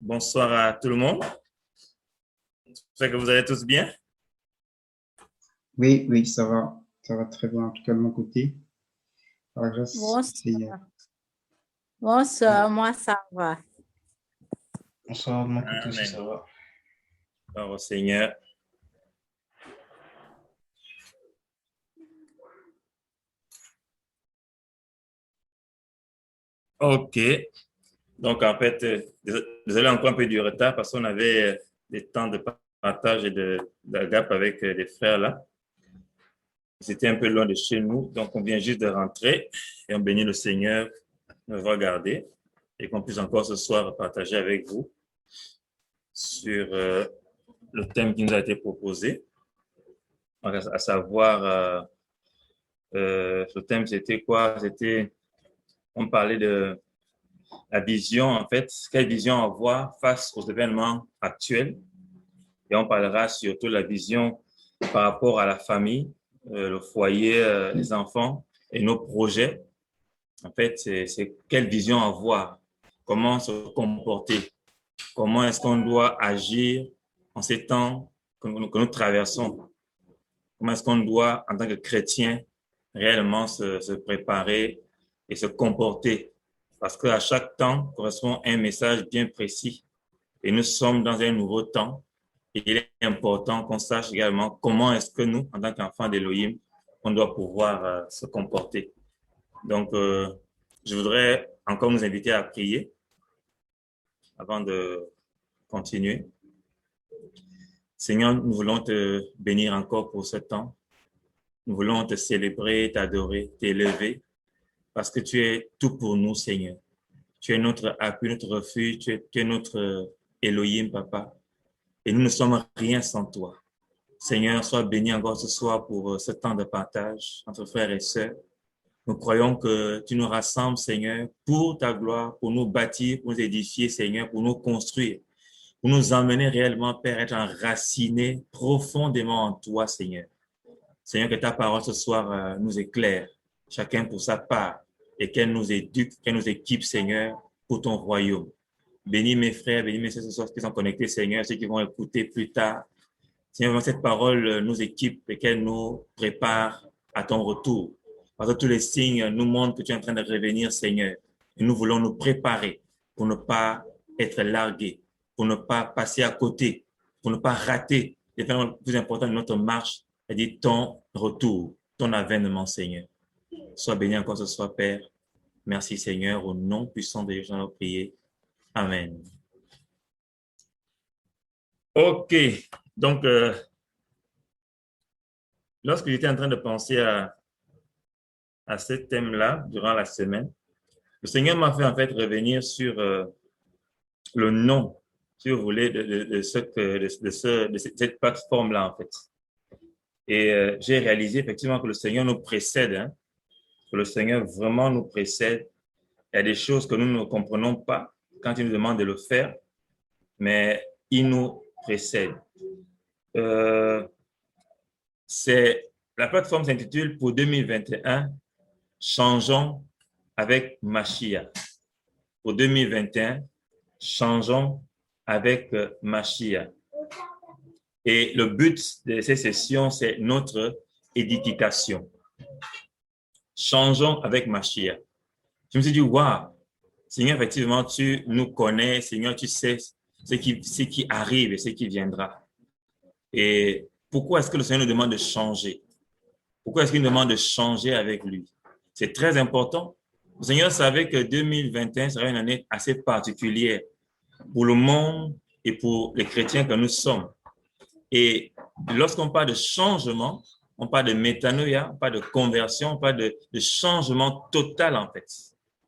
Bonsoir à tout le monde. J'espère que vous allez tous bien. Oui, oui, ça va très bien, en tout cas de mon côté. Par la grâce du Seigneur. Bonsoir. Bonsoir, moi ça va. Bonsoir, de mon côté aussi, Amen. ça va. Gloire au Seigneur. OK. Donc, en fait, désolé encore un peu du retard parce qu'on avait des temps de partage et d'agape avec les frères là. C'était un peu loin de chez nous, donc on vient juste de rentrer et on bénit le Seigneur de nous regarder et qu'on puisse encore ce soir partager avec vous sur le thème qui nous a été proposé, à savoir, ce thème c'était quoi? On parlait de la vision, en fait, quelle vision avoir face aux événements actuels. Et on parlera surtout de la vision par rapport à la famille, le foyer, les enfants et nos projets. En fait, c'est quelle vision avoir, comment se comporter, comment est-ce qu'on doit agir en ces temps que nous traversons, comment est-ce qu'on doit, en tant que chrétien, réellement se préparer et se comporter. Parce qu'à chaque temps correspond un message bien précis. Et nous sommes dans un nouveau temps. Et il est important qu'on sache également comment est-ce que nous, en tant qu'enfants d'Élohim, on doit pouvoir se comporter. Donc, je voudrais encore nous inviter à prier avant de continuer. Seigneur, nous voulons te bénir encore pour ce temps. Nous voulons te célébrer, t'adorer, t'élever, parce que tu es tout pour nous, Seigneur. Tu es notre appui, notre refuge, tu es notre Elohim, Papa. Et nous ne sommes rien sans toi. Seigneur, sois béni encore ce soir pour ce temps de partage entre frères et sœurs. Nous croyons que tu nous rassembles, Seigneur, pour ta gloire, pour nous bâtir, pour nous édifier, Seigneur, pour nous construire, pour nous emmener réellement, Père, être enracinés profondément en toi, Seigneur. Seigneur, que ta parole ce soir nous éclaire, chacun pour sa part, et qu'elle nous éduque, qu'elle nous équipe, Seigneur, pour ton royaume. Bénis mes frères, bénis mes sœurs ce soir qui sont connectés, Seigneur, ceux qui vont écouter plus tard. Seigneur, cette parole nous équipe et qu'elle nous prépare à ton retour. Parce que tous les signes nous montrent que tu es en train de revenir, Seigneur. Et nous voulons nous préparer pour ne pas être largués, pour ne pas passer à côté, pour ne pas rater l'événement le plus important de notre marche, c'est-à-dire ton retour, ton avènement, Seigneur. Sois béni encore ce soir, Père. Merci, Seigneur, au nom puissant de Jésus, nous avons prié. Amen. OK. Donc, lorsque j'étais en train de penser à ce thème-là durant la semaine, le Seigneur m'a fait en fait revenir sur le nom, si vous voulez, de cette plateforme-là en fait. Et j'ai réalisé effectivement que le Seigneur nous précède, hein, que le Seigneur vraiment nous précède. Il y a des choses que nous ne comprenons pas quand il nous demande de le faire, mais il nous précède. La plateforme s'intitule pour 2021 « Changeons avec Mashiach ». Pour 2021, « Changeons avec Mashiach ». Et le but de ces sessions, c'est notre édification. Changeons avec Mashiach. Je me suis dit, waouh, Seigneur, effectivement, tu nous connais, Seigneur, tu sais ce qui arrive et ce qui viendra. Et pourquoi est-ce que le Seigneur nous demande de changer? Pourquoi est-ce qu'il nous demande de changer avec lui? C'est très important. Le Seigneur savait que 2021 serait une année assez particulière pour le monde et pour les chrétiens que nous sommes. Et lorsqu'on parle de changement, on parle de métanoïa, on parle de conversion, on parle de changement total en fait.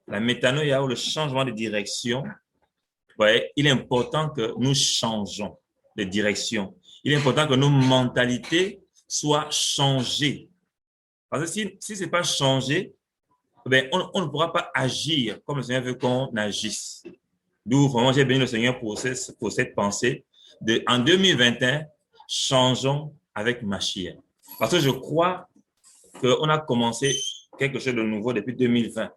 La métanoïa ou le changement de direction, ouais, il est important que nous changeons de direction. Il est important que nos mentalités soient changées. Parce que si ce n'est pas changé, ben, on ne pourra pas agir comme le Seigneur veut qu'on agisse. D'où vraiment j'ai béni le Seigneur pour cette pensée en 2021, changeons avec Mashiach. Parce que je crois qu'on a commencé quelque chose de nouveau depuis 2020.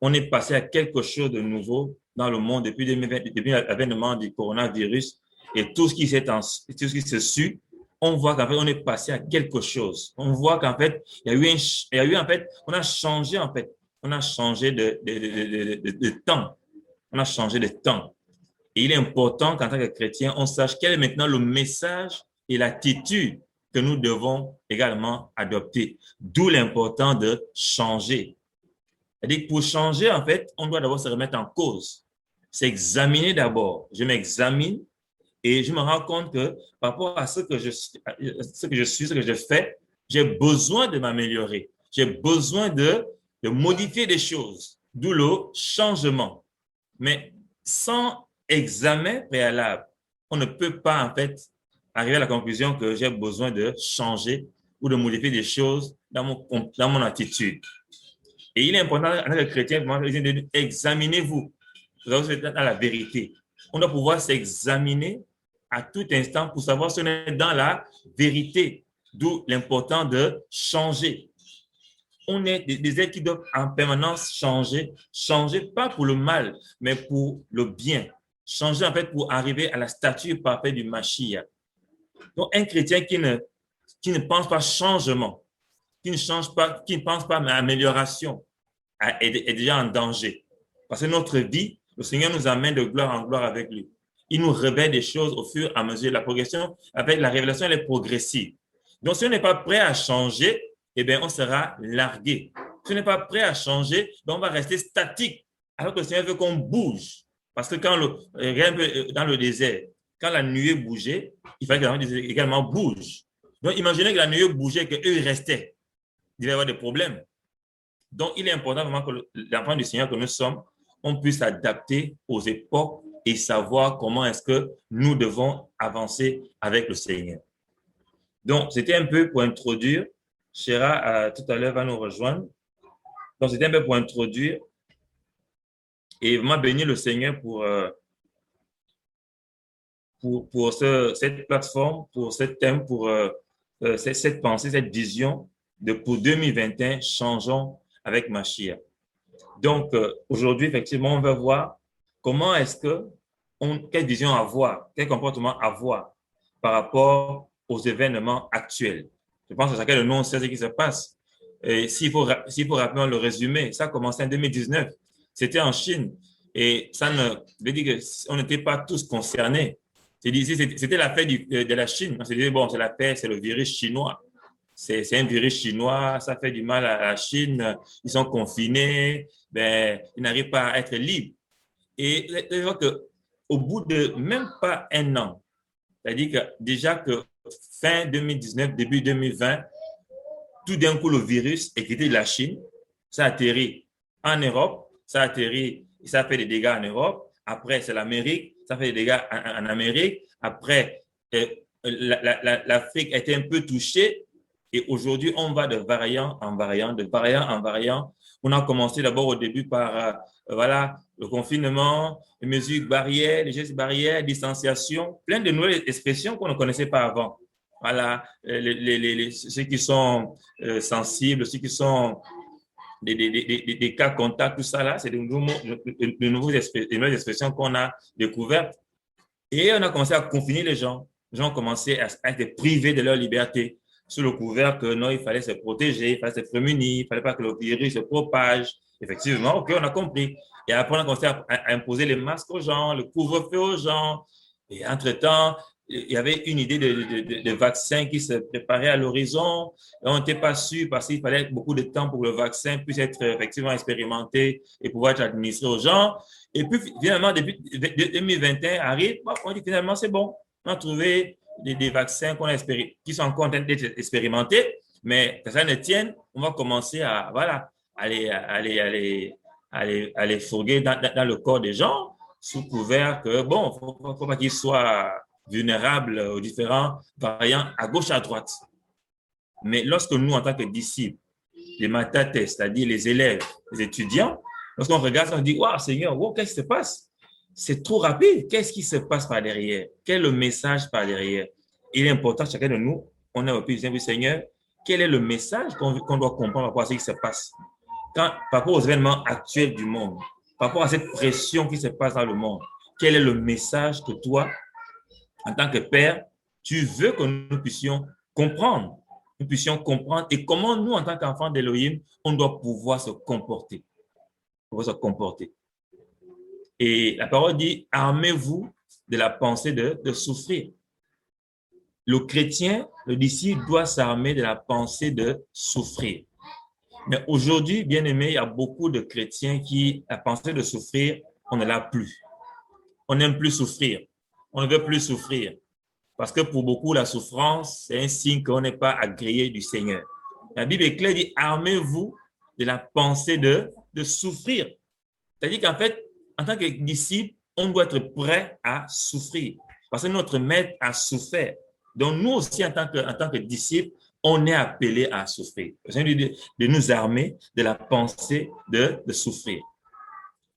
On est passé à quelque chose de nouveau dans le monde depuis 2020, depuis l'avènement du coronavirus et tout ce qui se suit, on voit qu'en fait, on est passé à quelque chose. On voit qu'en fait, en fait, on a changé, en fait. On a changé de temps. On a changé de temps. Et il est important qu'en tant que chrétien, on sache quel est maintenant le message et l'attitude que nous devons également adopter. D'où l'important de changer. C'est-à-dire que pour changer, en fait, on doit d'abord se remettre en cause. S'examiner d'abord. Je m'examine et je me rends compte que par rapport à ce que je suis, ce que je fais, j'ai besoin de m'améliorer. J'ai besoin de modifier des choses. D'où le changement. Mais sans examen préalable, on ne peut pas, en fait, arriver à la conclusion que j'ai besoin de changer ou de modifier des choses dans mon attitude. Et il est important, en tant que chrétien, examinez-vous. Vous êtes dans la vérité. On doit pouvoir s'examiner à tout instant pour savoir si on est dans la vérité. D'où l'important de changer. On est des êtres qui doivent en permanence changer. Changer pas pour le mal, mais pour le bien. Changer en fait pour arriver à la stature parfaite du Mashiach. Donc un chrétien qui ne pense pas changement, qui ne pense pas à amélioration, est déjà en danger. Parce que notre vie, le Seigneur nous amène de gloire en gloire avec lui. Il nous révèle des choses au fur et à mesure. La progression, avec la révélation, elle est progressive. Donc, si on n'est pas prêt à changer, eh bien, on sera largué. Si on n'est pas prêt à changer, ben, on va rester statique. Alors que le Seigneur veut qu'on bouge. Parce que dans le désert, quand la nuée bougeait, il fallait que le désert également bouge. Donc, imaginez que la nuée bougeait et qu'eux, ils restaient. Il va y avoir des problèmes. Donc, il est important vraiment que l'enfant du Seigneur que nous sommes, on puisse s'adapter aux époques et savoir comment est-ce que nous devons avancer avec le Seigneur. Donc, c'était un peu pour introduire. Chéra, tout à l'heure, va nous rejoindre. Donc, c'était un peu pour introduire et vraiment bénir le Seigneur pour cette plateforme, pour ce thème, pour cette pensée, cette vision de pour 2021, changeons avec Mashiach. Donc, aujourd'hui, effectivement, on va voir comment est-ce que, quelle vision avoir, quel comportement avoir par rapport aux événements actuels. Je pense que chacun de nous, on sait ce qui se passe. Et s'il faut rapidement le résumer, ça a commencé en 2019. C'était en Chine. Et ça ne veut dire qu'on n'était pas tous concernés. C'était l'affaire de la Chine. On se disait, bon, c'est l'affaire, c'est le virus chinois. C'est un virus chinois, ça fait du mal à la Chine. Ils sont confinés, ben, ils n'arrivent pas à être libres. Et je vois qu'au bout de même pas un an, c'est-à-dire que déjà que fin 2019, début 2020, tout d'un coup, le virus est quitté de la Chine, ça atterrit en Europe, ça atterrit, ça fait des dégâts en Europe. Après, c'est l'Amérique, ça fait des dégâts en Amérique. Après, l'Afrique était un peu touchée. Et aujourd'hui, on va de variant en variant, de variant en variant. On a commencé d'abord au début par voilà, le confinement, les mesures barrières, les gestes barrières, distanciation, plein de nouvelles expressions qu'on ne connaissait pas avant. Voilà, ceux qui sont sensibles, ceux qui sont des cas contacts, tout ça là, c'est de nouvelles expressions qu'on a découvertes. Et on a commencé à confiner les gens. Les gens ont commencé à être privés de leur liberté sous le couvert que non, il fallait se protéger, il fallait se prémunir, il ne fallait pas que le virus se propage. Effectivement, OK, on a compris. Et après, on a commencé à imposer les masques aux gens, le couvre-feu aux gens. Et entre-temps, il y avait une idée de vaccin qui se préparait à l'horizon. On n'était pas sûr parce qu'il fallait beaucoup de temps pour que le vaccin puisse être effectivement expérimenté et pouvoir être administré aux gens. Et puis, finalement, depuis 2021 arrive, on dit finalement, c'est bon. On a trouvé des vaccins qui sont encore en train d'être expérimentés, mais que ça ne tienne, on va commencer à voilà, aller fourguer dans le corps des gens sous couvert que, bon, il ne faut pas qu'ils soient vulnérables aux différents variants à gauche, à droite. Mais lorsque nous, en tant que disciples, les matates, c'est-à-dire les élèves, les étudiants, lorsqu'on regarde, on dit, waouh, Seigneur, wow, qu'est-ce qui se passe? C'est trop rapide. Qu'est-ce qui se passe par derrière? Quel est le message par derrière? Il est important, chacun de nous, on a au plus du Seigneur, quel est le message qu'on doit comprendre par rapport à ce qui se passe? Par rapport aux événements actuels du monde, par rapport à cette pression qui se passe dans le monde, quel est le message que toi, en tant que père, tu veux que nous puissions comprendre? Nous puissions comprendre et comment nous, en tant qu'enfants d'Élohim, on doit pouvoir se comporter. Et la parole dit, armez-vous de la pensée de souffrir. Le chrétien, le disciple doit s'armer de la pensée de souffrir. Mais aujourd'hui, bien aimé, il y a beaucoup de chrétiens qui, la pensée de souffrir, on ne l'a plus. On n'aime plus souffrir. On ne veut plus souffrir. Parce que pour beaucoup, la souffrance, c'est un signe qu'on n'est pas agréé du Seigneur. La Bible est claire, dit, armez-vous de la pensée de souffrir. C'est-à-dire qu'en fait, en tant que disciple, on doit être prêt à souffrir. Parce que notre maître a souffert. Donc, nous aussi, en tant que disciples, on est appelé à souffrir. Le Seigneur dit de nous armer de la pensée de souffrir.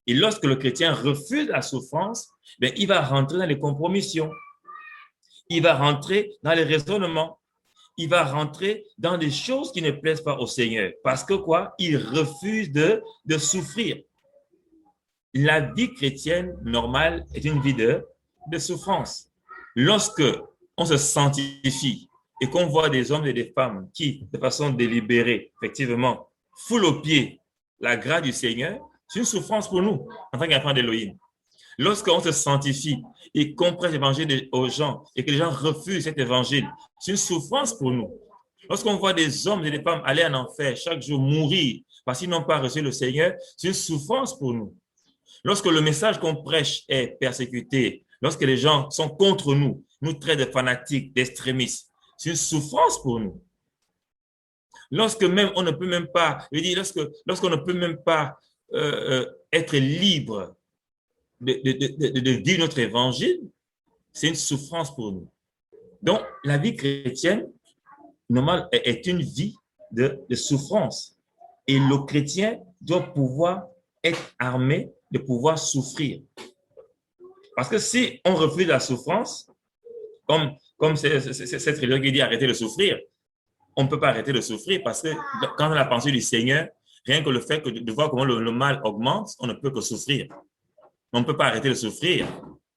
Et lorsque le chrétien refuse la souffrance, bien, il va rentrer dans les compromissions. Il va rentrer dans les raisonnements. Il va rentrer dans des choses qui ne plaisent pas au Seigneur. Parce que quoi? Il refuse de souffrir. La vie chrétienne normale est une vie de souffrance. Lorsque on se sanctifie et qu'on voit des hommes et des femmes qui, de façon délibérée, effectivement, foulent aux pieds la grâce du Seigneur, c'est une souffrance pour nous, en tant qu'enfants d'Élohim. Lorsqu'on se sanctifie et qu'on prêche l'évangile aux gens et que les gens refusent cet évangile, c'est une souffrance pour nous. Lorsqu'on voit des hommes et des femmes aller en enfer chaque jour, mourir parce qu'ils n'ont pas reçu le Seigneur, c'est une souffrance pour nous. Lorsque le message qu'on prêche est persécuté, lorsque les gens sont contre nous, nous traitent de fanatiques, d'extrémistes, c'est une souffrance pour nous. Lorsque même on ne peut même pas, je veux dire, lorsqu'on ne peut même pas être libre de vivre notre évangile, c'est une souffrance pour nous. Donc, la vie chrétienne, normale, est une vie de souffrance. Et le chrétien doit pouvoir être armé de pouvoir souffrir. Parce que si on refuse la souffrance, comme cette religion qui dit arrêter de souffrir, on ne peut pas arrêter de souffrir parce que quand on a la pensée du Seigneur, rien que le fait de voir comment le mal augmente, on ne peut que souffrir. On ne peut pas arrêter de souffrir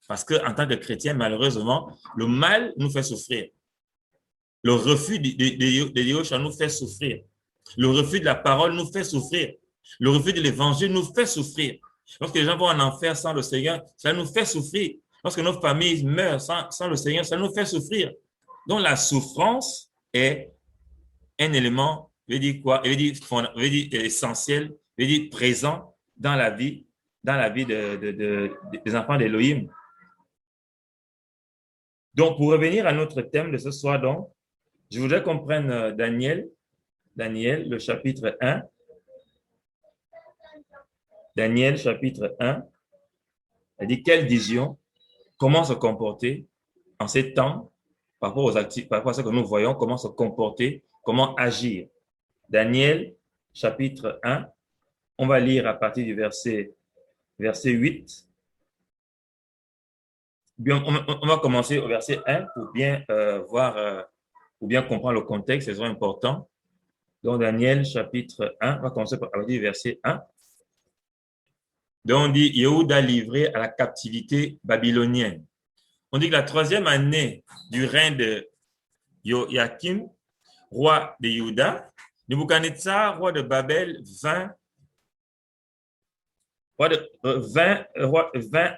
parce qu'en tant que chrétien, malheureusement, le mal nous fait souffrir. Le refus de Yahushua nous fait souffrir. Le refus de la parole nous fait souffrir. Le refus de l'évangile nous fait souffrir. Lorsque les gens vont en enfer sans le Seigneur, ça nous fait souffrir. Lorsque nos familles meurent sans le Seigneur, ça nous fait souffrir. Donc la souffrance est un élément, je veux dire quoi? Je veux dire essentiel, je veux dire présent dans la vie des enfants d'Élohim. Donc, pour revenir à notre thème de ce soir, donc, je voudrais qu'on prenne Daniel, le chapitre 1. Daniel, chapitre 1. Elle dit, quelle vision, comment se comporter en ces temps par rapport à ce que nous voyons, comment se comporter, comment agir. Daniel, chapitre 1. On va lire à partir du verset 8. Bien, on va commencer au verset 1 pour bien voir, pour bien comprendre le contexte, c'est vraiment important. Donc, Daniel, chapitre 1, on va commencer à partir du verset 1. Donc, on dit, Yehuda livré à la captivité babylonienne. On dit que la 3e année du règne de Joachim, roi de Juda, Nebuchadnezzar, roi de Babel, vint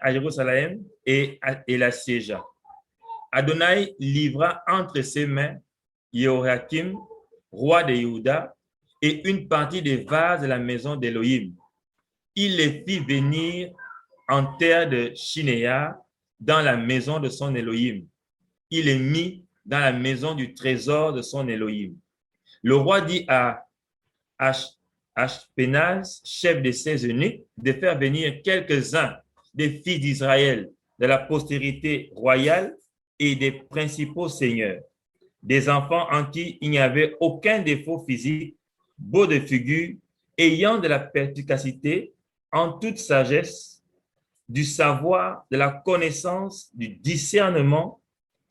à Jérusalem et l'assiégea. Adonai livra entre ses mains Joachim, roi de Juda, et une partie des vases de la maison d'Élohim. Il les fit venir en terre de Shinéa, dans la maison de son Élohim. Il les mit dans la maison du trésor de son Élohim. Le roi dit à Ashpenaz, chef de ses eunuques, de faire venir quelques-uns des fils d'Israël, de la postérité royale et des principaux seigneurs, des enfants en qui il n'y avait aucun défaut physique, beaux de figure, ayant de la perspicacité en toute sagesse, du savoir, de la connaissance, du discernement,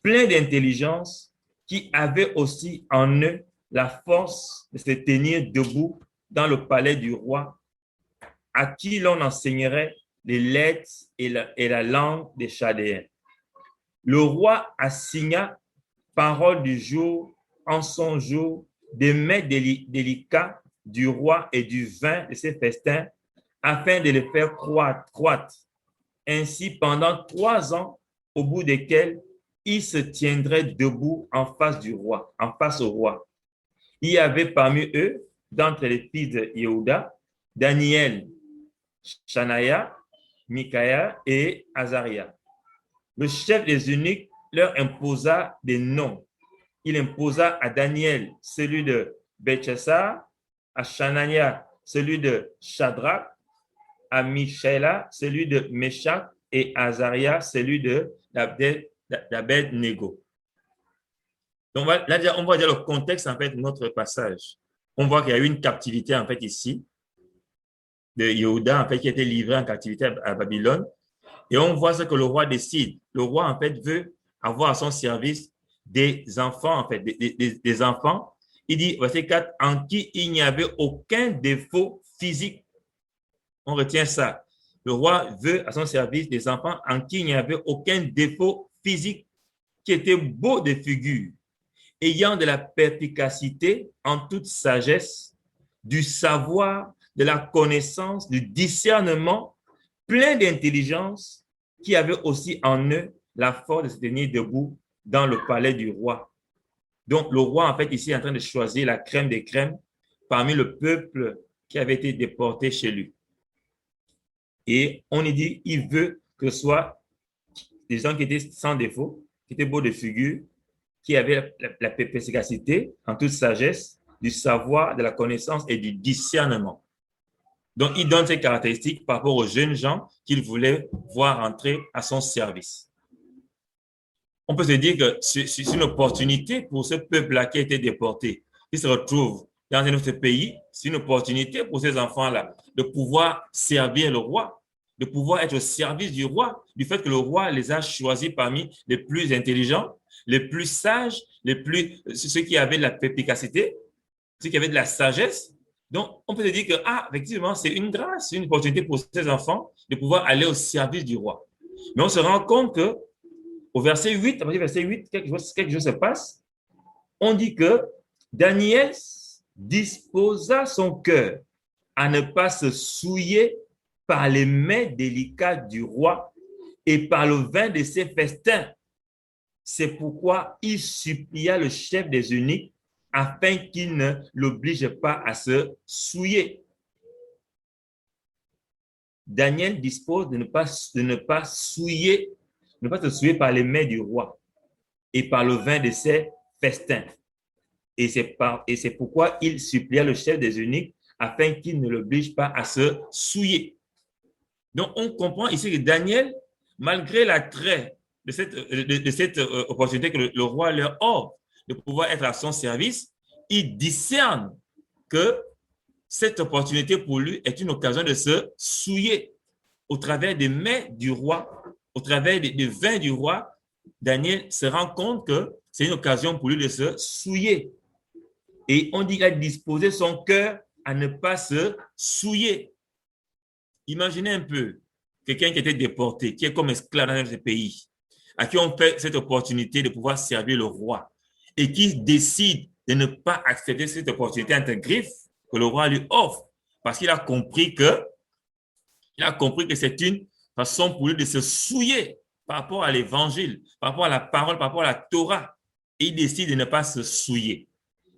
plein d'intelligence, qui avaient aussi en eux la force de se tenir debout dans le palais du roi à qui l'on enseignerait les lettres et la langue des Chaldéens. Le roi assigna parole du jour en son jour des mets délicats du roi et du vin de ses festins afin de les faire croître. Ainsi, pendant 3 ans, au bout desquels il se tiendrait debout en face du roi, en face au roi. Il y avait parmi eux, d'entre les fils de Yehuda, Daniel, Shanaïa, Mikaïa et Azaria. Le chef des eunuques leur imposa des noms. Il imposa à Daniel celui de Beltchassar, à Shanaïa celui de Shadrach, à Michaëla celui de Meshach et à Azaria celui de d'Abed-Nego. Donc là, on voit déjà le contexte en fait de notre passage. On voit qu'il y a eu une captivité en fait ici de Yehuda en fait qui a été livré en captivité à Babylone. Et on voit ce que le roi décide. Le roi en fait veut avoir à son service des enfants en fait, des enfants. Il dit verset 4 en qui il n'y avait aucun défaut physique. On retient ça. Le roi veut à son service des enfants en qui il n'y avait aucun défaut physique, qui étaient beaux de figure, ayant de la perspicacité en toute sagesse, du savoir, de la connaissance, du discernement, plein d'intelligence, qui avaient aussi en eux la force de se tenir debout dans le palais du roi. Donc, le roi, en fait, ici, est en train de choisir la crème des crèmes parmi le peuple qui avait été déporté chez lui. Et on y dit, il veut que ce soit des gens qui étaient sans défaut, qui étaient beaux de figure, qui avaient la perspicacité en toute sagesse, du savoir, de la connaissance et du discernement. Donc, il donne ces caractéristiques par rapport aux jeunes gens qu'il voulait voir entrer à son service. On peut se dire que c'est une opportunité pour ce peuple-là qui a été déporté, qui se retrouve dans un autre pays. C'est une opportunité pour ces enfants-là de pouvoir servir le roi, de pouvoir être au service du roi, du fait que le roi les a choisis parmi les plus intelligents, les plus sages, ceux qui avaient de la perspicacité, ceux qui avaient de la sagesse. Donc, on peut se dire que, effectivement, c'est une grâce, c'est une opportunité pour ces enfants de pouvoir aller au service du roi. Mais on se rend compte que, au verset 8, à partir du verset 8, quelque chose se passe. On dit que Daniel disposa son cœur à ne pas se souiller par les mets délicats du roi et par le vin de ses festins. C'est pourquoi il supplia le chef des eunuques afin qu'il ne l'oblige pas à se souiller. Daniel dispose de ne pas se souiller par les mains du roi et par le vin de ses festins. Et c'est pourquoi il supplia le chef des eunuques afin qu'il ne l'oblige pas à se souiller. Donc, on comprend ici que Daniel, malgré l'attrait de cette opportunité que le roi leur offre de pouvoir être à son service, il discerne que cette opportunité pour lui est une occasion de se souiller au travers des mains du roi, au travers des vins du roi. Daniel se rend compte que c'est une occasion pour lui de se souiller. Et on dit qu'il a disposé son cœur à ne pas se souiller. Imaginez un peu quelqu'un qui était déporté, qui est comme esclave dans ce pays, à qui on fait cette opportunité de pouvoir servir le roi et qui décide de ne pas accepter cette opportunité entre griffes que le roi lui offre parce qu'il a compris que c'est une façon pour lui de se souiller par rapport à l'évangile, par rapport à la parole, par rapport à la Torah. Et il décide de ne pas se souiller.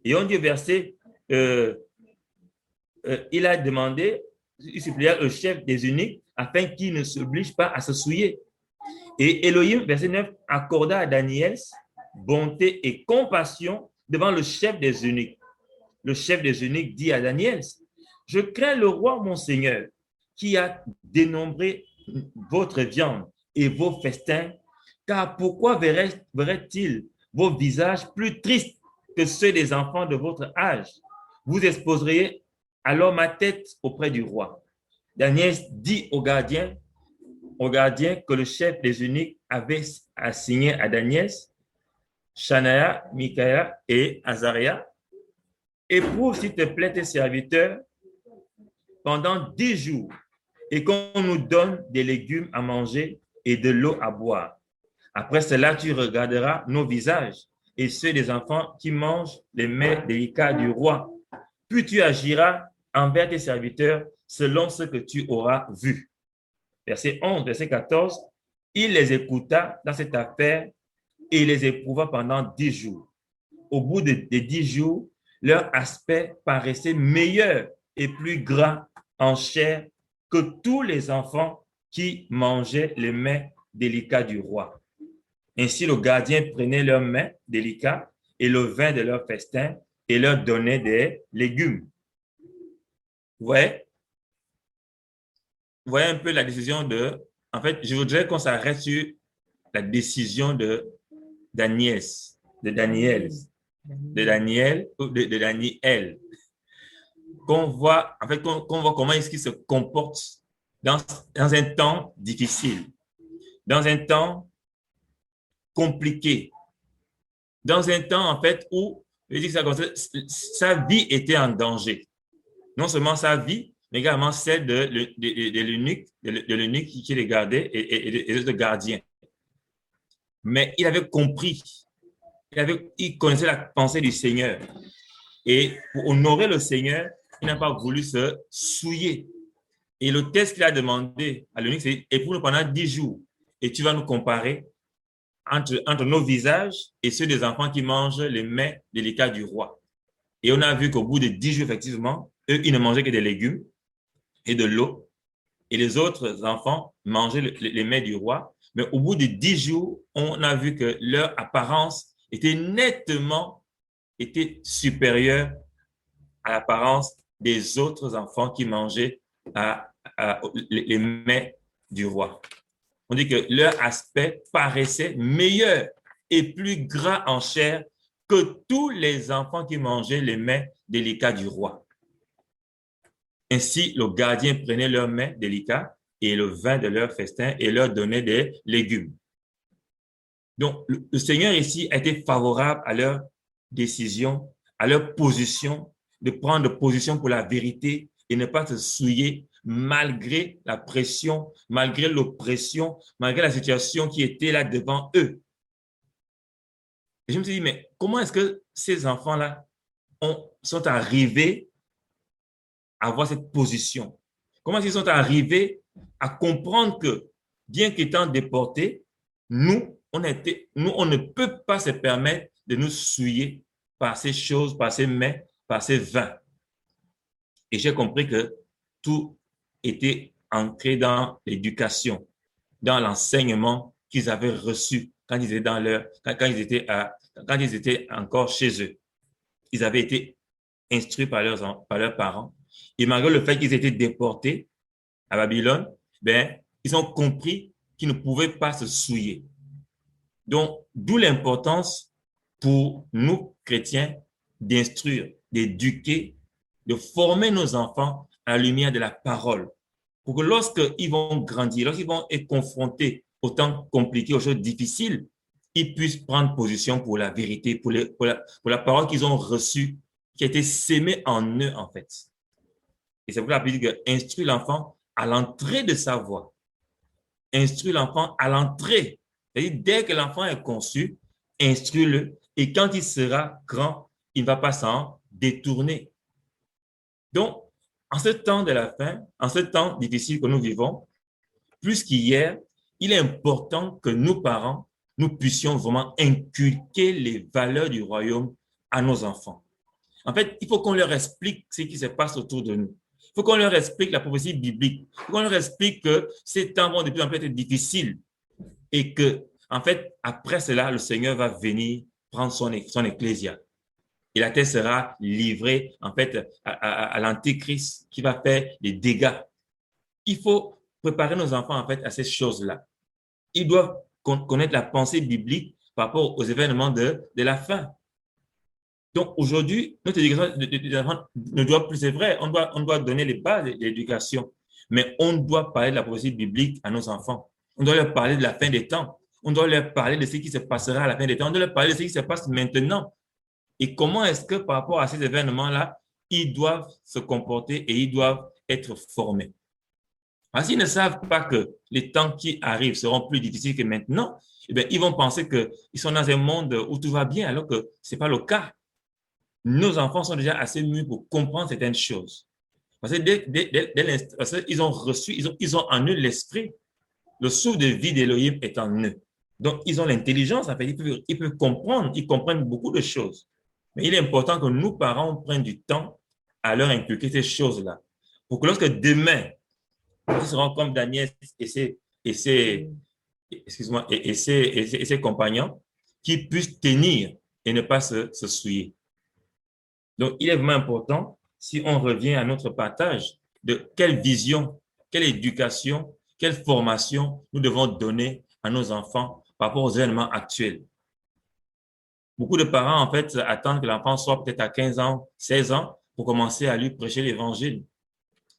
Et on dit au verset, il a demandé, il supplia le chef des eunuques afin qu'il ne s'oblige pas à se souiller. Et Elohim, verset 9, accorda à Daniel bonté et compassion devant le chef des eunuques. Le chef des eunuques dit à Daniel, je crains le roi mon Seigneur, qui a dénombré votre viande et vos festins, car pourquoi verrait-il vos visages plus tristes que ceux des enfants de votre âge? Vous exposeriez alors ma tête auprès du roi. Daniel dit au gardien que le chef des eunuques avait assigné à Daniel, Shanaïa, Mikaïa et Azaria, éprouve s'il te plaît tes serviteurs pendant 10 jours et qu'on nous donne des légumes à manger et de l'eau à boire. Après cela, tu regarderas nos visages et ceux des enfants qui mangent les mets délicats du roi. Puis tu agiras envers tes serviteurs selon ce que tu auras vu. Verset 11, verset 14. Il les écouta dans cette affaire et les éprouva pendant 10 jours. Au bout des 10 jours, leur aspect paraissait meilleur et plus gras en chair que tous les enfants qui mangeaient les mets délicats du roi. Ainsi, le gardien prenait leurs mets délicats et le vin de leur festin et leur donnait des légumes. Vous voyez un peu la décision de... En fait, je voudrais qu'on s'arrête sur la décision de Daniel, qu'on voit, en fait, qu'on voit comment est-ce qu'il se comporte dans un temps difficile, dans un temps compliqué, dans un temps, en fait, où je dis que sa vie était en danger. Non seulement sa vie, mais également celle de l'eunuque qui les gardait et de gardien. Mais il avait compris, il connaissait la pensée du Seigneur. Et pour honorer le Seigneur, il n'a pas voulu se souiller. Et le test qu'il a demandé à l'eunuque, c'est éprouve-nous pendant 10 jours. Et tu vas nous comparer entre nos visages et ceux des enfants qui mangent les mets délicats du roi. Et on a vu qu'au bout de 10 jours, effectivement, eux, ils ne mangeaient que des légumes et de l'eau. Et les autres enfants mangeaient les mets du roi. Mais au bout de 10 jours, on a vu que leur apparence était nettement supérieure à l'apparence des autres enfants qui mangeaient les mets du roi. On dit que leur aspect paraissait meilleur et plus gras en chair que tous les enfants qui mangeaient les mets délicats du roi. Ainsi, le gardien prenait leurs mets délicats et le vin de leur festin et leur donnait des légumes. Donc, le Seigneur ici a été favorable à leur décision, à leur position, de prendre position pour la vérité et ne pas se souiller malgré la pression, malgré l'oppression, malgré la situation qui était là devant eux. Et je me suis dit, mais comment est-ce que ces enfants-là sont arrivés à avoir cette position? Comment est-ce qu'ils sont arrivés à comprendre que, bien qu'étant déportés, nous, on ne peut pas se permettre de nous souiller par ces choses, par ces mets, par ces vins. Et j'ai compris que tout était ancré dans l'éducation, dans l'enseignement qu'ils avaient reçu quand ils étaient quand ils étaient encore chez eux. Ils avaient été instruits par leurs parents. Et malgré le fait qu'ils étaient déportés à Babylone, ils ont compris qu'ils ne pouvaient pas se souiller. Donc, d'où l'importance pour nous, chrétiens, d'instruire, d'éduquer, de former nos enfants à la lumière de la parole. Pour que lorsqu'ils vont grandir, lorsqu'ils vont être confrontés aux temps compliqués, aux choses difficiles, ils puissent prendre position pour la vérité, pour la parole qu'ils ont reçue, qui a été sémée en eux, en fait. Et c'est pour la Bible que instruire l'enfant à l'entrée de sa voix. Instruire l'enfant à l'entrée. C'est-à-dire, dès que l'enfant est conçu, instruis-le. Et quand il sera grand, il ne va pas s'en détourner. Donc, en ce temps de la fin, en ce temps difficile que nous vivons, plus qu'hier, il est important que nous, parents, nous puissions vraiment inculquer les valeurs du royaume à nos enfants. En fait, il faut qu'on leur explique ce qui se passe autour de nous. Il faut qu'on leur explique la prophétie biblique. Il faut qu'on leur explique que ces temps vont de plus en plus être difficiles et que, en fait, après cela, le Seigneur va venir prendre son ecclésia. Et la terre sera livrée, en fait, à l'antéchrist qui va faire des dégâts. Il faut préparer nos enfants, en fait, à ces choses-là. Ils doivent connaître la pensée biblique par rapport aux événements de la fin. Donc, aujourd'hui, notre éducation des enfants ne doit plus, c'est vrai, on doit donner les bases de l'éducation, mais on doit parler de la prophétie biblique à nos enfants. On doit leur parler de la fin des temps. On doit leur parler de ce qui se passera à la fin des temps. On doit leur parler de ce qui se passe maintenant. Et comment est-ce que par rapport à ces événements-là, ils doivent se comporter et ils doivent être formés. Parce qu'ils ne savent pas que les temps qui arrivent seront plus difficiles que maintenant, eh bien, ils vont penser qu'ils sont dans un monde où tout va bien, alors que ce n'est pas le cas. Nos enfants sont déjà assez mûrs pour comprendre certaines choses. Parce que parce qu'ils ont reçu, ils ont en eux l'esprit. Le souffle de vie d'Élohim est en eux. Donc, ils ont l'intelligence, en fait, ils peuvent comprendre, ils comprennent beaucoup de choses. Mais il est important que nous, parents, prenions du temps à leur inculquer ces choses-là. Pour que lorsque demain, ils seront comme Daniel excuse-moi, et ses compagnons, qu'ils puissent tenir et ne pas se souiller. Donc, il est vraiment important, si on revient à notre partage, de quelle vision, quelle éducation, quelle formation nous devons donner à nos enfants par rapport aux événements actuels. Beaucoup de parents, en fait, attendent que l'enfant soit peut-être à 15 ans, 16 ans pour commencer à lui prêcher l'évangile.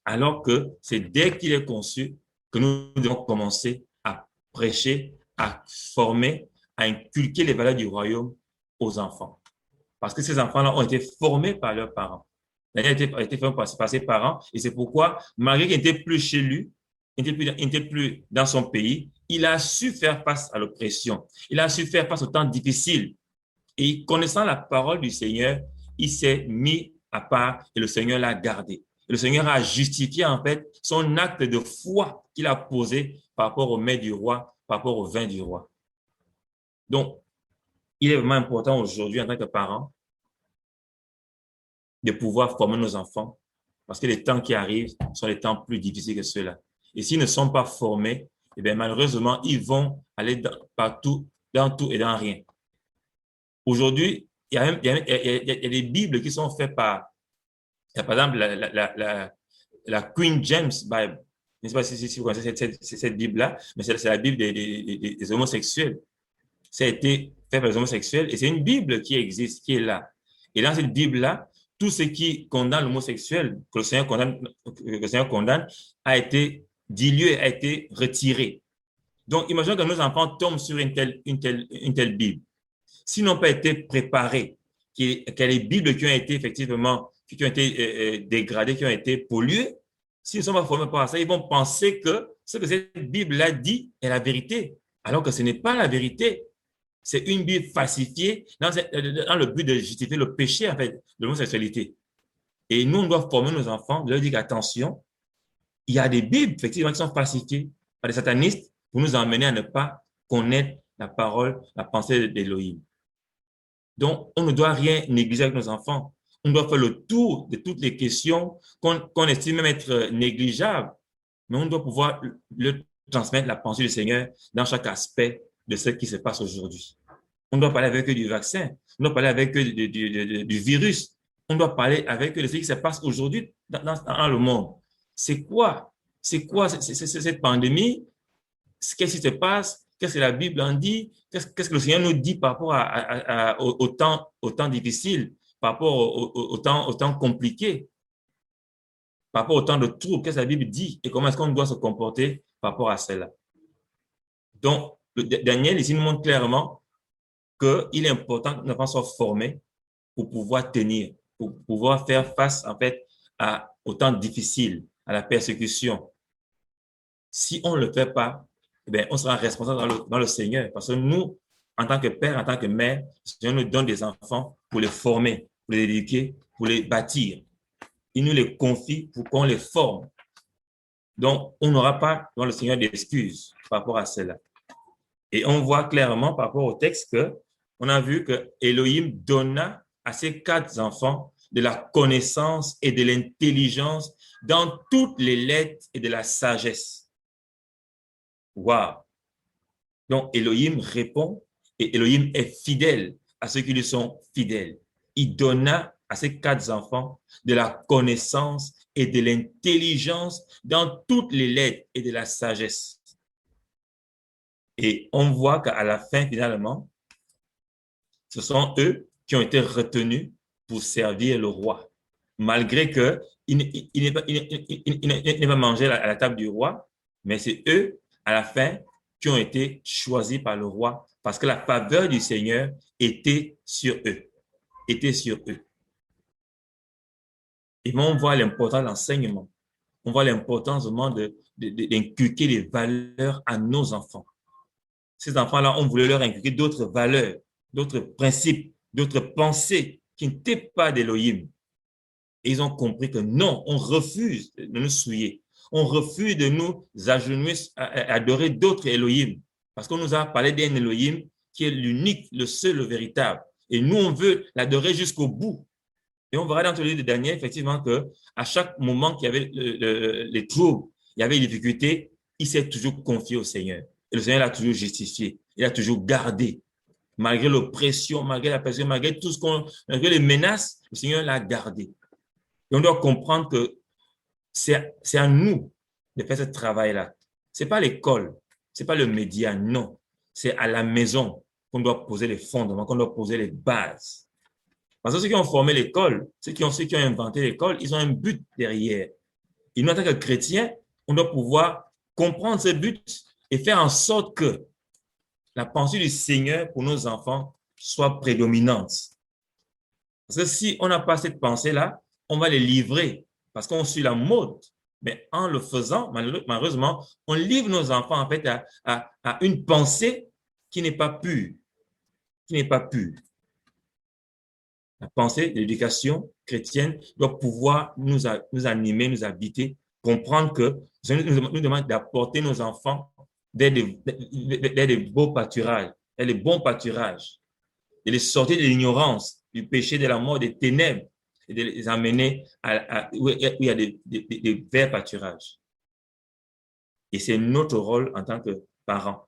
Alors que c'est dès qu'il est conçu que nous devons commencer à prêcher, à former, à inculquer les valeurs du royaume aux enfants. Parce que ces enfants-là ont été formés par leurs parents. Ils ont été formés par ses parents. Et c'est pourquoi, malgré qu'il n'était plus chez lui, il n'était plus dans son pays, il a su faire face à l'oppression. Il a su faire face aux temps difficiles. Et connaissant la parole du Seigneur, il s'est mis à part et le Seigneur l'a gardé. Et le Seigneur a justifié, en fait, son acte de foi qu'il a posé par rapport au mets du roi, par rapport au vin du roi. Donc, il est vraiment important aujourd'hui, en tant que parents, de pouvoir former nos enfants, parce que les temps qui arrivent sont les temps plus difficiles que ceux-là. Et s'ils ne sont pas formés, eh bien, malheureusement, ils vont aller partout, dans tout et dans rien. Aujourd'hui, il y a des Bibles qui sont faites par exemple, la Queen James Bible. Je ne sais pas si vous connaissez cette Bible-là, mais c'est la Bible des homosexuels. Ça a été fait par les homosexuels et c'est une Bible qui existe, qui est là. Et dans cette Bible-là, tout ce qui condamne l'homosexuel, que le Seigneur condamne, a été dilué, a été retiré. Donc, imaginons que nos enfants tombent sur une telle Bible. S'ils n'ont pas été préparés, qu'il y a les Bibles qui ont été effectivement, qui ont été dégradées, qui ont été polluées, s'ils ne sont pas formés par ça, ils vont penser que ce que cette Bible-là dit est la vérité, alors que ce n'est pas la vérité. C'est une Bible falsifiée dans le but de justifier le péché, en fait, de l'homosexualité. Et nous, on doit former nos enfants, de leur dire attention, il y a des Bibles, effectivement, qui sont falsifiées par des satanistes pour nous emmener à ne pas connaître la parole, la pensée d'Élohim. Donc, on ne doit rien négliger avec nos enfants. On doit faire le tour de toutes les questions qu'on estime même être négligeables, mais on doit pouvoir leur transmettre la pensée du Seigneur dans chaque aspect de ce qui se passe aujourd'hui. On doit parler avec eux du vaccin, on doit parler avec eux du virus, on doit parler avec eux de ce qui se passe aujourd'hui dans le monde. C'est quoi cette pandémie? Qu'est-ce qui se passe? Qu'est-ce que la Bible en dit? Qu'est-ce que le Seigneur nous dit par rapport au temps difficile, par rapport au temps compliqué, par rapport au temps de trouble? Qu'est-ce que la Bible dit et comment est-ce qu'on doit se comporter par rapport à cela? Donc, Daniel ici nous montre clairement qu'il est important que nos enfants soient formés pour pouvoir tenir, pour pouvoir faire face en fait aux temps difficiles, à la persécution. Si on ne le fait pas, eh bien, on sera responsable dans le Seigneur. Parce que nous, en tant que père, en tant que mère, le Seigneur nous donne des enfants pour les former, pour les éduquer, pour les bâtir. Il nous les confie pour qu'on les forme. Donc, on n'aura pas dans le Seigneur d'excuses par rapport à cela. Et on voit clairement par rapport au texte qu'on a vu que Elohim donna à ses 4 enfants de la connaissance et de l'intelligence dans toutes les lettres et de la sagesse. Wow! Donc, Elohim répond et Elohim est fidèle à ceux qui lui sont fidèles. Il donna à ses 4 enfants de la connaissance et de l'intelligence dans toutes les lettres et de la sagesse. Et on voit qu'à la fin, finalement, ce sont eux qui ont été retenus pour servir le roi. Malgré qu'il n'ait pas mangé à la table du roi, mais c'est eux, à la fin, qui ont été choisis par le roi parce que la faveur du Seigneur était sur eux. Et on voit l'important de l'enseignement. on voit l'importance vraiment d'inculquer les valeurs à nos enfants. Ces enfants-là, on voulait leur inculquer d'autres valeurs, d'autres principes, d'autres pensées qui n'étaient pas d'Élohim. Et ils ont compris que non, on refuse de nous souiller. On refuse de nous agenouiller, adorer d'autres Elohim. Parce qu'on nous a parlé d'un Elohim qui est l'unique, le seul, le véritable. Et nous, on veut l'adorer jusqu'au bout. Et on verra dans le livre de Daniel, effectivement, qu'à chaque moment qu'il y avait les troubles, il y avait les difficultés, il s'est toujours confié au Seigneur. Et le Seigneur l'a toujours justifié. Il a toujours gardé. Malgré l'oppression, malgré la pression, malgré tout malgré les menaces, le Seigneur l'a gardé. Et on doit comprendre que c'est à nous de faire ce travail-là. Ce n'est pas l'école, ce n'est pas le média, non. C'est à la maison qu'on doit poser les fondements, qu'on doit poser les bases. Parce que ceux qui ont formé l'école, ceux qui ont inventé l'école, ils ont un but derrière. Et nous, en tant que chrétiens, on doit pouvoir comprendre ce but et faire en sorte que la pensée du Seigneur pour nos enfants soit prédominante. Parce que si on n'a pas cette pensée-là, on va les livrer parce qu'on suit la mode. Mais en le faisant, malheureusement, on livre nos enfants en fait à une pensée qui n'est pas pure. Qui n'est pas pure. La pensée de l'éducation chrétienne doit pouvoir nous animer, nous habiter, comprendre que nous demande d'apporter nos enfants des beaux pâturages, des bons pâturages, de les sortir de l'ignorance, du péché, de la mort, des ténèbres, et de les amener où il y a des verts pâturages. Et c'est notre rôle en tant que parents.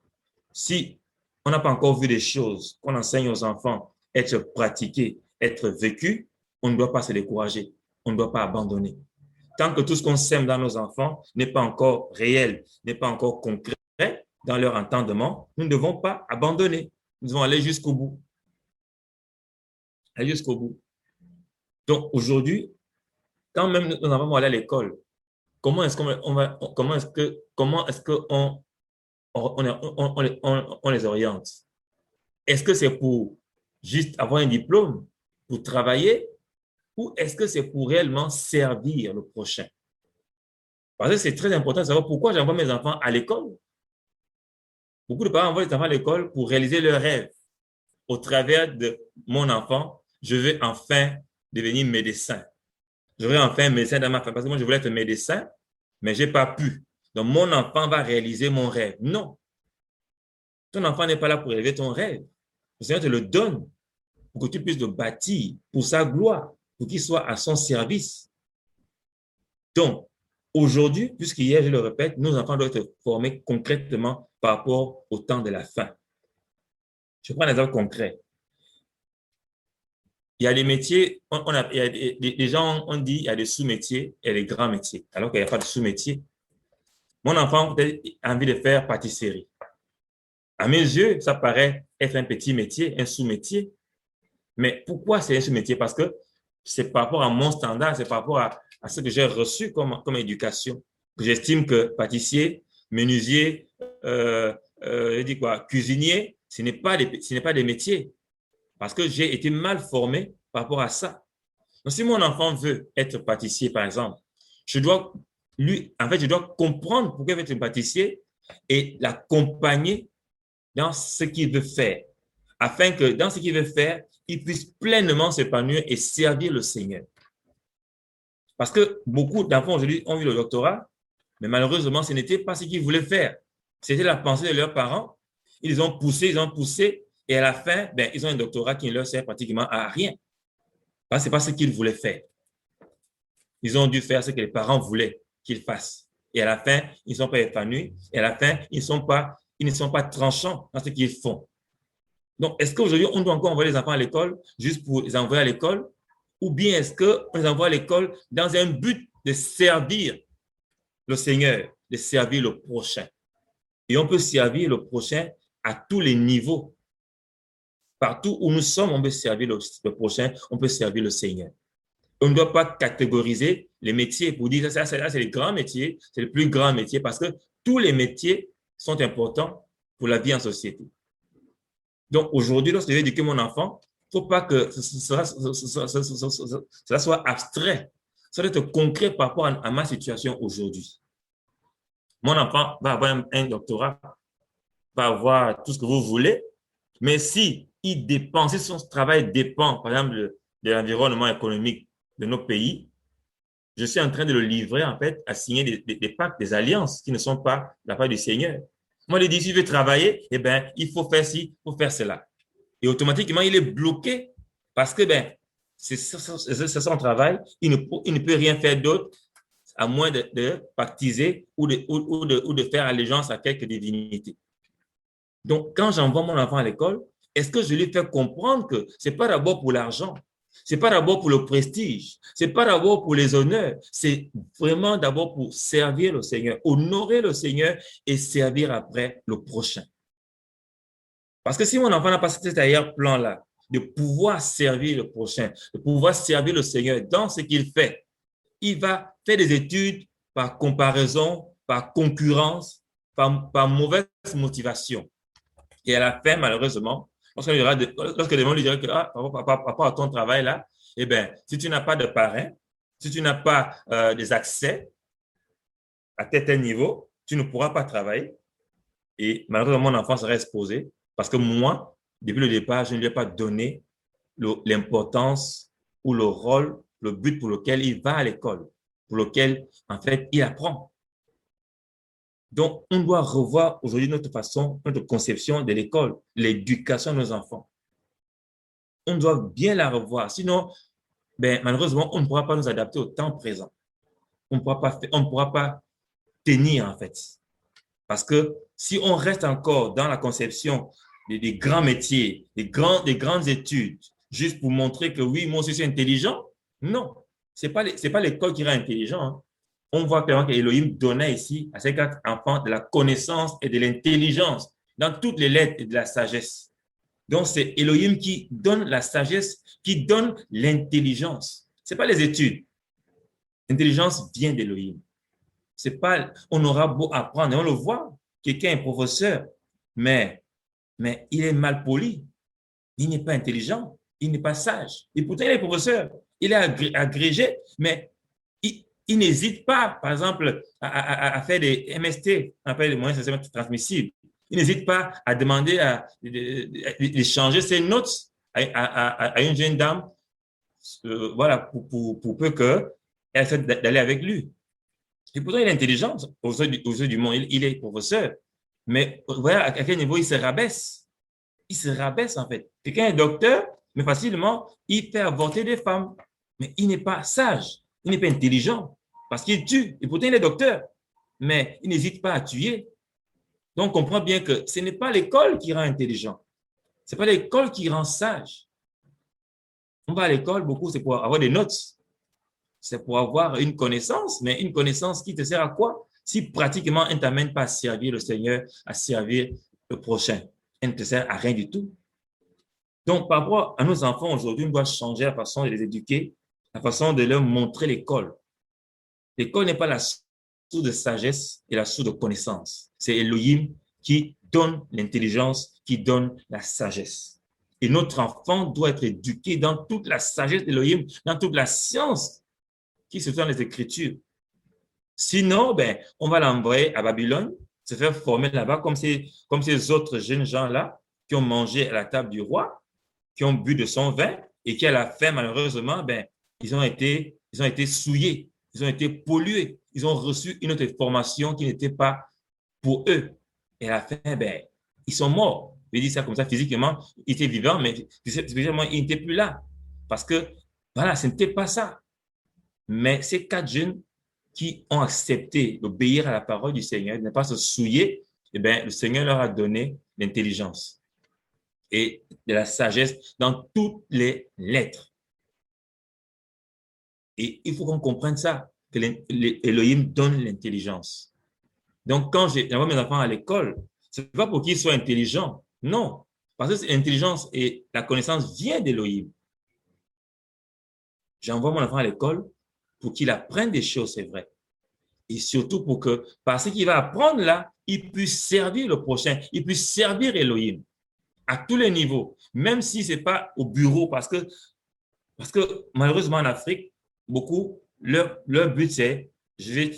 Si on n'a pas encore vu des choses qu'on enseigne aux enfants, être pratiquées, être vécues, on ne doit pas se décourager, on ne doit pas abandonner. Tant que tout ce qu'on sème dans nos enfants n'est pas encore réel, n'est pas encore concret dans leur entendement, nous ne devons pas abandonner. Nous devons aller jusqu'au bout. Aller jusqu'au bout. Donc aujourd'hui, quand même nos enfants vont aller à l'école, comment est-ce qu'on les oriente? Est-ce que c'est pour juste avoir un diplôme, pour travailler, ou est-ce que c'est pour réellement servir le prochain? Parce que c'est très important de savoir pourquoi j'envoie mes enfants à l'école. Beaucoup de parents envoient les enfants à l'école pour réaliser leurs rêves. Au travers de mon enfant, je veux enfin devenir médecin. Je veux enfin un médecin dans ma famille. Parce que moi, je voulais être médecin, mais je n'ai pas pu. Donc, mon enfant va réaliser mon rêve. Non. Ton enfant n'est pas là pour élever ton rêve. Le Seigneur te le donne pour que tu puisses le bâtir pour sa gloire, pour qu'il soit à son service. Donc, aujourd'hui, puisqu'hier, je le répète, nos enfants doivent être formés concrètement par rapport au temps de la fin. Je prends un exemple concret. Il y a des métiers, il y a des gens ont dit il y a des sous-métiers et des grands métiers, alors qu'il n'y a pas de sous-métier. Mon enfant a envie de faire pâtisserie. À mes yeux, ça paraît être un petit métier, un sous-métier. Mais pourquoi c'est un sous-métier? Parce que c'est par rapport à mon standard, c'est par rapport à ce que j'ai reçu comme éducation. J'estime que pâtissier, menuisier, cuisinier, ce n'est pas des métiers. Parce que j'ai été mal formé par rapport à ça. Donc, si mon enfant veut être pâtissier, par exemple, je dois comprendre pourquoi il veut être pâtissier et l'accompagner dans ce qu'il veut faire, afin que dans ce qu'il veut faire, il puisse pleinement s'épanouir et servir le Seigneur. Parce que beaucoup d'enfants aujourd'hui ont eu le doctorat, mais malheureusement, ce n'était pas ce qu'ils voulaient faire. C'était la pensée de leurs parents. Ils ont poussé, et à la fin, ils ont un doctorat qui ne leur sert pratiquement à rien. Parce que ce n'est pas ce qu'ils voulaient faire. Ils ont dû faire ce que les parents voulaient qu'ils fassent. Et à la fin, ils ne sont pas épanouis. Et à la fin, ils ne sont pas tranchants dans ce qu'ils font. Donc, est-ce qu'aujourd'hui, on doit encore envoyer les enfants à l'école juste pour les envoyer à l'école? Ou bien est-ce qu'on les envoie à l'école dans un but de servir le Seigneur, de servir le prochain? Et on peut servir le prochain à tous les niveaux. Partout où nous sommes, on peut servir le prochain, on peut servir le Seigneur. On ne doit pas catégoriser les métiers pour dire ça, c'est les grands métiers, c'est le plus grand métier, parce que tous les métiers sont importants pour la vie en société. Donc aujourd'hui, lorsque je vais éduquer mon enfant, il ne faut pas que cela soit abstrait. Ça doit être concret par rapport à ma situation aujourd'hui. Mon enfant va avoir un doctorat, va avoir tout ce que vous voulez, mais si il dépend, si son travail dépend, par exemple, de l'environnement économique de nos pays, je suis en train de le livrer, en fait, à signer des pactes, des alliances qui ne sont pas de la part du Seigneur. Moi, il dit, si je veux travailler, eh bien, il faut faire ci, il faut faire cela. Et automatiquement, il est bloqué parce que, c'est son travail. Il ne peut rien faire d'autre à moins de pactiser ou de faire allégeance à quelques divinités. Donc, quand j'envoie mon enfant à l'école, est-ce que je lui fais comprendre que ce n'est pas d'abord pour l'argent, ce n'est pas d'abord pour le prestige, ce n'est pas d'abord pour les honneurs, c'est vraiment d'abord pour servir le Seigneur, honorer le Seigneur et servir après le prochain. Parce que si mon enfant n'a pas cet arrière-plan-là, de pouvoir servir le prochain, de pouvoir servir le Seigneur dans ce qu'il fait, il va faire des études par comparaison, par concurrence, par mauvaise motivation. Et à la fin, malheureusement, lorsque les gens lui diront que par rapport à ton travail là, eh bien, si tu n'as pas de parrain, si tu n'as pas des accès à tel niveau, tu ne pourras pas travailler. Et malheureusement, mon enfant sera exposé parce que moi, depuis le départ, je ne lui ai pas donné l'importance ou le rôle, le but pour lequel il va à l'école, pour lequel, en fait, il apprend. Donc, on doit revoir aujourd'hui notre conception de l'école, l'éducation de nos enfants. On doit bien la revoir. Sinon, malheureusement, on ne pourra pas nous adapter au temps présent. On ne pourra pas tenir, en fait. Parce que si on reste encore dans la conception des grands métiers, des grandes études, juste pour montrer que oui, moi aussi, je suis intelligent, non. Ce n'est pas l'école qui rend intelligent, hein. On voit clairement qu'Élohim donnait ici à ces 4 enfants de la connaissance et de l'intelligence dans toutes les lettres et de la sagesse. Donc, c'est Élohim qui donne la sagesse, qui donne l'intelligence. Ce n'est pas les études. L'intelligence vient d'Élohim. C'est pas, on aura beau apprendre, et on le voit, quelqu'un est professeur, mais il est mal poli, il n'est pas intelligent, il n'est pas sage. Et pourtant, il est professeur, il est agrégé, mais il n'hésite pas, par exemple, à faire des MST, on appelle les moyens socialement transmissibles. Il n'hésite pas à demander d'échanger ses notes à une jeune dame, voilà, pour peu qu'elle accepte d'aller avec lui. Et pourtant, il est intelligent aux yeux du monde, il est professeur. Mais voilà à quel niveau il se rabaisse. Il se rabaisse, en fait. Quelqu'un est docteur, mais facilement, il fait avorter des femmes. Mais il n'est pas sage, il n'est pas intelligent. Parce qu'il tue, et pourtant il est docteur, mais il n'hésite pas à tuer. Donc, on comprend bien que ce n'est pas l'école qui rend intelligent, ce n'est pas l'école qui rend sage. On va à l'école, beaucoup, c'est pour avoir des notes, c'est pour avoir une connaissance, mais une connaissance qui te sert à quoi? Si pratiquement, elle ne t'amène pas à servir le Seigneur, à servir le prochain, elle ne te sert à rien du tout. Donc, par rapport à nos enfants aujourd'hui, on doit changer la façon de les éduquer, la façon de leur montrer l'école. L'école n'est pas la source de sagesse et la source de connaissance. C'est Elohim qui donne l'intelligence, qui donne la sagesse. Et notre enfant doit être éduqué dans toute la sagesse d'Elohim, dans toute la science qui se trouve dans les Écritures. Sinon, on va l'envoyer à Babylone, se faire former là-bas comme ces autres jeunes gens-là qui ont mangé à la table du roi, qui ont bu de son vin et qui, à la fin, malheureusement, ils ont été souillés. Ils ont été pollués. Ils ont reçu une autre formation qui n'était pas pour eux. Et à la fin, ils sont morts. Je dis ça comme ça, physiquement, ils étaient vivants, mais spirituellement, ils n'étaient plus là. Parce que, voilà, ce n'était pas ça. Mais ces 4 jeunes qui ont accepté d'obéir à la parole du Seigneur, de ne pas se souiller, le Seigneur leur a donné l'intelligence et de la sagesse dans toutes les lettres. Et il faut qu'on comprenne ça, que l'Élohim donne l'intelligence. Donc, quand j'envoie mes enfants à l'école, ce n'est pas pour qu'ils soient intelligents. Non, parce que l'intelligence et la connaissance viennent d'Élohim. J'envoie mon enfant à l'école pour qu'il apprenne des choses, c'est vrai. Et surtout pour que, parce qu'il va apprendre là, il puisse servir le prochain, il puisse servir Élohim à tous les niveaux, même si ce n'est pas au bureau, parce que malheureusement en Afrique, beaucoup Leur but, c'est, je vais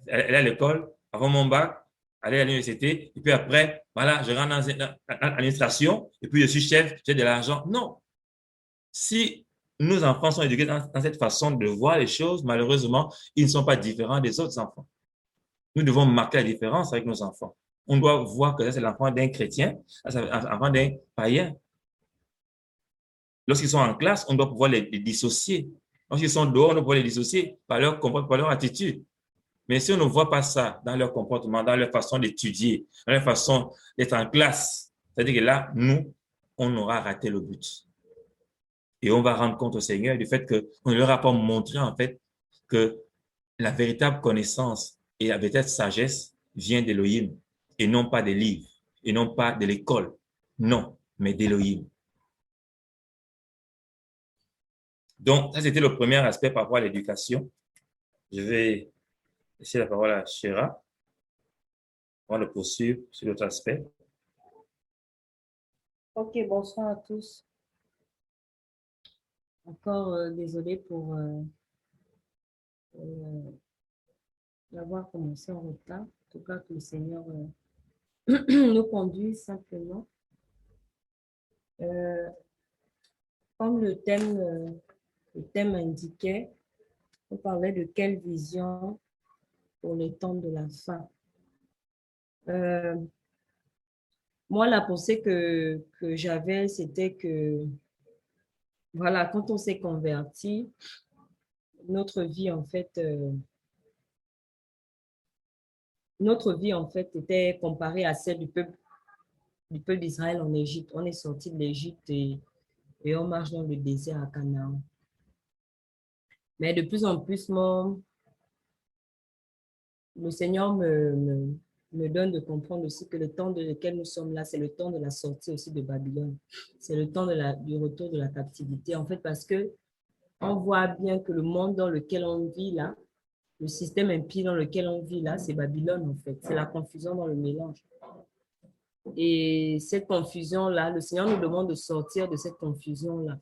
aller à l'école, avoir mon bac, aller à l'université, et puis après, voilà, je rentre dans l'administration, et puis je suis chef, j'ai de l'argent. Non. Si nos enfants sont éduqués dans cette façon de voir les choses, malheureusement, ils ne sont pas différents des autres enfants. Nous devons marquer la différence avec nos enfants. On doit voir que ça, c'est l'enfant d'un chrétien, ça, c'est l'enfant d'un païen. Lorsqu'ils sont en classe, on doit pouvoir les dissocier. Lorsqu'ils sont dehors, on doit pouvoir les dissocier par leur comportement, par leur attitude. Mais si on ne voit pas ça dans leur comportement, dans leur façon d'étudier, dans leur façon d'être en classe, c'est-à-dire que là, nous, on aura raté le but. Et on va rendre compte au Seigneur du fait qu'on ne leur a pas montré, en fait, que la véritable connaissance et la véritable sagesse vient d'Élohim et non pas des livres et non pas de l'école. Non, mais d'Élohim. Donc, ça, c'était le premier aspect par rapport à l'éducation. Je vais laisser la parole à Shira. On va le poursuivre sur l'autre aspect. Ok, bonsoir à tous. Encore désolé pour d'avoir commencé en retard. En tout cas, que le Seigneur nous conduise simplement. Comme le thème indiquait, on parlait de quelle vision pour le temps de la fin. Moi, la pensée que j'avais, c'était que, voilà, quand on s'est converti, notre vie, en fait, était comparée à celle du peuple d'Israël en Égypte. On est sorti de l'Égypte et on marche dans le désert à Canaan. Mais de plus en plus, le Seigneur me donne de comprendre aussi que le temps dans lequel nous sommes là, c'est le temps de la sortie aussi de Babylone. C'est le temps du retour de la captivité. En fait, parce que on voit bien que le monde dans lequel on vit là, le système impie dans lequel on vit là, c'est Babylone en fait. C'est la confusion dans le mélange. Et cette confusion-là, le Seigneur nous demande de sortir de cette confusion-là.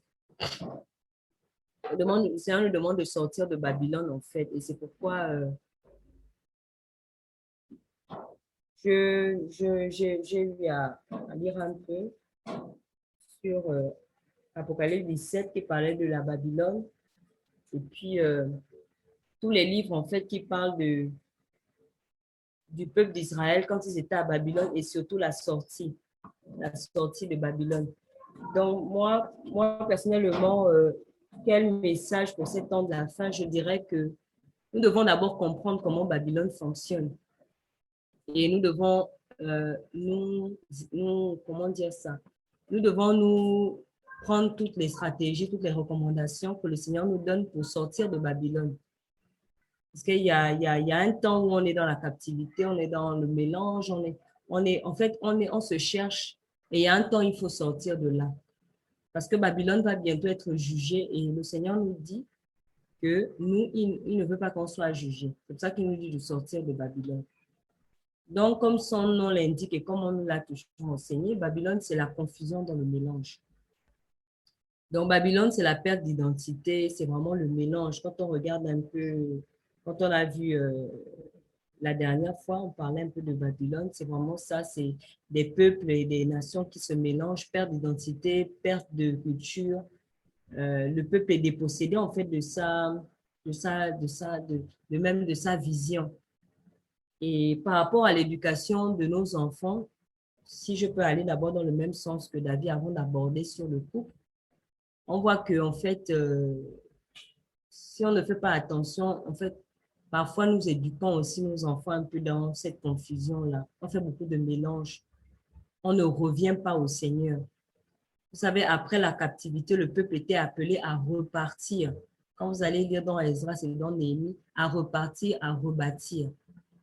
Le Seigneur nous demande de sortir de Babylone en fait. Et c'est pourquoi j'ai eu à lire un peu sur Apocalypse 17 qui parlait de la Babylone. Et puis, tous les livres, en fait, qui parlent du peuple d'Israël quand ils étaient à Babylone et surtout la sortie de Babylone. Donc, moi personnellement, quel message pour ces temps de la fin? Je dirais que nous devons d'abord comprendre comment Babylone fonctionne. Et nous devons, comment dire ça? Nous devons nous prendre toutes les stratégies, toutes les recommandations que le Seigneur nous donne pour sortir de Babylone. Parce qu'il y a un temps où on est dans la captivité, on est dans le mélange, on se cherche et il y a un temps où il faut sortir de là. Parce que Babylone va bientôt être jugée et le Seigneur nous dit que nous, il ne veut pas qu'on soit jugé. C'est pour ça qu'il nous dit de sortir de Babylone. Donc, comme son nom l'indique et comme on nous l'a toujours enseigné, Babylone, c'est la confusion dans le mélange. Donc, Babylone, c'est la perte d'identité, c'est vraiment le mélange. Quand on regarde un peu, quand on a vu la dernière fois, on parlait un peu de Babylone, c'est vraiment ça, c'est des peuples et des nations qui se mélangent, perte d'identité, perte de culture. Le peuple est dépossédé en fait de même de sa vision. Et par rapport à l'éducation de nos enfants, si je peux aller d'abord dans le même sens que David avant d'aborder sur le couple, on voit que en fait, si on ne fait pas attention, en fait, parfois nous éduquons aussi nos enfants un peu dans cette confusion-là. On fait beaucoup de mélange. On ne revient pas au Seigneur. Vous savez, après la captivité, le peuple était appelé à repartir. Quand vous allez lire dans Ezra, c'est dans Néhémie, à repartir, à rebâtir.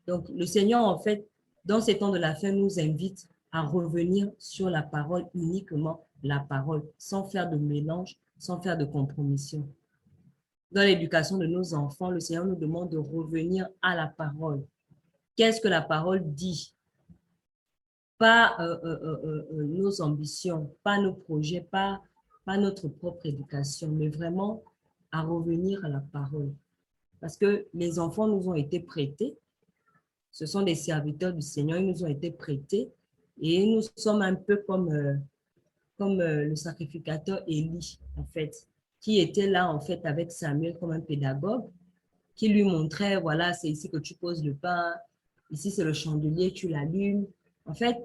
Donc, le Seigneur, en fait, dans ces temps de la fin, nous invite à revenir sur la parole, uniquement la parole, sans faire de mélange, sans faire de compromission. Dans l'éducation de nos enfants, le Seigneur nous demande de revenir à la parole. Qu'est-ce que la parole dit? Pas nos ambitions, pas nos projets, pas notre propre éducation, mais vraiment à revenir à la parole. parce que les enfants nous ont été prêtés. Ce sont des serviteurs du Seigneur, ils nous ont été prêtés et nous sommes un peu comme le sacrificateur Élie, en fait, qui était là, en fait, avec Samuel comme un pédagogue, qui lui montrait, voilà, c'est ici que tu poses le pain, ici c'est le chandelier, tu l'allumes. En fait,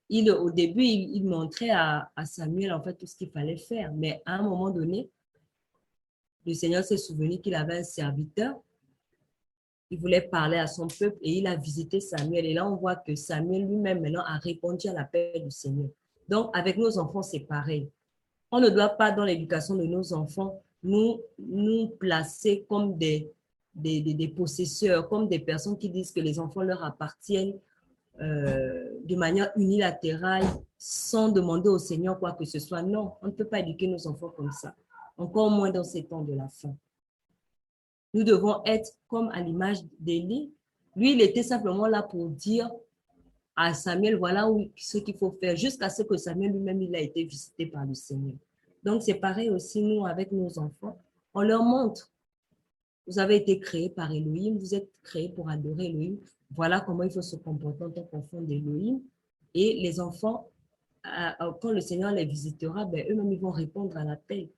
au début, il montrait à Samuel, en fait, tout ce qu'il fallait faire. Mais à un moment donné, le Seigneur s'est souvenu qu'il avait un serviteur. Il voulait parler à son peuple et il a visité Samuel. Et là, on voit que Samuel lui-même, maintenant, a répondu à l'appel du Seigneur. Donc, avec nos enfants, c'est pareil. On ne doit pas, dans l'éducation de nos enfants, nous placer comme des possesseurs, comme des personnes qui disent que les enfants leur appartiennent de manière unilatérale, sans demander au Seigneur quoi que ce soit. Non, on ne peut pas éduquer nos enfants comme ça. Encore moins dans ces temps de la fin. Nous devons être comme à l'image d'Élie. Lui, il était simplement là pour dire à Samuel, voilà ce qu'il faut faire, jusqu'à ce que Samuel lui-même, il a été visité par le Seigneur. Donc, c'est pareil aussi, nous, avec nos enfants. On leur montre, vous avez été créés par Elohim, vous êtes créés pour adorer Elohim. Voilà comment il faut se comporter en tant qu'enfant d'Elohim. Et les enfants, quand le Seigneur les visitera, ben, eux-mêmes, ils vont répondre à l'appel.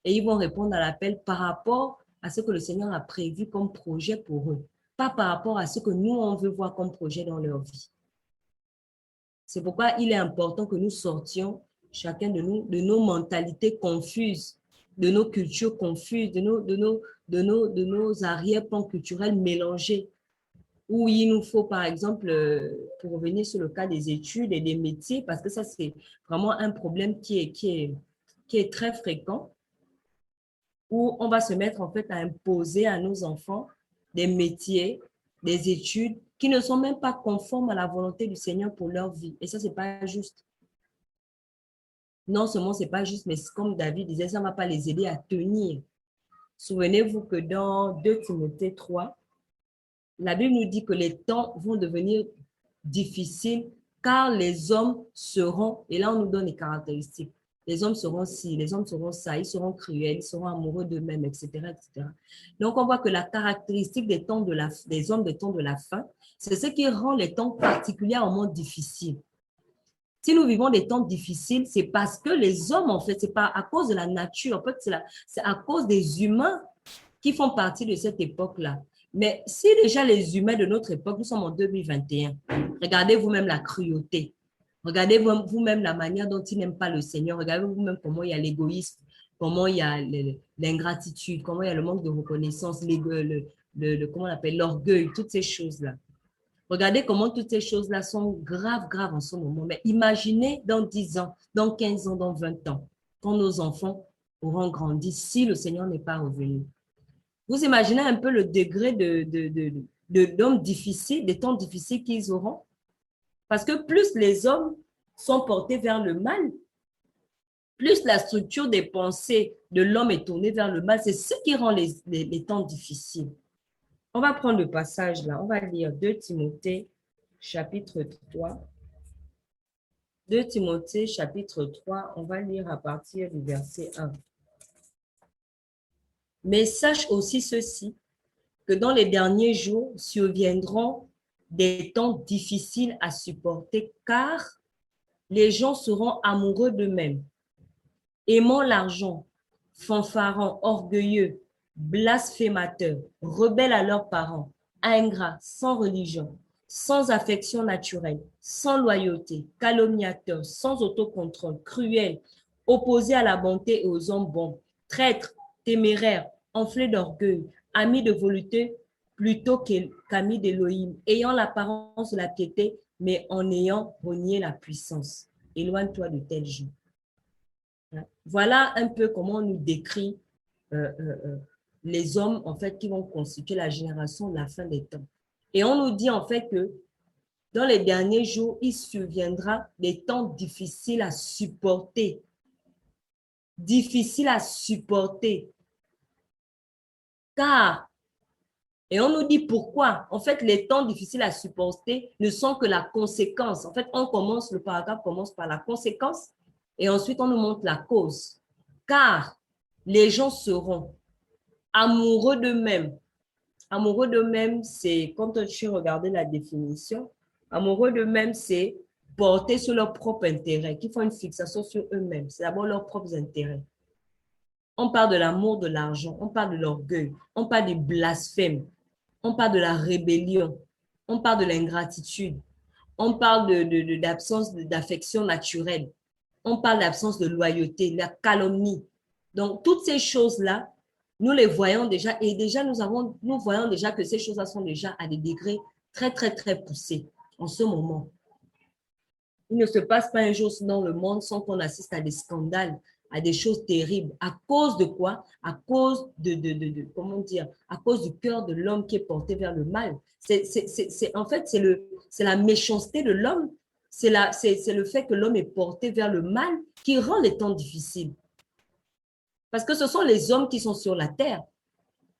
Et ils vont répondre à l'appel par rapport à ce que le Seigneur a prévu comme projet pour eux, pas par rapport à ce que nous, on veut voir comme projet dans leur vie. C'est pourquoi il est important que nous sortions, chacun de nous, de nos mentalités confuses, de nos cultures confuses, de nos arrière-plans culturels mélangés, où il nous faut, par exemple, pour revenir sur le cas des études et des métiers, parce que ça, c'est vraiment un problème qui est très fréquent, où on va se mettre en fait à imposer à nos enfants des métiers, des études qui ne sont même pas conformes à la volonté du Seigneur pour leur vie. Et ça, c'est pas juste. Non seulement c'est pas juste, mais comme David disait, ça ne va pas les aider à tenir. Souvenez-vous que dans 2 Timothée 3, la Bible nous dit que les temps vont devenir difficiles car les hommes seront, et là on nous donne les caractéristiques, les hommes seront ci, les hommes seront ça, ils seront cruels, ils seront amoureux d'eux-mêmes, etc., etc. Donc, on voit que la caractéristique des hommes des temps de la fin, c'est ce qui rend les temps particulièrement difficiles. Si nous vivons des temps difficiles, c'est parce que les hommes, en fait, c'est pas à cause de la nature, en fait, c'est à cause des humains qui font partie de cette époque-là. Mais si déjà les humains de notre époque, nous sommes en 2021, regardez vous-même la cruauté. Regardez vous-même la manière dont ils n'aiment pas le Seigneur. Regardez vous-même comment il y a l'égoïsme, comment il y a l'ingratitude, comment il y a le manque de reconnaissance, comment on appelle l'orgueil, toutes ces choses-là. Regardez comment toutes ces choses-là sont graves, graves en ce moment. Mais imaginez dans 10 ans, dans 15 ans, dans 20 ans, quand nos enfants auront grandi, si le Seigneur n'est pas revenu. Vous imaginez un peu le degré d'hommes difficiles, des temps difficiles qu'ils auront? Parce que plus les hommes sont portés vers le mal, plus la structure des pensées de l'homme est tournée vers le mal. C'est ce qui rend les temps difficiles. On va prendre le passage là. On va lire 2 Timothée chapitre 3. 2 Timothée chapitre 3, on va lire à partir du verset 1. Mais sache aussi ceci, que dans les derniers jours surviendront des temps difficiles à supporter, car les gens seront amoureux d'eux-mêmes, aimant l'argent, fanfarons, orgueilleux, blasphémateurs, rebelles à leurs parents, ingrats, sans religion, sans affection naturelle, sans loyauté, calomniateurs, sans autocontrôle, cruels, opposés à la bonté et aux hommes bons, traîtres, téméraires, enflés d'orgueil, amis de volupté plutôt qu'amis d'Élohim, ayant l'apparence de la piété, mais en ayant renié la puissance. Éloigne-toi de tels gens. Voilà un peu comment on nous décrit les hommes, en fait, qui vont constituer la génération de la fin des temps. Et on nous dit, en fait, que dans les derniers jours, il surviendra des temps difficiles à supporter. Difficiles à supporter. Car, et on nous dit pourquoi, en fait, les temps difficiles à supporter ne sont que la conséquence. En fait, le paragraphe commence par la conséquence et ensuite on nous montre la cause. Car les gens seront amoureux d'eux-mêmes, Amoureux d'eux-mêmes, c'est, quand tu regardes la définition, amoureux d'eux-mêmes, c'est porter sur leur propre intérêt, qui font une fixation sur eux-mêmes. C'est d'abord leurs propres intérêts. On parle de l'amour de l'argent, on parle de l'orgueil, on parle des blasphèmes, on parle de la rébellion, on parle de l'ingratitude, on parle d'absence d'affection naturelle, on parle d'absence de loyauté, la calomnie. Donc, toutes ces choses-là, nous les voyons déjà et déjà nous voyons déjà que ces choses-là sont déjà à des degrés très, très, très poussés en ce moment. Il ne se passe pas un jour dans le monde sans qu'on assiste à des scandales, à des choses terribles. À cause de quoi? À cause comment dire, à cause du cœur de l'homme qui est porté vers le mal. En fait, c'est la méchanceté de l'homme, c'est le fait que l'homme est porté vers le mal qui rend les temps difficiles. Parce que ce sont les hommes qui sont sur la terre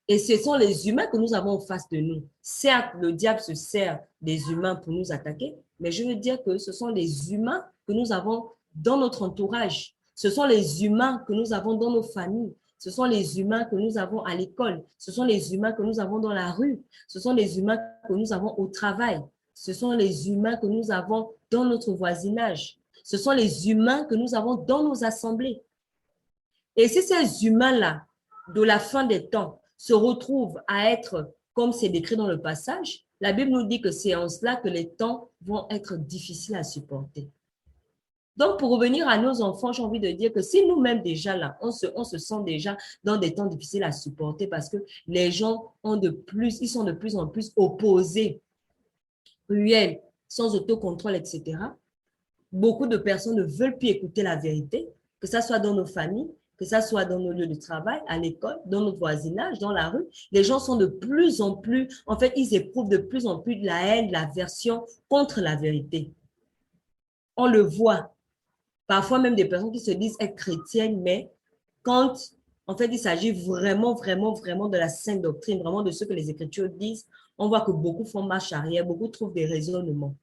et ce sont les humains que nous avons en face de nous. Certes, le diable se sert des humains pour nous attaquer, mais je veux dire que ce sont les humains que nous avons dans notre entourage. Ce sont les humains que nous avons dans nos familles. Ce sont les humains que nous avons à l'école. Ce sont les humains que nous avons dans la rue. Ce sont les humains que nous avons au travail. Ce sont les humains que nous avons dans notre voisinage. Ce sont les humains que nous avons dans nos assemblées. Et si ces humains-là, de la fin des temps, se retrouvent à être, comme c'est décrit dans le passage, la Bible nous dit que c'est en cela que les temps vont être difficiles à supporter. Donc, pour revenir à nos enfants, j'ai envie de dire que si nous-mêmes déjà là, on se sent déjà dans des temps difficiles à supporter parce que les gens ils sont de plus en plus opposés, cruels, sans autocontrôle, etc. Beaucoup de personnes ne veulent plus écouter la vérité, que ça soit dans nos familles, que ça soit dans nos lieux de travail, à l'école, dans notre voisinage, dans la rue. Les gens sont de plus en plus, en fait, ils éprouvent de plus en plus de la haine, de l'aversion contre la vérité. On le voit. Parfois même des personnes qui se disent être chrétiennes, mais quand, en fait, il s'agit vraiment, vraiment, vraiment de la sainte doctrine, vraiment de ce que les Écritures disent, on voit que beaucoup font marche arrière, beaucoup trouvent des raisonnements.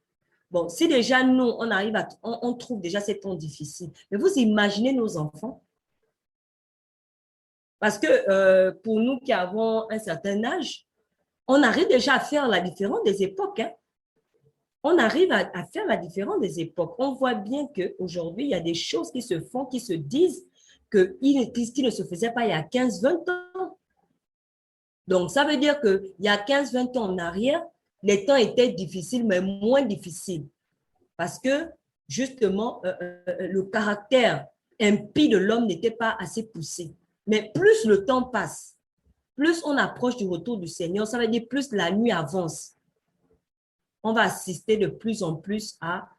Bon, si déjà nous, on trouve déjà ces temps difficiles, mais vous imaginez nos enfants? Parce que pour nous qui avons un certain âge, on arrive déjà à faire la différence des époques. Hein? On arrive à faire la différence des époques. On voit bien qu'aujourd'hui, il y a des choses qui se font, qui se disent, qui ne se faisaient pas il y a 15-20 ans. Donc, ça veut dire qu'il y a 15-20 ans en arrière, les temps étaient difficiles, mais moins difficiles. Parce que, justement, le caractère impie de l'homme n'était pas assez poussé. Mais plus le temps passe, plus on approche du retour du Seigneur, ça veut dire plus la nuit avance. On va assister de plus en plus à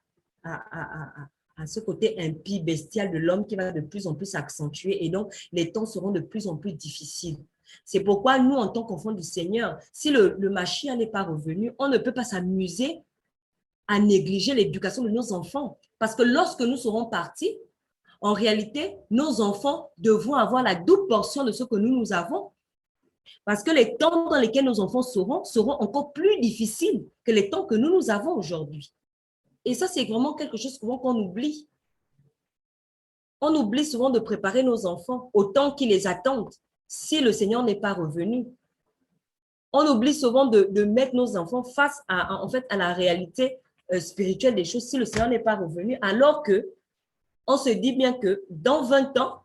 ce côté impie, bestial de l'homme qui va de plus en plus s'accentuer et donc les temps seront de plus en plus difficiles. C'est pourquoi nous, en tant qu'enfants du Seigneur, si le Mashiach n'est pas revenu, on ne peut pas s'amuser à négliger l'éducation de nos enfants. Parce que lorsque nous serons partis, en réalité, nos enfants devront avoir la double portion de ce que nous avons. Parce que les temps dans lesquels nos enfants seront encore plus difficiles que les temps que nous avons aujourd'hui. Et ça, c'est vraiment quelque chose qu'on oublie. On oublie souvent de préparer nos enfants au temps qui les attendent si le Seigneur n'est pas revenu. On oublie souvent de mettre nos enfants face à la réalité spirituelle des choses si le Seigneur n'est pas revenu, alors que on se dit bien que dans 20 ans,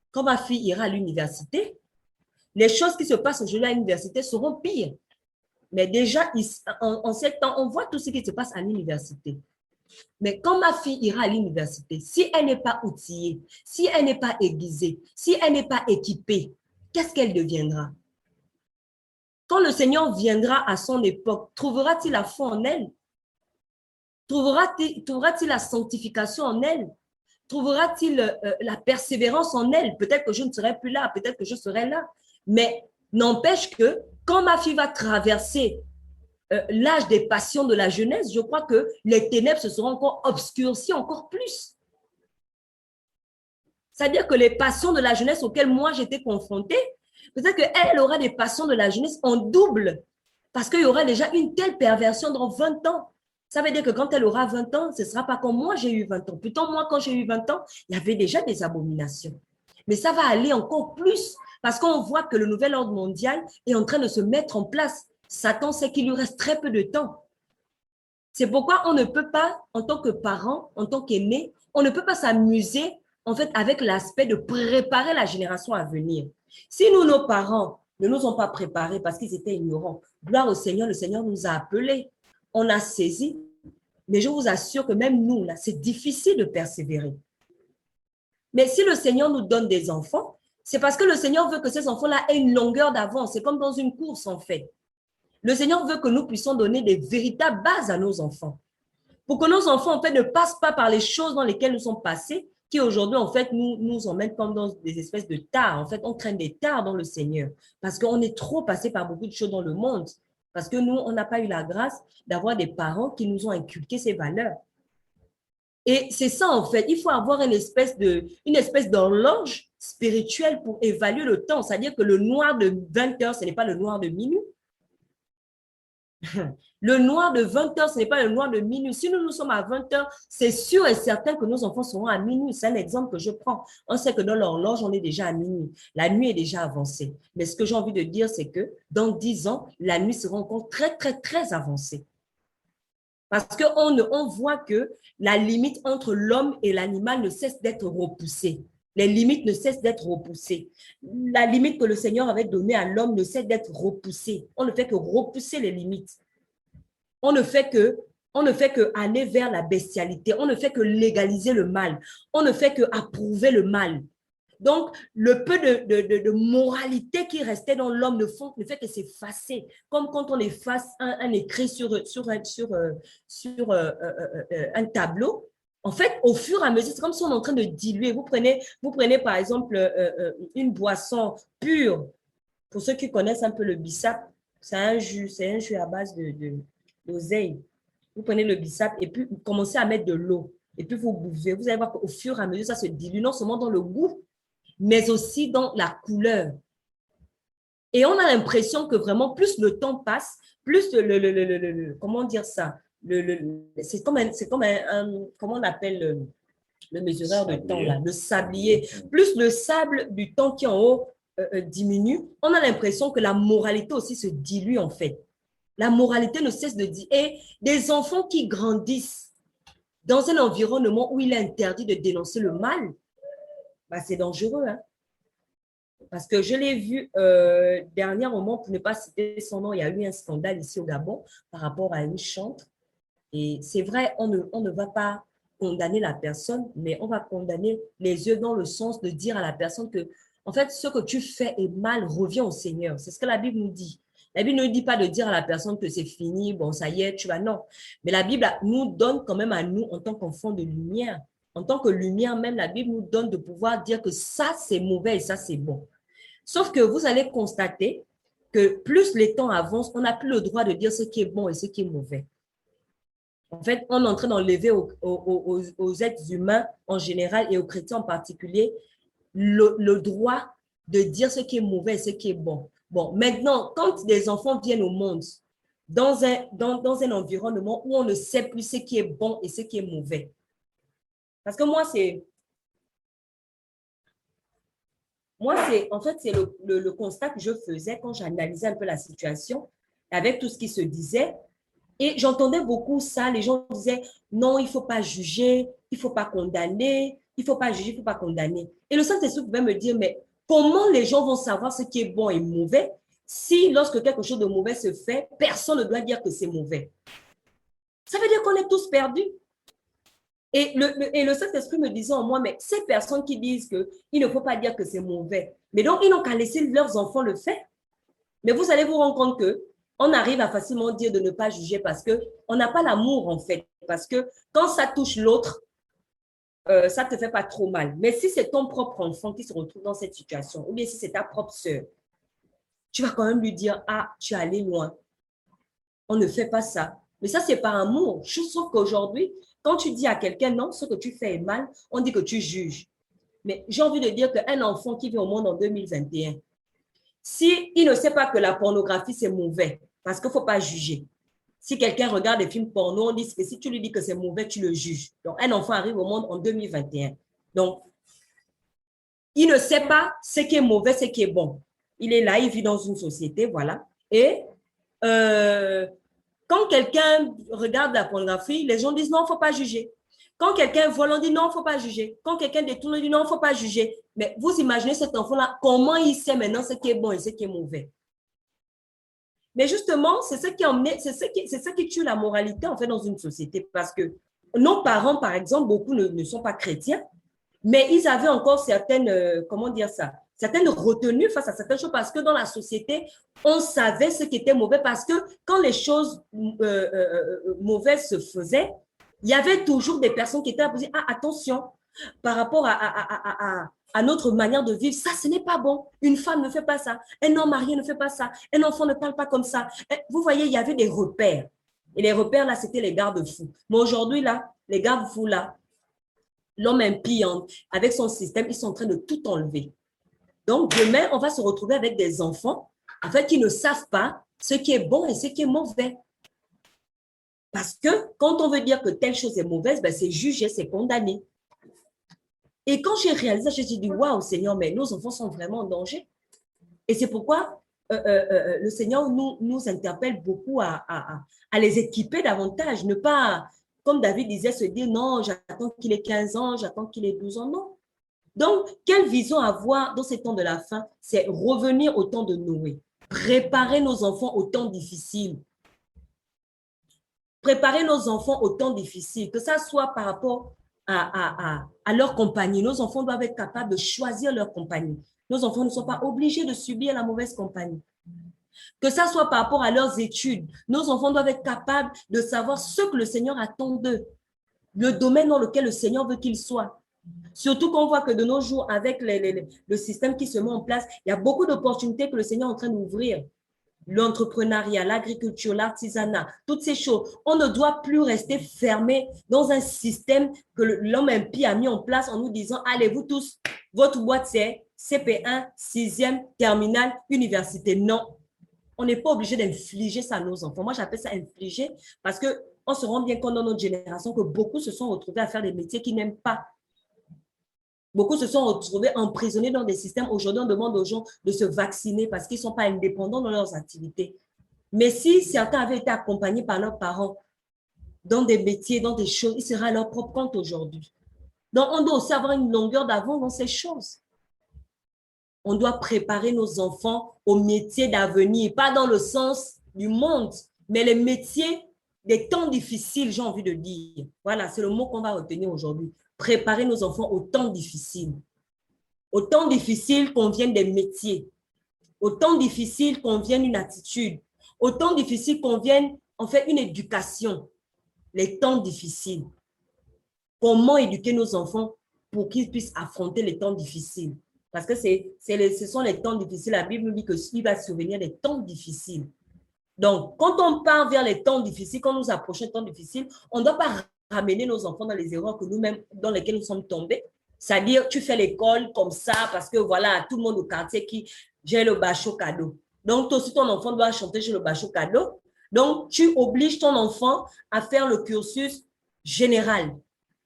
quand ma fille ira à l'université, les choses qui se passent aujourd'hui à l'université seront pires. Mais déjà, en 7 ans, on voit tout ce qui se passe à l'université. Mais quand ma fille ira à l'université, si elle n'est pas outillée, si elle n'est pas aiguisée, si elle n'est pas équipée, qu'est-ce qu'elle deviendra? Quand le Seigneur viendra à son époque, trouvera-t-il la foi en elle? Trouvera-t-il la sanctification en elle? Trouvera-t-il la persévérance en elle? Peut-être que je ne serai plus là, peut-être que je serai là. Mais n'empêche que quand ma fille va traverser l'âge des passions de la jeunesse, je crois que les ténèbres se seront encore obscurcies encore plus. C'est-à-dire que les passions de la jeunesse auxquelles moi j'étais confrontée, peut-être qu'elle aura des passions de la jeunesse en double, parce qu'il y aura déjà une telle perversion dans 20 ans. Ça veut dire que quand elle aura 20 ans, ce ne sera pas comme moi j'ai eu 20 ans. Plutôt moi, quand j'ai eu 20 ans, il y avait déjà des abominations. Mais ça va aller encore plus Parce qu'on voit que le nouvel ordre mondial est en train de se mettre en place. Satan sait qu'il lui reste très peu de temps. C'est pourquoi on ne peut pas, en tant que parent, en tant qu'aîné, on ne peut pas s'amuser en fait avec l'aspect de préparer la génération à venir. Si nous, nos parents, ne nous ont pas préparés parce qu'ils étaient ignorants, gloire au Seigneur, le Seigneur nous a appelés, on a saisi, mais je vous assure que même nous, là, c'est difficile de persévérer. Mais si le Seigneur nous donne des enfants, c'est parce que le Seigneur veut que ces enfants-là aient une longueur d'avance. C'est comme dans une course, en fait. Le Seigneur veut que nous puissions donner des véritables bases à nos enfants. Pour que nos enfants, en fait, ne passent pas par les choses dans lesquelles nous sommes passés, qui aujourd'hui, en fait, nous emmènent comme dans des espèces de tares. En fait, on traîne des tares dans le Seigneur parce qu'on est trop passé par beaucoup de choses dans le monde. Parce que nous, on n'a pas eu la grâce d'avoir des parents qui nous ont inculqué ces valeurs. Et c'est ça, en fait. Il faut avoir une espèce d'horloge spirituelle pour évaluer le temps. C'est-à-dire que le noir de 20 heures, ce n'est pas le noir de minuit. Le noir de 20 heures, ce n'est pas le noir de minuit. Si nous sommes à 20 heures, c'est sûr et certain que nos enfants seront à minuit. C'est un exemple que je prends. On sait que dans l'horloge, on est déjà à minuit. La nuit est déjà avancée. Mais ce que j'ai envie de dire, c'est que dans 10 ans, la nuit sera encore très, très, très avancée. Parce qu'on voit que la limite entre l'homme et l'animal ne cesse d'être repoussée. Les limites ne cessent d'être repoussées. La limite que le Seigneur avait donnée à l'homme ne cesse d'être repoussée. On ne fait que repousser les limites. On ne fait que aller vers la bestialité. On ne fait que légaliser le mal. On ne fait que approuver le mal. Donc, le peu de moralité qui restait dans l'homme ne fait que s'effacer. Comme quand on efface un écrit sur un tableau. En fait, au fur et à mesure, c'est comme si on est en train de diluer. Vous prenez par exemple une boisson pure. Pour ceux qui connaissent un peu le bissap, c'est un jus à base d'oseille. Vous prenez le bissap et puis vous commencez à mettre de l'eau. Et puis vous buvez. Vous allez voir qu'au fur et à mesure, ça se dilue, non seulement dans le goût, mais aussi dans la couleur. Et on a l'impression que vraiment, plus le temps passe, plus comment dire ça, c'est comme comment on appelle le mesureur de temps, là, le sablier. Plus le sable du temps qui est en haut diminue, on a l'impression que la moralité aussi se dilue en fait. La moralité ne cesse de dire. Et des enfants qui grandissent dans un environnement où il est interdit de dénoncer le mal, bah, c'est dangereux. Hein? Parce que je l'ai vu dernièrement, pour ne pas citer son nom, il y a eu un scandale ici au Gabon par rapport à une chantre. Et c'est vrai, on ne va pas condamner la personne, mais on va condamner les yeux dans le sens de dire à la personne que, en fait, ce que tu fais est mal, revient au Seigneur. C'est ce que la Bible nous dit. La Bible ne dit pas de dire à la personne que c'est fini, bon, ça y est, tu vas, non. Mais la Bible nous donne quand même à nous, en tant qu'enfants de lumière, en tant que lumière même, la Bible nous donne de pouvoir dire que ça, c'est mauvais et ça, c'est bon. Sauf que vous allez constater que plus les temps avancent, on n'a plus le droit de dire ce qui est bon et ce qui est mauvais. En fait, on est en train d'enlever aux êtres humains en général et aux chrétiens en particulier le droit de dire ce qui est mauvais et ce qui est bon. Bon, maintenant, quand des enfants viennent au monde dans un environnement où on ne sait plus ce qui est bon et ce qui est mauvais. Parce que moi, c'est en fait, c'est le constat que je faisais quand j'analysais un peu la situation avec tout ce qui se disait. Et j'entendais beaucoup ça. Les gens disaient, non, il ne faut pas juger, il ne faut pas condamner, il ne faut pas juger, il ne faut pas condamner. Et le Saint-Esprit pouvait me dire, mais comment les gens vont savoir ce qui est bon et mauvais si, lorsque quelque chose de mauvais se fait, personne ne doit dire que c'est mauvais? Ça veut dire qu'on est tous perdus. Et le Saint-Esprit me disait en moi, mais ces personnes qui disent qu'il ne faut pas dire que c'est mauvais, mais donc ils n'ont qu'à laisser leurs enfants le faire. Mais vous allez vous rendre compte qu'on arrive à facilement dire de ne pas juger parce qu'on n'a pas l'amour en fait. Parce que quand ça touche l'autre, ça ne te fait pas trop mal. Mais si c'est ton propre enfant qui se retrouve dans cette situation, ou bien si c'est ta propre sœur, tu vas quand même lui dire, ah, tu es allé loin. On ne fait pas ça. Mais ça, c'est par amour. Sauf qu'aujourd'hui, quand tu dis à quelqu'un, non, ce que tu fais est mal, on dit que tu juges. Mais j'ai envie de dire qu'un enfant qui vient au monde en 2021, s'il ne sait pas que la pornographie, c'est mauvais, parce qu'il ne faut pas juger. Si quelqu'un regarde des films porno, on dit que si tu lui dis que c'est mauvais, tu le juges. Donc, un enfant arrive au monde en 2021. Donc, il ne sait pas ce qui est mauvais, ce qui est bon. Il est là, il vit dans une société, voilà. Et quand quelqu'un regarde la pornographie, les gens disent non, il ne faut pas juger. Quand quelqu'un vole, on dit non, il ne faut pas juger. Quand quelqu'un détourne, on dit non, il ne faut pas juger. Mais vous imaginez cet enfant-là, comment il sait maintenant ce qui est bon et ce qui est mauvais. Mais justement, c'est ce qui tue la moralité en fait dans une société. Parce que nos parents, par exemple, beaucoup ne sont pas chrétiens, mais ils avaient encore certaines, comment dire ça, certaines retenues face à certaines choses parce que dans la société, on savait ce qui était mauvais parce que quand les choses mauvaises se faisaient, il y avait toujours des personnes qui étaient là pour dire, ah, attention, par rapport à notre manière de vivre, ça, ce n'est pas bon. Une femme ne fait pas ça. Un homme marié ne fait pas ça. Un enfant ne parle pas comme ça. Vous voyez, il y avait des repères. Et les repères, là, c'était les garde-fous. Mais aujourd'hui, là, les garde-fous, là, l'homme impie, avec son système, ils sont en train de tout enlever. Donc, demain, on va se retrouver avec des enfants, en fait, qui ne savent pas ce qui est bon et ce qui est mauvais. Parce que quand on veut dire que telle chose est mauvaise, ben, c'est jugé, c'est condamné. Et quand j'ai réalisé ça, je me suis dit, waouh, Seigneur, mais nos enfants sont vraiment en danger. Et c'est pourquoi le Seigneur nous interpelle beaucoup à les équiper davantage, ne pas, comme David disait, se dire, non, j'attends qu'il ait 15 ans, j'attends qu'il ait 12 ans, non. Donc, quelle vision avoir dans ces temps de la fin? C'est revenir au temps de Noé, préparer nos enfants au temps difficile. Préparer nos enfants au temps difficile, que ça soit par rapport à leur compagnie. Nos enfants doivent être capables de choisir leur compagnie. Nos enfants ne sont pas obligés de subir la mauvaise compagnie. Que ça soit par rapport à leurs études. Nos enfants doivent être capables de savoir ce que le Seigneur attend d'eux, le domaine dans lequel le Seigneur veut qu'ils soient. Surtout qu'on voit que de nos jours, avec le système qui se met en place, il y a beaucoup d'opportunités que le Seigneur est en train d'ouvrir. L'entrepreneuriat, l'agriculture, l'artisanat, toutes ces choses. On ne doit plus rester fermé dans un système que l'homme impie a mis en place en nous disant, allez, vous tous, votre boîte c'est CP1, 6e, terminale, université. Non, on n'est pas obligé d'infliger ça à nos enfants. Moi, j'appelle ça infliger parce qu'on se rend bien compte dans notre génération que beaucoup se sont retrouvés à faire des métiers qu'ils n'aiment pas. Beaucoup se sont retrouvés emprisonnés dans des systèmes. Aujourd'hui, on demande aux gens de se vacciner parce qu'ils ne sont pas indépendants dans leurs activités. Mais si certains avaient été accompagnés par leurs parents dans des métiers, dans des choses, ils seraient à leur propre compte aujourd'hui. Donc, on doit aussi avoir une longueur d'avance dans ces choses. On doit préparer nos enfants aux métiers d'avenir, pas dans le sens du monde, mais les métiers des temps difficiles, j'ai envie de dire. Voilà, c'est le mot qu'on va retenir aujourd'hui. Préparer nos enfants aux temps difficiles. Aux temps difficiles conviennent des métiers. Aux temps difficiles conviennent une attitude. Aux temps difficiles conviennent en fait une éducation. Les temps difficiles. Comment éduquer nos enfants pour qu'ils puissent affronter les temps difficiles? Parce que ce sont les temps difficiles. La Bible nous dit qu'il va survenir des temps difficiles. Donc, quand on part vers les temps difficiles, quand nous approchons des temps difficiles, on ne doit pas ramener nos enfants dans les erreurs que nous-mêmes, dans lesquelles nous sommes tombés. C'est-à-dire, tu fais l'école comme ça parce que voilà, tout le monde au quartier qui j'ai le bachot cadeau. Donc, toi aussi, ton enfant doit chanter chez le bachot cadeau. Donc, tu obliges ton enfant à faire le cursus général.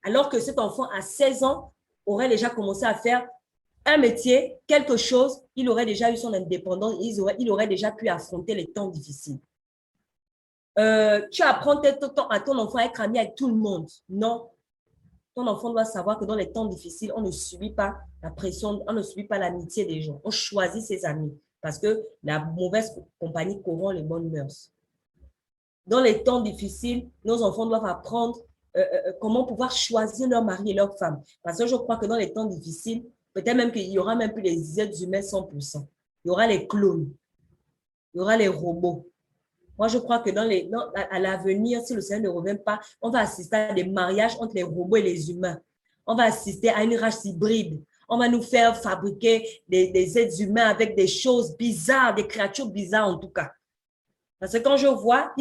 Alors que cet enfant, à 16 ans, aurait déjà commencé à faire un métier, quelque chose, il aurait déjà eu son indépendance, il aurait déjà pu affronter les temps difficiles. Tu apprends à ton enfant à être ami avec tout le monde. Non. Ton enfant doit savoir que dans les temps difficiles, on ne subit pas la pression, on ne subit pas l'amitié des gens. On choisit ses amis parce que la mauvaise compagnie corrompt les bonnes mœurs. Dans les temps difficiles, nos enfants doivent apprendre comment pouvoir choisir leur mari et leur femme. Parce que je crois que dans les temps difficiles, peut-être même qu'il y aura même plus les êtres humains 100%. Il y aura les clones. Il y aura les robots. Moi, je crois que à l'avenir, si le Seigneur ne revient pas, on va assister à des mariages entre les robots et les humains. On va assister à une race hybride. On va nous faire fabriquer des êtres humains avec des choses bizarres, des créatures bizarres en tout cas. Parce que quand je vois,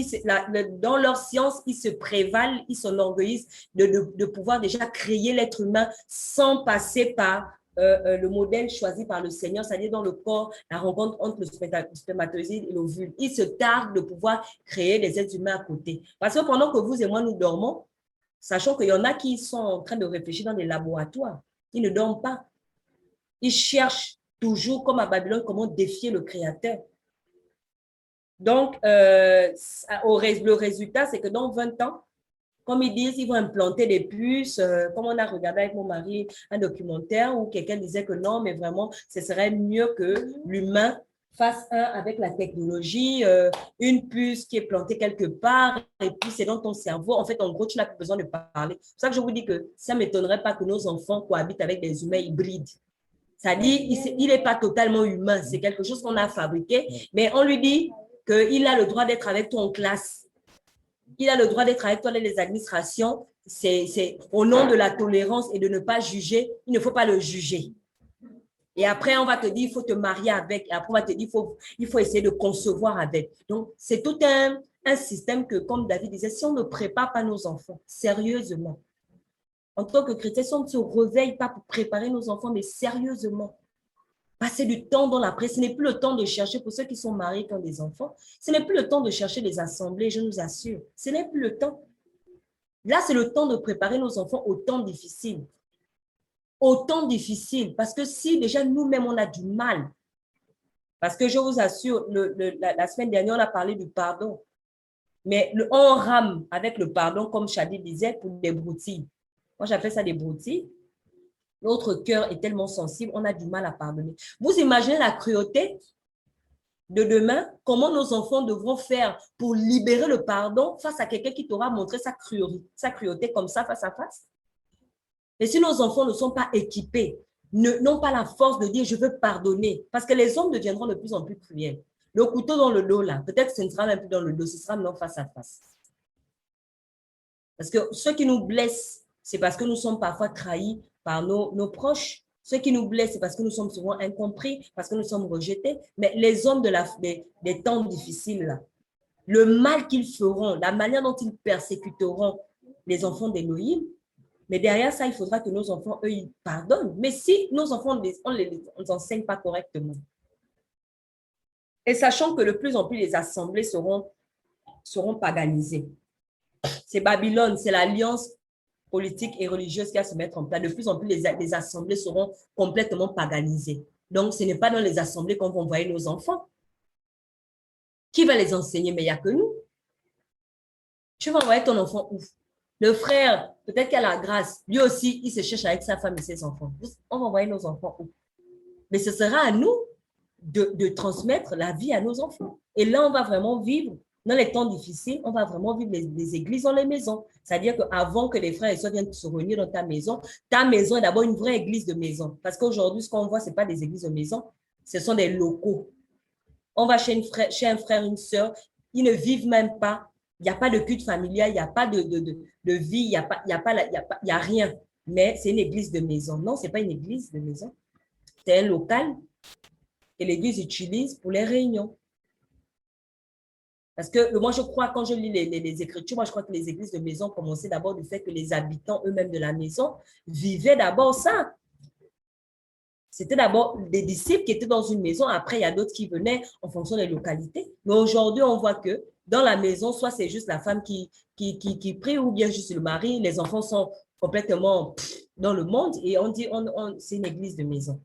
dans leur science, ils se prévalent, ils s'enorgueillissent de pouvoir déjà créer l'être humain sans passer par le modèle choisi par le Seigneur, c'est-à-dire dans le corps, la rencontre entre le spermatozoïde et l'ovule. Ils se tardent de pouvoir créer des êtres humains à côté. Parce que pendant que vous et moi, nous dormons, sachant qu'il y en a qui sont en train de réfléchir dans des laboratoires, ils ne dorment pas. Ils cherchent toujours, comme à Babylone, comment défier le Créateur. Donc, le résultat, c'est que dans 20 ans, comme ils disent, ils vont implanter des puces. Comme on a regardé avec mon mari un documentaire où quelqu'un disait que non, mais vraiment, ce serait mieux que l'humain fasse un avec la technologie, une puce qui est plantée quelque part, et puis c'est dans ton cerveau. En fait, en gros, tu n'as plus besoin de parler. C'est pour ça que je vous dis que ça ne m'étonnerait pas que nos enfants cohabitent avec des humains hybrides. C'est-à-dire, il n'est pas totalement humain. C'est quelque chose qu'on a fabriqué, mais on lui dit qu'il a le droit d'être avec toi en classe. Il a le droit d'être avec toi dans les administrations. C'est au nom de la tolérance et de ne pas juger. Il ne faut pas le juger. Et après, on va te dire, il faut te marier avec. Et après, on va te dire, il faut essayer de concevoir avec. Donc, c'est tout un système que, comme David disait, si on ne prépare pas nos enfants sérieusement, en tant que chrétien, si on ne se réveille pas pour préparer nos enfants, mais sérieusement, passer du temps dans la presse, ce n'est plus le temps de chercher, pour ceux qui sont mariés qui ont des enfants, ce n'est plus le temps de chercher des assemblées, je nous assure. Ce n'est plus le temps. Là, c'est le temps de préparer nos enfants au temps difficile. Au temps difficile, parce que si déjà nous-mêmes, on a du mal, parce que je vous assure, la semaine dernière, on a parlé du pardon, mais on rame avec le pardon, comme Shadi disait, pour des broutilles. Moi, j'appelle ça des broutilles. Notre cœur est tellement sensible, on a du mal à pardonner. Vous imaginez la cruauté de demain, comment nos enfants devront faire pour libérer le pardon face à quelqu'un qui t'aura montré sa cruauté comme ça, face à face? Et si nos enfants ne sont pas équipés, n'ont pas la force de dire « je veux pardonner », parce que les hommes deviendront de plus en plus cruels. Le couteau dans le dos, là, peut-être que ce ne sera même plus dans le dos, ce sera maintenant face à face. Parce que ceux qui nous blessent, c'est parce que nous sommes parfois trahis par nos proches. Ceux qui nous blessent, c'est parce que nous sommes souvent incompris, parce que nous sommes rejetés. Mais les hommes des temps difficiles, là, le mal qu'ils feront, la manière dont ils persécuteront les enfants d'Élohim, mais derrière ça, il faudra que nos enfants, eux, ils pardonnent. Mais si nos enfants, on ne les enseigne pas correctement, et sachant que de plus en plus les assemblées seront paganisées. C'est Babylone, c'est l'alliance politique et religieuse qui va se mettre en place. De plus en plus, les assemblées seront complètement paganisées. Donc, ce n'est pas dans les assemblées qu'on va envoyer nos enfants. Qui va les enseigner? Mais il n'y a que nous. Tu vas envoyer ton enfant où? Le frère, peut-être qu'il a la grâce. Lui aussi, il se cherche avec sa femme et ses enfants. On va envoyer nos enfants où? Mais ce sera à nous de transmettre la vie à nos enfants. Et là, on va vraiment vivre. Dans les temps difficiles, on va vraiment vivre les églises dans les maisons. C'est-à-dire qu'avant que les frères et sœurs viennent se réunir dans ta maison est d'abord une vraie église de maison. Parce qu'aujourd'hui, ce qu'on voit, ce n'est pas des églises de maison, ce sont des locaux. On va chez un frère, une sœur, ils ne vivent même pas. Il n'y a pas de culte familial, il n'y a pas de vie, il n'y a rien. Mais c'est une église de maison. Non, ce n'est pas une église de maison. C'est un local que l'église utilise pour les réunions. Parce que moi, je crois, quand je lis les Écritures, moi, je crois que les églises de maison commençaient d'abord du fait que les habitants eux-mêmes de la maison vivaient d'abord ça. C'était d'abord des disciples qui étaient dans une maison. Après, il y a d'autres qui venaient en fonction des localités. Mais aujourd'hui, on voit que dans la maison, soit c'est juste la femme qui prie ou bien juste le mari. Les enfants sont complètement dans le monde et on dit c'est une église de maison.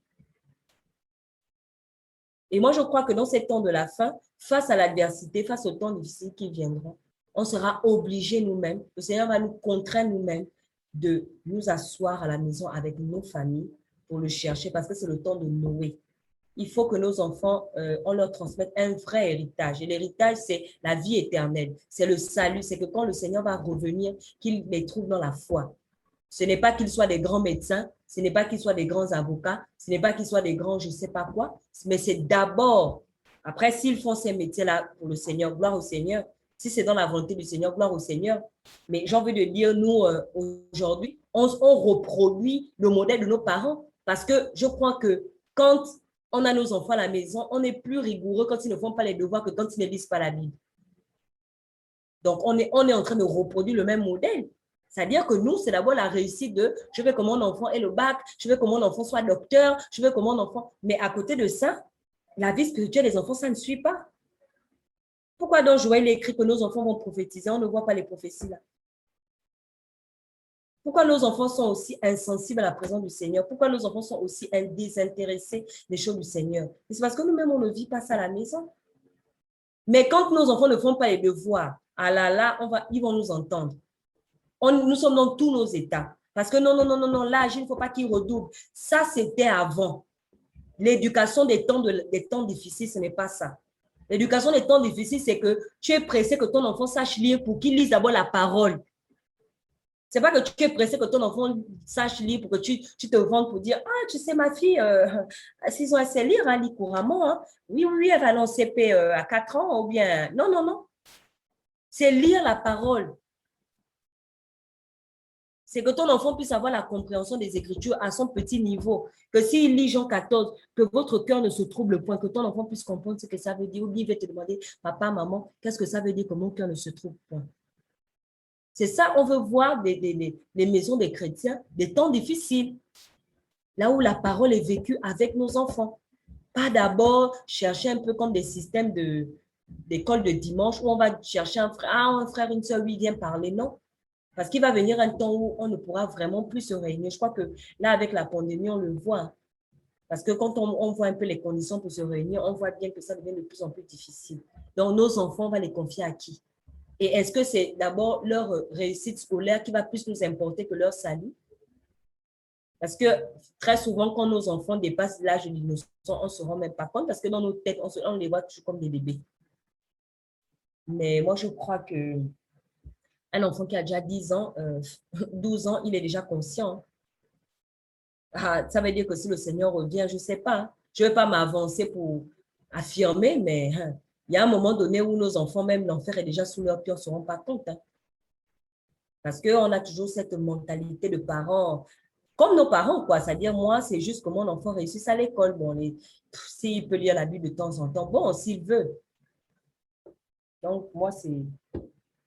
Et moi, je crois que dans ces temps de la fin, face à l'adversité, face aux temps difficiles qui viendront, on sera obligés nous-mêmes, le Seigneur va nous contraindre nous-mêmes de nous asseoir à la maison avec nos familles pour le chercher parce que c'est le temps de Noé. Il faut que nos enfants, on leur transmette un vrai héritage. Et l'héritage, c'est la vie éternelle. C'est le salut. C'est que quand le Seigneur va revenir, qu'il les trouve dans la foi. Ce n'est pas qu'ils soient des grands médecins, ce n'est pas qu'ils soient des grands avocats, ce n'est pas qu'ils soient des grands je ne sais pas quoi, mais c'est d'abord, après s'ils font ces métiers-là pour le Seigneur, gloire au Seigneur, si c'est dans la volonté du Seigneur, gloire au Seigneur. Mais j'ai envie de dire, nous, aujourd'hui, on reproduit le modèle de nos parents parce que je crois que quand on a nos enfants à la maison, on est plus rigoureux quand ils ne font pas les devoirs que quand ils ne lisent pas la Bible. Donc, on est en train de reproduire le même modèle. C'est-à-dire que nous, c'est d'abord la réussite de « je veux que mon enfant ait le bac, je veux que mon enfant soit docteur, je veux que mon enfant… » Mais à côté de ça, la vie spirituelle des enfants, ça ne suit pas. Pourquoi donc Joël écrit que nos enfants vont prophétiser? On ne voit pas les prophéties là. Pourquoi nos enfants sont aussi insensibles à la présence du Seigneur? Pourquoi nos enfants sont aussi désintéressés des choses du Seigneur? C'est parce que nous-mêmes, on ne vit pas ça à la maison. Mais quand nos enfants ne font pas les devoirs, ah là là, ils vont nous entendre. Nous sommes dans tous nos états. Parce que non, là, il ne faut pas qu'ils redoublent. Ça, c'était avant. L'éducation des temps difficiles, ce n'est pas ça. L'éducation des temps difficiles, c'est que tu es pressé que ton enfant sache lire pour qu'il lise d'abord la parole. Ce n'est pas que tu es pressé que ton enfant sache lire pour que tu te vantes pour dire « Ah, tu sais, ma fille, 6 ans, elle sait lire, elle lit couramment. Hein. Oui, elle va aller en CP à 4 ans ou bien… » Non. C'est lire la parole. C'est que ton enfant puisse avoir la compréhension des Écritures à son petit niveau. Que s'il lit Jean 14, que votre cœur ne se trouble point, que ton enfant puisse comprendre ce que ça veut dire. Ou il va te demander, papa, maman, qu'est-ce que ça veut dire que mon cœur ne se trouble point? C'est ça, on veut voir les maisons des chrétiens, des temps difficiles, là où la parole est vécue avec nos enfants. Pas d'abord chercher un peu comme des systèmes d'école de dimanche où on va chercher un frère, une soeur, lui vient parler. Non. Parce qu'il va venir un temps où on ne pourra vraiment plus se réunir. Je crois que là, avec la pandémie, on le voit. Parce que quand on voit un peu les conditions pour se réunir, on voit bien que ça devient de plus en plus difficile. Donc, nos enfants, on va les confier à qui? Et est-ce que c'est d'abord leur réussite scolaire qui va plus nous importer que leur salut? Parce que très souvent, quand nos enfants dépassent l'âge de l'innocence, on ne se rend même pas compte parce que dans nos têtes, on les voit toujours comme des bébés. Mais moi, je crois que un enfant qui a déjà 10 ans, 12 ans, il est déjà conscient. Ah, ça veut dire que si le Seigneur revient, je ne sais pas. Je ne vais pas m'avancer pour affirmer, mais il y a un moment donné où nos enfants, même l'enfer est déjà sous leur pied, on ne se rend pas compte. Hein. Parce qu'on a toujours cette mentalité de parents, comme nos parents, quoi. C'est-à-dire, moi, c'est juste que mon enfant réussisse à l'école. Bon, s'il peut lire la Bible de temps en temps, bon, s'il veut. Donc, moi, c'est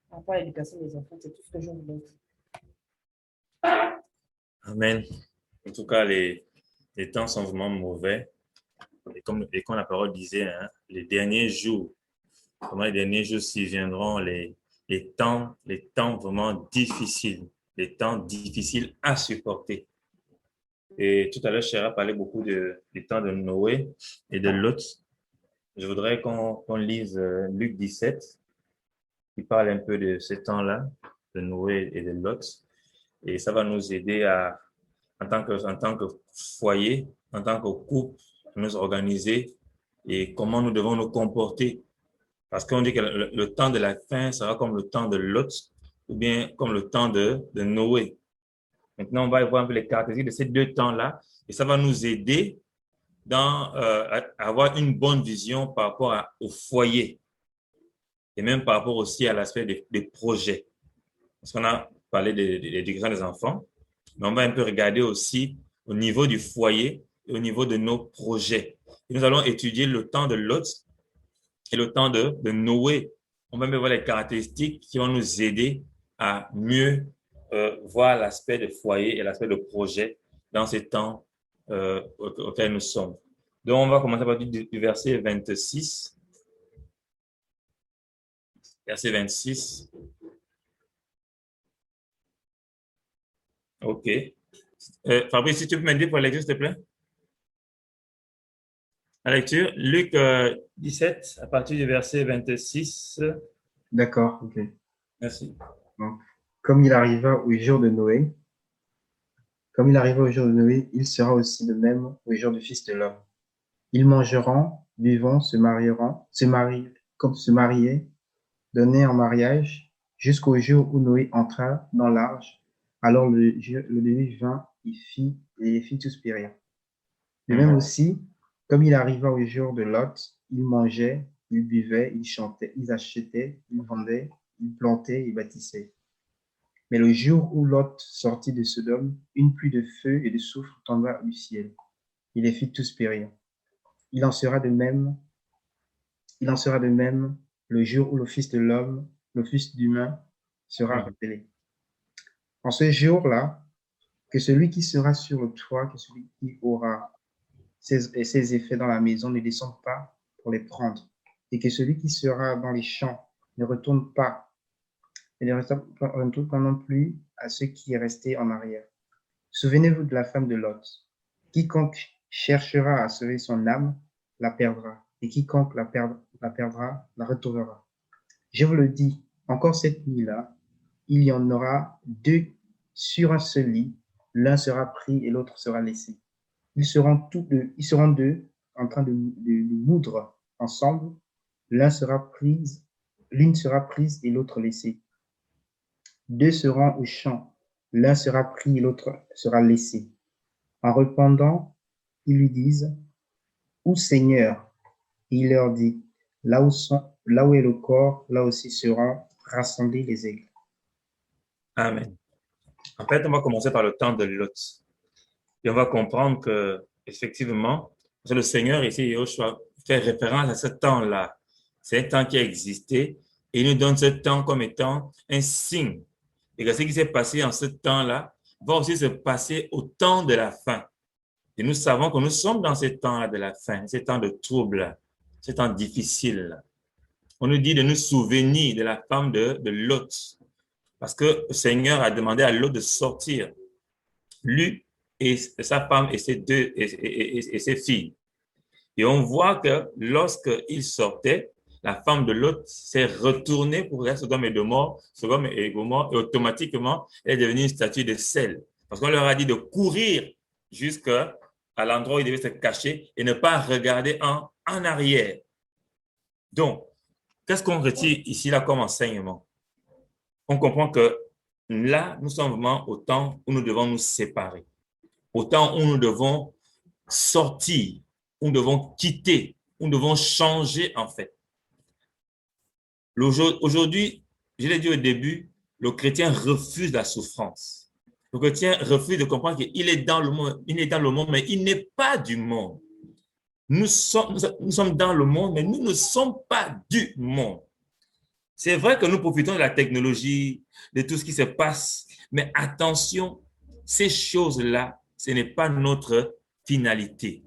par rapport à l'éducation des enfants, c'est tout ce que je voulais dire. Amen. En tout cas, les temps sont vraiment mauvais. Et comme la parole disait, hein, les derniers jours, vraiment les derniers jours s'y viendront, les temps vraiment difficiles, les temps difficiles à supporter. Et tout à l'heure, Chéra parlait beaucoup des temps de Noé et de Lot. Je voudrais qu'on lise Luc 17, qui parle un peu de ces temps-là, de Noé et de Lot. Et ça va nous aider en tant que foyer, en tant que couple, à nous organiser et comment nous devons nous comporter. Parce qu'on dit que le temps de la fin sera comme le temps de Lot ou bien comme le temps de Noé. Maintenant, on va voir un peu les caractéristiques de ces deux temps-là et ça va nous aider à avoir une bonne vision par rapport au foyer et même par rapport aussi à l'aspect des projets. Parce qu'on a parlé de l'éducation des enfants, mais on va un peu regarder aussi au niveau du foyer et au niveau de nos projets. Et nous allons étudier le temps de Lot et le temps de Noé. On va même voir les caractéristiques qui vont nous aider à mieux voir l'aspect de foyer et l'aspect de projet dans ces temps auxquels nous sommes. Donc, on va commencer à partir du verset 26. Verset 26. OK. Fabrice, si tu peux m'aider pour la lecture, s'il te plaît. La lecture, Luc 17, à partir du verset 26. D'accord, ok. Merci. Donc, comme il arriva au jour de Noé, il sera aussi de même au jour du Fils de l'homme. Ils mangeront, vivront, se mariaient, donnés en mariage, jusqu'au jour où Noé entra dans l'arche. Alors le déluge vint et les fit tous périr. De même aussi, comme il arriva au jour de Lot, ils mangeaient, ils buvaient, ils chantaient, ils achetaient, ils vendaient, ils plantaient et bâtissaient. Mais le jour où Lot sortit de Sodome, une pluie de feu et de soufre tomba du ciel. Il les fit tous périr. Il en sera de même le jour où le Fils de l'homme, le Fils d'humain, sera révélé. En ce jour-là, que celui qui sera sur le toit, que celui qui aura ses effets dans la maison ne descende pas pour les prendre, et que celui qui sera dans les champs ne retourne pas et ne retournons non plus à ceux qui restaient en arrière. Souvenez-vous de la femme de Lot. Quiconque cherchera à sauver son âme la perdra, et quiconque la perdra la retrouvera. Je vous le dis, encore cette nuit-là, il y en aura deux sur un seul lit, l'un sera pris et l'autre sera laissé. Ils seront deux en train de moudre ensemble, l'une sera prise et l'autre laissée. Deux seront au champ, l'un sera pris et l'autre sera laissé. En répondant, ils lui disent, Où Seigneur? Et il leur dit, là où est le corps, là aussi seront rassemblés les aigles. Amen. En fait, on va commencer par le temps de Lot. Et on va comprendre que, effectivement, le Seigneur ici, Yoshua, fait référence à ce temps-là. C'est un temps qui a existé et il nous donne ce temps comme étant un signe. Et que ce qui s'est passé en ce temps-là va aussi se passer au temps de la fin. Et nous savons que nous sommes dans ce temps-là de la fin, ce temps de trouble, ce temps difficile. On nous dit de nous souvenir de la femme de Lot. Parce que le Seigneur a demandé à Lot de sortir, lui et sa femme et ses filles. Et on voit que lorsqu'il sortait, la femme de Lot s'est retournée pour regarder Sodome et Gomorrhe, et automatiquement, elle est devenue une statue de sel. Parce qu'on leur a dit de courir jusqu'à l'endroit où ils devaient se cacher et ne pas regarder en arrière. Donc, qu'est-ce qu'on retire ici là comme enseignement? On comprend que là, nous sommes vraiment au temps où nous devons nous séparer, au temps où nous devons sortir, où nous devons quitter, où nous devons changer en fait. Aujourd'hui, je l'ai dit au début, le chrétien refuse la souffrance. Le chrétien refuse de comprendre qu'il est dans le monde, mais il n'est pas du monde. Nous sommes dans le monde, mais nous ne sommes pas du monde. C'est vrai que nous profitons de la technologie, de tout ce qui se passe, mais attention, ces choses-là, ce n'est pas notre finalité.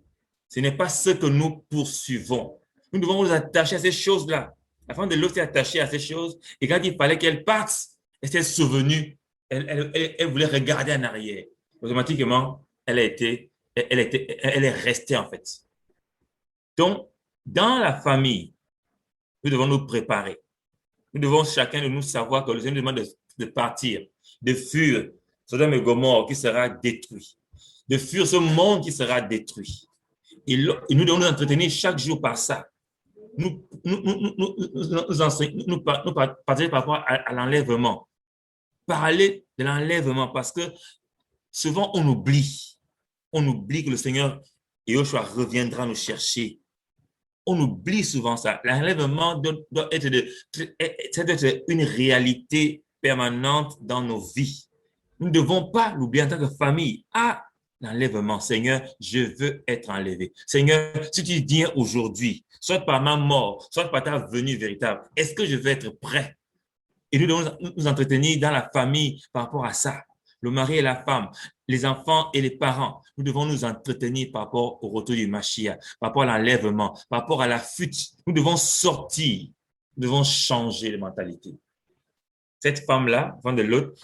Ce n'est pas ce que nous poursuivons. Nous devons nous attacher à ces choses-là. La femme de Lot s'est attachée à ces choses et quand il fallait qu'elle parte, elle s'est souvenue, elle voulait regarder en arrière. Automatiquement, elle est restée en fait. Donc, dans la famille, nous devons nous préparer. Nous devons chacun de nous savoir que le Seigneur demande de partir, de fuir Sodome et Gomorrhe qui sera détruit, de fuir ce monde qui sera détruit. Et nous devons nous entretenir chaque jour par ça. Nous partager par rapport à l'enlèvement. Parler de l'enlèvement parce que souvent on oublie que le Seigneur Yoshua reviendra nous chercher. On oublie souvent ça. L'enlèvement doit être une réalité permanente dans nos vies. Nous ne devons pas l'oublier en tant que famille. L'enlèvement, Seigneur, je veux être enlevé. Seigneur, si tu viens aujourd'hui, soit par ma mort, soit par ta venue véritable, est-ce que je vais être prêt? Et nous devons nous entretenir dans la famille par rapport à ça. Le mari et la femme, les enfants et les parents, nous devons nous entretenir par rapport au retour du Mashiach, par rapport à l'enlèvement, par rapport à la fuite. Nous devons sortir, nous devons changer de mentalité. Cette femme-là, femme de Lot,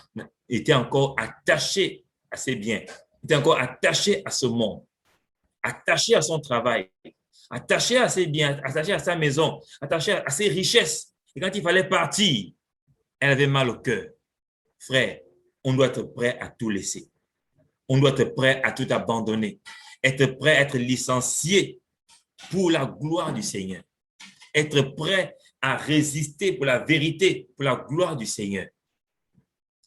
était encore attachée à ses biens, était encore attachée à ce monde, attachée à son travail, attachée à ses biens, attachée à sa maison, attachée à ses richesses. Et quand il fallait partir, elle avait mal au cœur. Frère, on doit être prêt à tout laisser. On doit être prêt à tout abandonner. Être prêt à être licencié pour la gloire du Seigneur. Être prêt à résister pour la vérité, pour la gloire du Seigneur.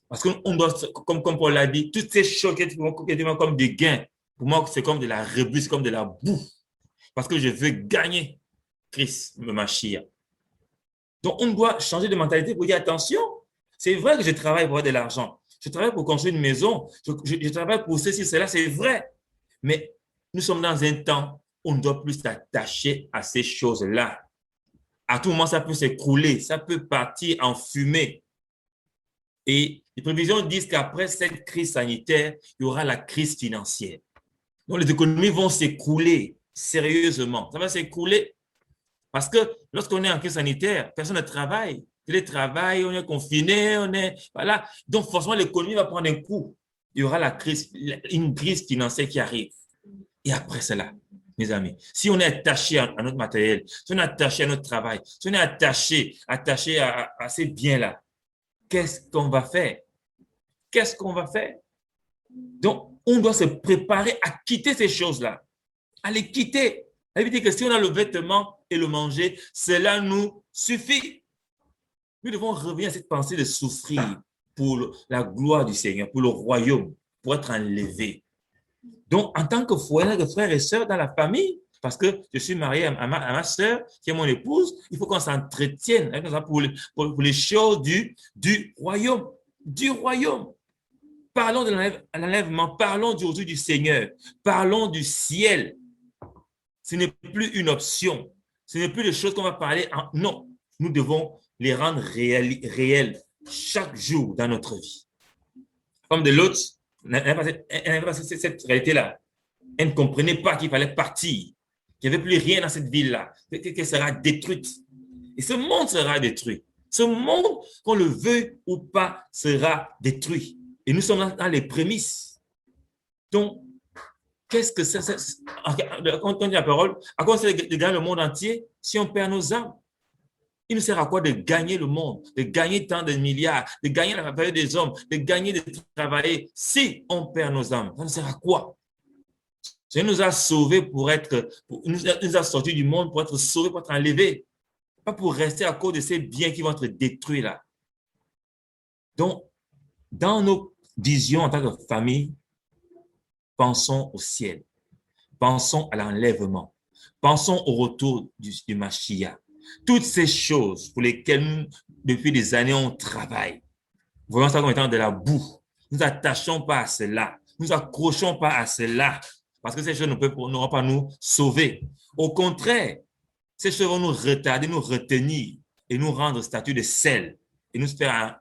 Parce qu'on doit, comme Paul l'a dit, toutes ces choses qui sont comme des gains, pour moi, c'est comme de la rebus, comme de la boue. Parce que je veux gagner Christ, le Mashiach. Donc, on doit changer de mentalité pour dire attention, c'est vrai que je travaille pour avoir de l'argent. Je travaille pour construire une maison. Je travaille pour ceci, cela, c'est vrai. Mais nous sommes dans un temps où on ne doit plus s'attacher à ces choses-là. À tout moment, ça peut s'écrouler, ça peut partir en fumée. Et les prévisions disent qu'après cette crise sanitaire, il y aura la crise financière. Donc, les économies vont s'écrouler sérieusement. Ça va s'écrouler parce que lorsqu'on est en crise sanitaire, personne ne travaille. télétravail, on est confiné, voilà. Donc, forcément, l'économie va prendre un coup. Il y aura une crise financière qui arrive. Et après cela, mes amis, si on est attaché à notre matériel, si on est attaché à notre travail, si on est attaché à ces biens-là, qu'est-ce qu'on va faire? Qu'est-ce qu'on va faire? Donc, on doit se préparer à quitter ces choses-là, à les quitter. Ça veut dire que si on a le vêtement et le manger, cela nous suffit. Nous devons revenir à cette pensée de souffrir pour la gloire du Seigneur, pour le royaume, pour être enlevé. Donc, en tant que foyer de frères et sœurs dans la famille, parce que je suis marié à ma sœur, qui est mon épouse, il faut qu'on s'entretienne pour les choses du royaume. Du royaume. Parlons de l'enlèvement, parlons aujourd'hui du Seigneur, parlons du ciel. Ce n'est plus une option, ce n'est plus des choses qu'on va parler. Non, nous devons les rendre réelles chaque jour dans notre vie. Comme de l'autre, elle n'avait pas cette réalité-là. Elle ne comprenait pas qu'il fallait partir, qu'il n'y avait plus rien dans cette ville-là, qu'elle sera détruite. Et ce monde sera détruit. Ce monde, qu'on le veuille ou pas, sera détruit. Et nous sommes dans les prémices. Donc, qu'est-ce que c'est? Quand on dit la parole, à quoi c'est de gagner le monde entier si on perd nos âmes? Il nous sert à quoi de gagner le monde, de gagner tant de milliards, de gagner la valeur des hommes, de gagner, de travailler, si on perd nos âmes? Ça nous sert à quoi? Dieu nous a sauvés nous a sortis du monde pour être sauvés, pour être enlevés. Pas pour rester à cause de ces biens qui vont être détruits là. Donc, dans nos visions en tant que famille, pensons au ciel. Pensons à l'enlèvement. Pensons au retour du Mashiach. Toutes ces choses pour lesquelles nous, depuis des années, on travaille. Voyons ça comme étant de la boue. Nous n'attachons pas à cela. Nous n'accrochons pas à cela. Parce que ces choses n'auront pas nous sauver. Au contraire, ces choses vont nous retarder, nous retenir et nous rendre statut de sel et nous faire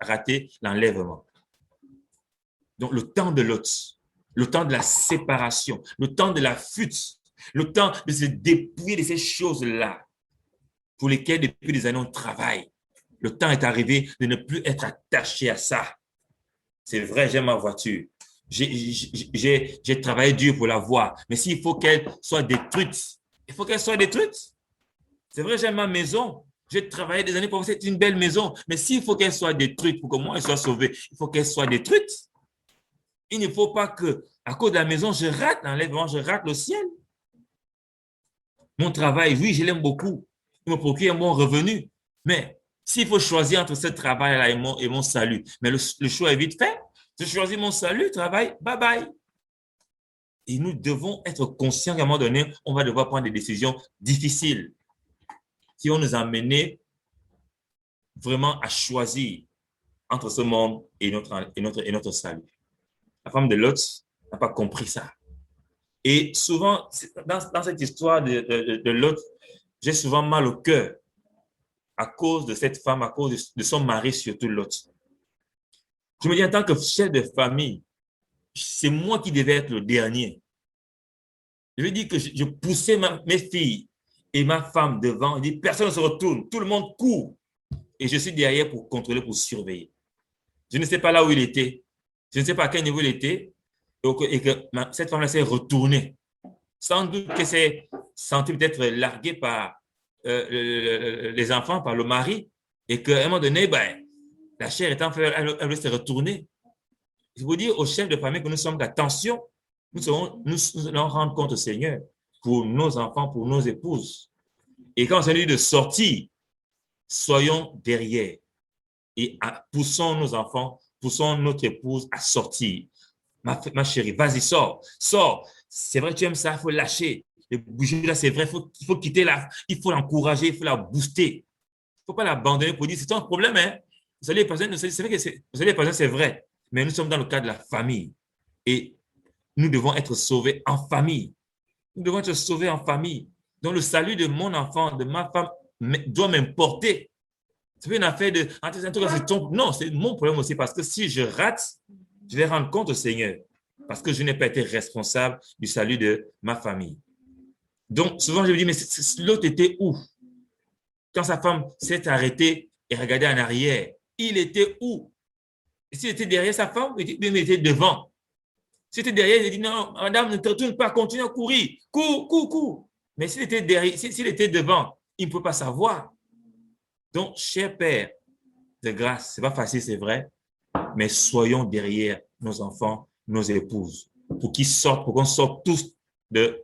rater l'enlèvement. Donc, le temps de l'autre, le temps de la séparation, le temps de la fuite, le temps de se dépouiller de ces choses-là pour lesquelles depuis des années on travaille. Le temps est arrivé de ne plus être attaché à ça. C'est vrai, j'ai ma voiture. J'ai travaillé dur pour l'avoir. Mais s'il faut qu'elle soit détruite, il faut qu'elle soit détruite. C'est vrai, j'ai ma maison. J'ai travaillé des années pour avoir une belle maison. Mais s'il faut qu'elle soit détruite pour que moi, elle soit sauvée, il faut qu'elle soit détruite. Il ne faut pas que, à cause de la maison, je rate l'enlèvement, je rate le ciel. Mon travail, oui, je l'aime beaucoup. Il me procure un bon revenu. Mais s'il faut choisir entre ce travail-là et mon salut, mais le choix est vite fait. Je choisis mon salut, travail, bye bye. Et nous devons être conscients qu'à un moment donné, on va devoir prendre des décisions difficiles qui vont nous amener vraiment à choisir entre ce monde et notre salut. La femme de Lot n'a pas compris ça. Et souvent, dans cette histoire de Lot, j'ai souvent mal au cœur à cause de cette femme, à cause de son mari, surtout Lot. Je me dis, en tant que chef de famille, c'est moi qui devais être le dernier. Je veux dire que je poussais mes filles et ma femme devant. Je dis, personne ne se retourne, tout le monde court. Et je suis derrière pour contrôler, pour surveiller. Je ne sais pas là où il était. Je ne sais pas à quel niveau il était. Et que cette femme-là s'est retournée. Sans doute qu'elle s'est sentie peut-être larguée par les enfants, par le mari. Et qu'à un moment donné, la chair étant faite, elle veut se retourner. Je vous dis aux chefs de famille que nous sommes d'attention. Nous allons rendre compte au Seigneur pour nos enfants, pour nos épouses. Et quand on s'est dit de sortir, soyons derrière et poussons nos enfants, poussons notre épouse à sortir. Ma chérie, vas-y, sors. C'est vrai que tu aimes ça, il faut lâcher. Les bougies là, c'est vrai, il faut quitter là, il faut l'encourager, il faut la booster. Il ne faut pas l'abandonner pour dire c'est un problème, hein. Vous allez passer, c'est vrai que c'est vrai, mais nous sommes dans le cadre de la famille et nous devons être sauvés en famille. Nous devons être sauvés en famille. Donc, le salut de mon enfant, de ma femme, doit m'importer. C'est pas une affaire de... Non, c'est mon problème aussi parce que si je rate, je vais rendre compte au Seigneur parce que je n'ai pas été responsable du salut de ma famille. Donc, souvent, je me dis, mais l'autre était où? quand sa femme s'est arrêtée et regardée en arrière, il était où? S'il était derrière sa femme, il était devant. S'il était derrière, il a dit non, madame, ne te retourne pas, continue à courir. Cours, cours, cours. Mais s'il était derrière, s'il était devant, il ne peut pas savoir. Donc, cher Père de grâce, ce n'est pas facile, c'est vrai, mais soyons derrière nos enfants, nos épouses, pour qu'ils sortent, pour qu'on sorte tous de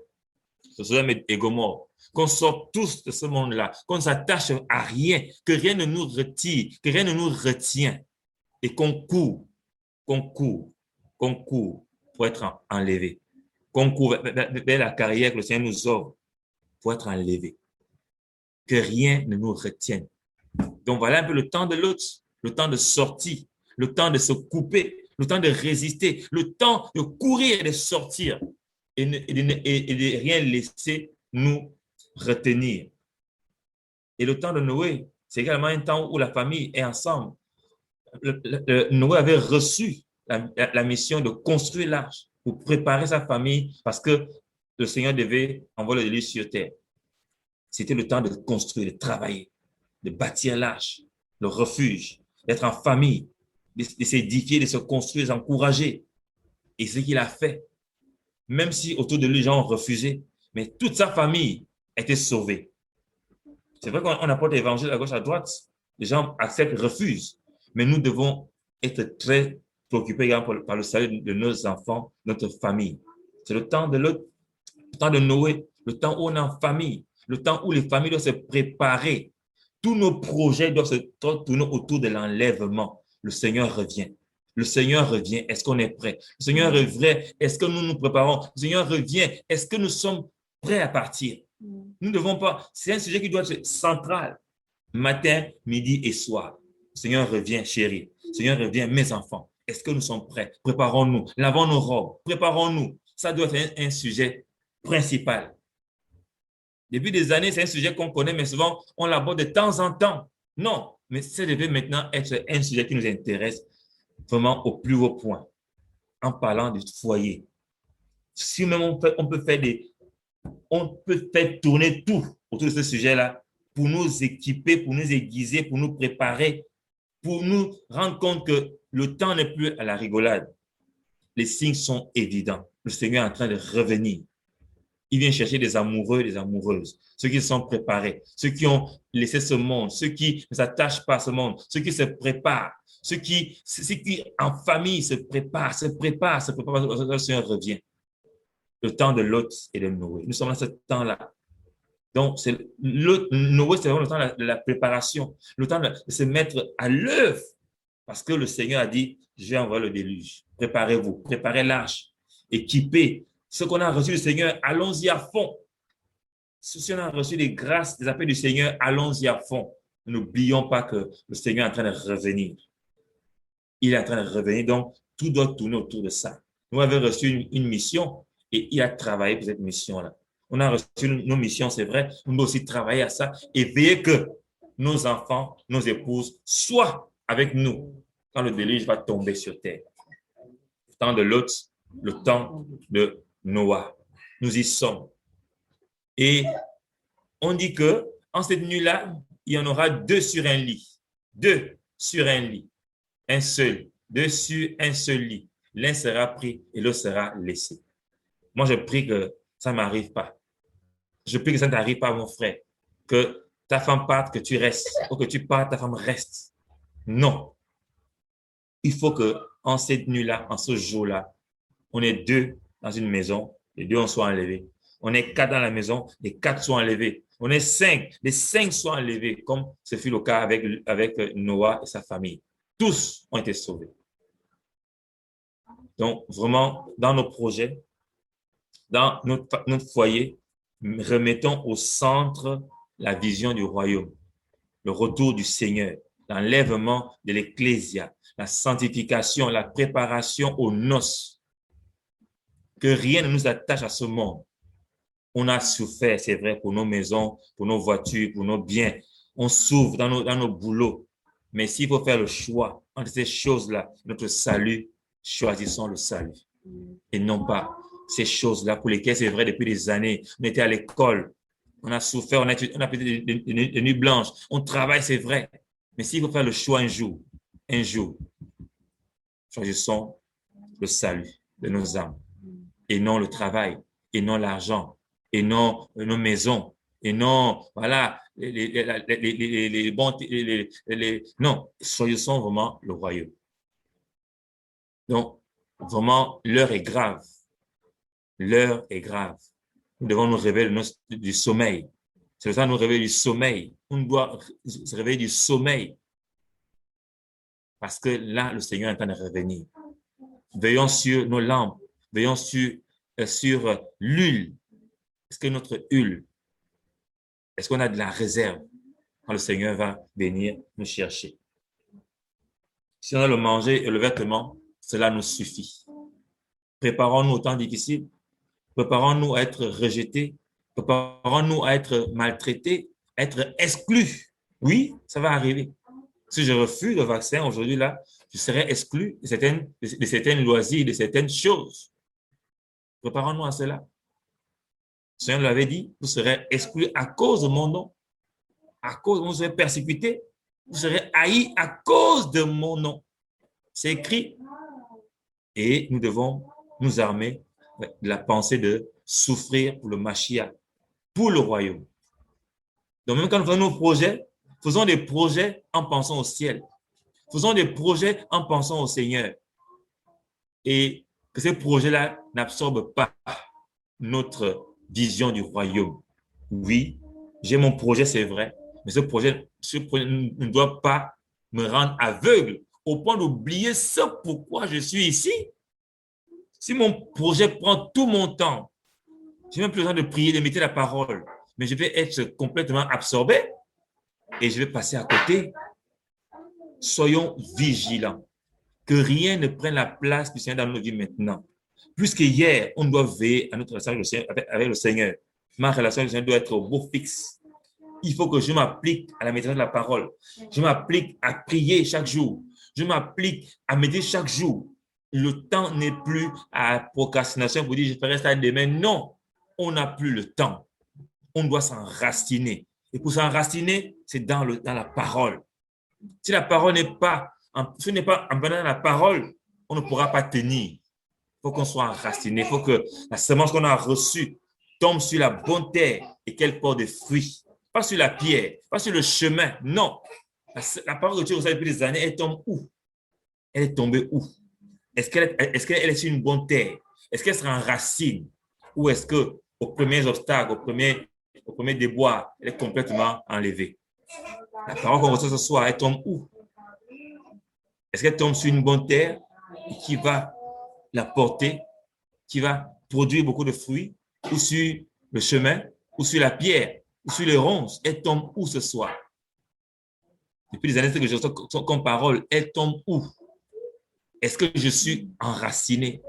Sodome et Gomorrhe, qu'on sorte tous de ce monde-là, qu'on ne s'attache à rien, que rien ne nous retire, que rien ne nous retient, et qu'on court pour être enlevé, qu'on court vers la carrière que le Seigneur nous offre pour être enlevé, que rien ne nous retienne. Donc voilà un peu le temps de l'autre, le temps de sortir, le temps de se couper, le temps de résister, le temps de courir et de sortir et de rien laisser nous retenir. Et le temps de Noé, c'est également un temps où la famille est ensemble. Noé avait reçu la mission de construire l'arche pour préparer sa famille parce que le Seigneur devait envoyer le déluge sur terre. C'était le temps de construire, de travailler, de bâtir l'arche, le refuge, d'être en famille, de s'édifier, de se construire, d'encourager. Et c'est ce qu'il a fait. Même si autour de lui, les gens ont refusé, mais toute sa famille était sauvée. C'est vrai qu'on apporte l'évangile à gauche, à droite. Les gens acceptent, refusent. Mais nous devons être très préoccupés par le salut de nos enfants, notre famille. C'est le temps de l'autre, le temps de Noé, le temps où on est en famille, le temps où les familles doivent se préparer. Tous nos projets doivent se tourner autour de l'enlèvement. Le Seigneur revient. Le Seigneur revient. Est-ce qu'on est prêt? Le Seigneur revient. Est-ce que nous nous préparons? Le Seigneur revient. Est-ce que nous sommes prêts à partir? Nous ne devons pas. C'est un sujet qui doit être central. Matin, midi et soir. Le Seigneur revient, chérie. Le Seigneur revient, mes enfants. Est-ce que nous sommes prêts? Préparons-nous. Lavons nos robes. Préparons-nous. Ça doit être un sujet principal. Depuis des années, c'est un sujet qu'on connaît, mais souvent, on l'aborde de temps en temps. Non, mais ça devait maintenant être un sujet qui nous intéresse vraiment au plus haut point, en parlant du foyer. Si même on peut faire tourner tout autour de ce sujet-là pour nous équiper, pour nous aiguiser, pour nous préparer, pour nous rendre compte que le temps n'est plus à la rigolade. Les signes sont évidents. Le Seigneur est en train de revenir. Il vient chercher des amoureux et des amoureuses, ceux qui sont préparés, ceux qui ont laissé ce monde, ceux qui ne s'attachent pas à ce monde, ceux qui se préparent, ceux qui en famille se préparent, le Seigneur revient. Le temps de Lot et de Noé. Nous sommes dans ce temps-là. Donc, Noé, c'est vraiment le temps de la préparation, le temps de se mettre à l'œuvre, parce que le Seigneur a dit, je vais envoyer le déluge. Préparez-vous, préparez l'arche, équipez. Ce qu'on a reçu du Seigneur, allons-y à fond. Si on a reçu des grâces, des appels du Seigneur, allons-y à fond. N'oublions pas que le Seigneur est en train de revenir. Il est en train de revenir, donc tout doit tourner autour de ça. Nous avons reçu une mission et il a travaillé pour cette mission-là. On a reçu nos missions, c'est vrai, on doit aussi travailler à ça et veiller que nos enfants, nos épouses soient avec nous quand le déluge va tomber sur terre. Le temps de Lot, le temps de Noah. Nous y sommes. Et on dit que en cette nuit-là, il y en aura 2 sur un lit. 2 sur un lit. Un seul. 2 sur un seul lit. L'un sera pris et l'autre sera laissé. Moi, je prie que ça ne m'arrive pas. Je prie que ça ne t'arrive pas, mon frère. Que ta femme parte, que tu restes. Ou que tu partes, ta femme reste. Non. Il faut que en cette nuit-là, en ce jour-là, on est 2 dans une maison, les 2 en soient enlevés. On est 4 dans la maison, les 4 sont enlevés. On est 5, les 5 sont enlevés, comme ce fut le cas avec Noah et sa famille. Tous ont été sauvés. Donc, vraiment, dans nos projets, dans notre foyer, remettons au centre la vision du royaume, le retour du Seigneur, l'enlèvement de l'Ecclésia, la sanctification, la préparation aux noces. Que rien ne nous attache à ce monde. On a souffert, c'est vrai, pour nos maisons, pour nos voitures, pour nos biens. On souffre dans nos boulots. Mais s'il faut faire le choix entre ces choses-là, notre salut, choisissons le salut. Et non pas ces choses-là pour lesquelles, c'est vrai, depuis des années, on était à l'école, On a souffert, on a fait des nuits blanches. On travaille, c'est vrai. Mais s'il faut faire le choix un jour, choisissons le salut de nos âmes et non le travail, et non l'argent, et non nos maisons, et non, voilà, non, choisissons vraiment le royaume. Donc, vraiment, l'heure est grave. L'heure est grave. Nous devons nous réveiller du sommeil. C'est le temps de nous réveiller du sommeil. On doit se réveiller du sommeil. Parce que là, le Seigneur est en train de revenir. Veillons sur nos lampes. Veillons sur l'huile. Est-ce que notre huile, est-ce qu'on a de la réserve quand le Seigneur va venir nous chercher? Si on a le manger et le vêtement, cela nous suffit. Préparons-nous au temps difficile. Préparons-nous à être rejetés. Préparons-nous à être maltraités, à être exclus. Oui, ça va arriver. Si je refuse le vaccin aujourd'hui, là, je serai exclu de certaines loisirs, de certaines choses. Préparons-nous à cela. Le Seigneur l'avait dit, vous serez exclus à cause de mon nom. À cause, vous serez persécutés. Vous serez haïs à cause de mon nom. C'est écrit. Et nous devons nous armer de la pensée de souffrir pour le Mashiach, pour le royaume. Donc même quand nous faisons nos projets, faisons des projets en pensant au ciel. Faisons des projets en pensant au Seigneur. Et que ces projets-là n'absorbent pas notre vision du royaume. Oui, j'ai mon projet, c'est vrai, mais ce projet ne doit pas me rendre aveugle au point d'oublier ce pourquoi je suis ici. Si mon projet prend tout mon temps, je n'ai même plus besoin de prier, de mettre la parole, mais je vais être complètement absorbé et je vais passer à côté. Soyons vigilants, que rien ne prenne la place du Seigneur dans nos vies maintenant. Plus qu'hier, on doit veiller à notre relation avec le Seigneur. Ma relation avec le Seigneur doit être au beau fixe. Il faut que je m'applique à la maîtrise de la parole. Je m'applique à prier chaque jour. Je m'applique à méditer chaque jour. Le temps n'est plus à procrastination pour dire je ferai ça demain. Non, on n'a plus le temps. On doit s'enraciner. Et pour s'enraciner, c'est dans la parole. Si la parole n'est pas, si on n'est pas en dans la parole, on ne pourra pas tenir. Il faut qu'on soit enraciné. Il faut que la semence qu'on a reçue tombe sur la bonne terre et qu'elle porte des fruits. Pas sur la pierre, pas sur le chemin. Non. La parole que tu reçois depuis des années, elle tombe où? Elle est tombée où? Est-ce qu'elle est sur une bonne terre? Est-ce qu'elle sera en racine? Ou est-ce qu'au premier obstacle, au premier déboire, elle est complètement enlevée? La parole qu'on reçoit ce soir, elle tombe où? Est-ce qu'elle tombe sur une bonne terre qui va la porter, qui va produire beaucoup de fruits, ou sur le chemin, ou sur la pierre, ou sur les ronces? Elle tombe où ce soir? Depuis des années que je reçois comme parole, elle tombe où? Est-ce que je suis enraciné?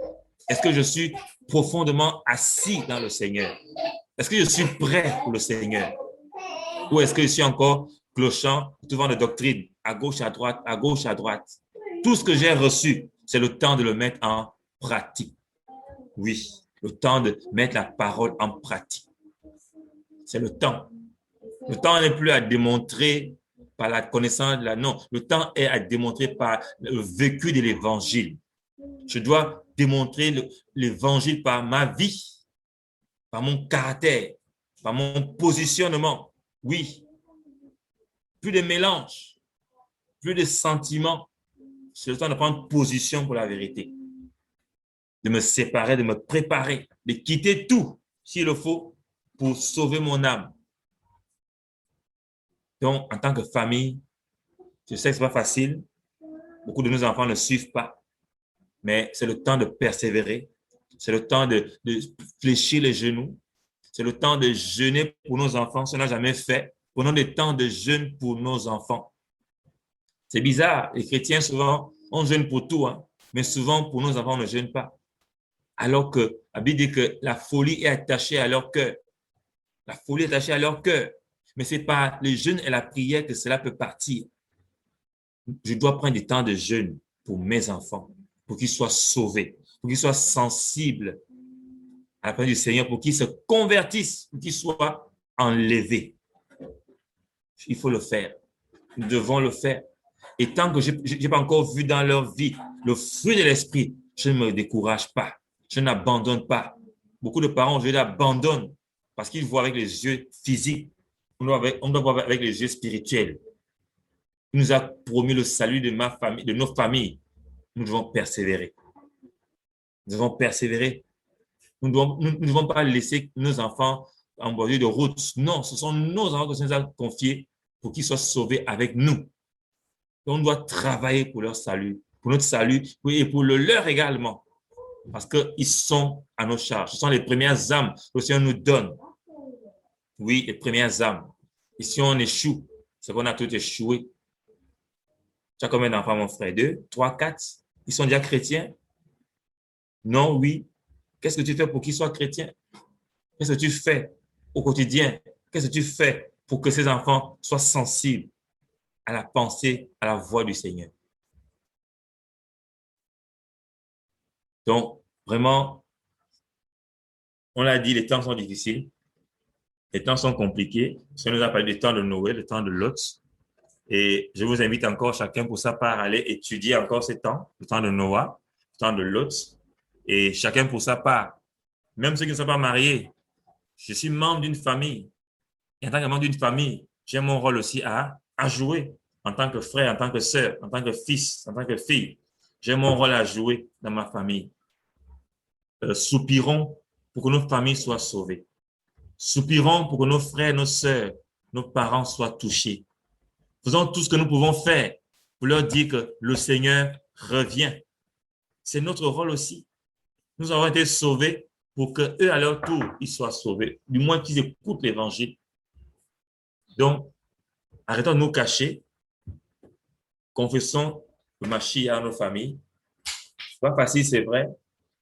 Est-ce que je suis profondément assis dans le Seigneur? Est-ce que je suis prêt pour le Seigneur? Ou est-ce que je suis encore clochant, devant des doctrines, à gauche, à droite, à gauche, à droite? Tout ce que j'ai reçu, c'est le temps de le mettre en pratique. Oui, le temps de mettre la parole en pratique. C'est le temps. Le temps n'est plus à démontrer par la connaissance de la... Non, le temps est à démontrer par le vécu de l'évangile. Je dois démontrer l'évangile par ma vie, par mon caractère, par mon positionnement. Oui. Plus de mélange, plus de sentiments. C'est le temps de prendre position pour la vérité. De me séparer, de me préparer, de quitter tout, s'il le faut, pour sauver mon âme. Donc, en tant que famille, je sais que ce n'est pas facile. Beaucoup de nos enfants ne suivent pas. Mais c'est le temps de persévérer. C'est le temps de fléchir les genoux. C'est le temps de jeûner pour nos enfants. Si on n'a jamais fait, prenons des temps de jeûne pour nos enfants. C'est bizarre. Les chrétiens, souvent, on jeûne pour tout, hein, mais souvent, pour nos enfants, on ne jeûne pas. Alors que la Bible dit que la folie est attachée à leur cœur. La folie est attachée à leur cœur. Mais ce n'est pas le jeûne et la prière que cela peut partir. Je dois prendre des temps de jeûne pour mes enfants, pour qu'ils soient sauvés, pour qu'ils soient sensibles à la parole du Seigneur, pour qu'ils se convertissent, pour qu'ils soient enlever. Il faut le faire. Nous devons le faire. Et tant que je n'ai pas encore vu dans leur vie le fruit de l'esprit, je ne me décourage pas. Je n'abandonne pas. Beaucoup de parents aujourd'hui abandonnent parce qu'ils voient avec les yeux physiques. On doit voir avec les yeux spirituels. Il nous a promis le salut de ma famille, de nos familles. Nous devons persévérer. Nous devons persévérer. Nous ne devons pas laisser nos enfants en bordure de route. Non, ce sont nos enfants que Dieu nous a confiés pour qu'ils soient sauvés avec nous. Donc, on doit travailler pour leur salut, pour notre salut et pour le leur également. Parce qu'ils sont à nos charges. Ce sont les premières âmes que le Seigneur nous donne. Oui, les premières âmes. Et si on échoue, c'est qu'on a tout échoué. Tu as combien d'enfants, mon frère? 2, 3, 4? Ils sont déjà chrétiens? Non, oui. Qu'est-ce que tu fais pour qu'ils soient chrétiens? Qu'est-ce que tu fais au quotidien? Qu'est-ce que tu fais pour que ces enfants soient sensibles à la pensée, à la voix du Seigneur? Donc, vraiment, on l'a dit, les temps sont difficiles, les temps sont compliqués. Ça nous a parlé du temps de Noé, le temps de Lot. Et je vous invite encore chacun pour sa part à aller étudier encore ces temps, le temps de Noah, le temps de Lot, et chacun pour sa part. Même ceux qui ne sont pas mariés, je suis membre d'une famille. Et en tant que membre d'une famille, j'ai mon rôle aussi à jouer en tant que frère, en tant que sœur, en tant que fils, en tant que fille. J'ai mon rôle à jouer dans ma famille. Soupirons pour que nos familles soient sauvées. Soupirons pour que nos frères, nos sœurs, nos parents soient touchés. Faisons tout ce que nous pouvons faire pour leur dire que le Seigneur revient. C'est notre rôle aussi. Nous avons été sauvés pour qu'eux, à leur tour, ils soient sauvés. Du moins qu'ils écoutent l'Évangile. Donc, arrêtons de nous cacher. Confessons le Mashiach à nos familles. C'est pas facile, c'est vrai,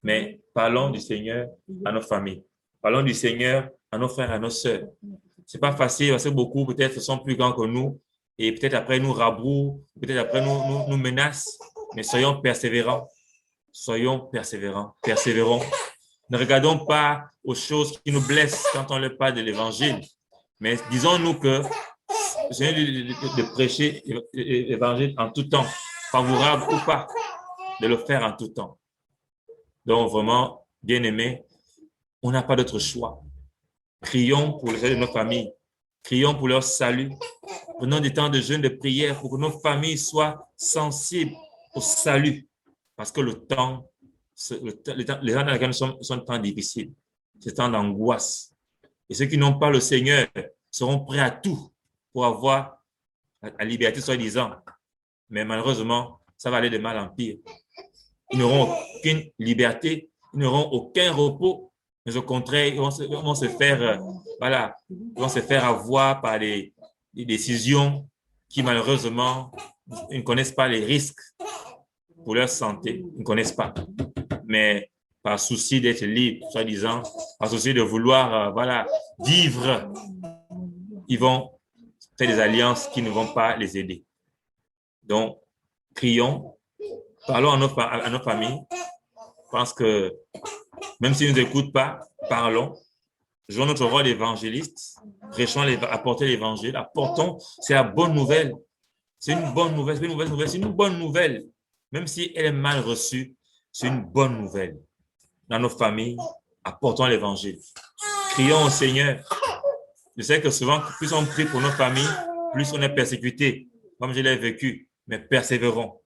mais parlons du Seigneur à nos familles. Parlons du Seigneur à nos frères, à nos sœurs. C'est pas facile parce que beaucoup peut-être sont plus grands que nous et peut-être après nous rabrouent, peut-être après nous menacent, mais soyons persévérants. Soyons persévérants, persévérons. Ne regardons pas aux choses qui nous blessent quand on leur parle de l'Évangile, mais disons-nous que le Seigneur de prêcher l'Évangile en tout temps, favorable ou pas, de le faire en tout temps. Donc vraiment, bien-aimés, on n'a pas d'autre choix. Prions pour le salut de nos familles. Prions pour leur salut. Prenons des temps de jeûne, de prière pour que nos familles soient sensibles au salut. Parce que les temps dans lesquels nous sommes sont des temps difficiles. C'est des temps d'angoisse. Et ceux qui n'ont pas le Seigneur seront prêts à tout pour avoir la liberté, soi-disant. Mais malheureusement, ça va aller de mal en pire. Ils n'auront aucune liberté, ils n'auront aucun repos. Mais au contraire, ils vont se faire, ils vont se faire avoir par des décisions qui malheureusement ils ne connaissent pas les risques pour leur santé, ils ne connaissent pas. Mais par souci d'être libre, soi-disant, par souci de vouloir, vivre, ils vont faire des alliances qui ne vont pas les aider. Donc, prions, parlons à nos familles. Je pense que même s'ils ne nous écoutent pas, parlons. Jouons notre rôle d'évangéliste, prêchons, apportons l'évangile, apportons, c'est la bonne nouvelle. C'est une bonne nouvelle, c'est une mauvaise nouvelle, c'est une bonne nouvelle. Même si elle est mal reçue, c'est une bonne nouvelle. Dans nos familles, apportons l'évangile. Crions au Seigneur. Je sais que souvent, plus on prie pour nos familles, plus on est persécuté, comme je l'ai vécu, mais persévérons.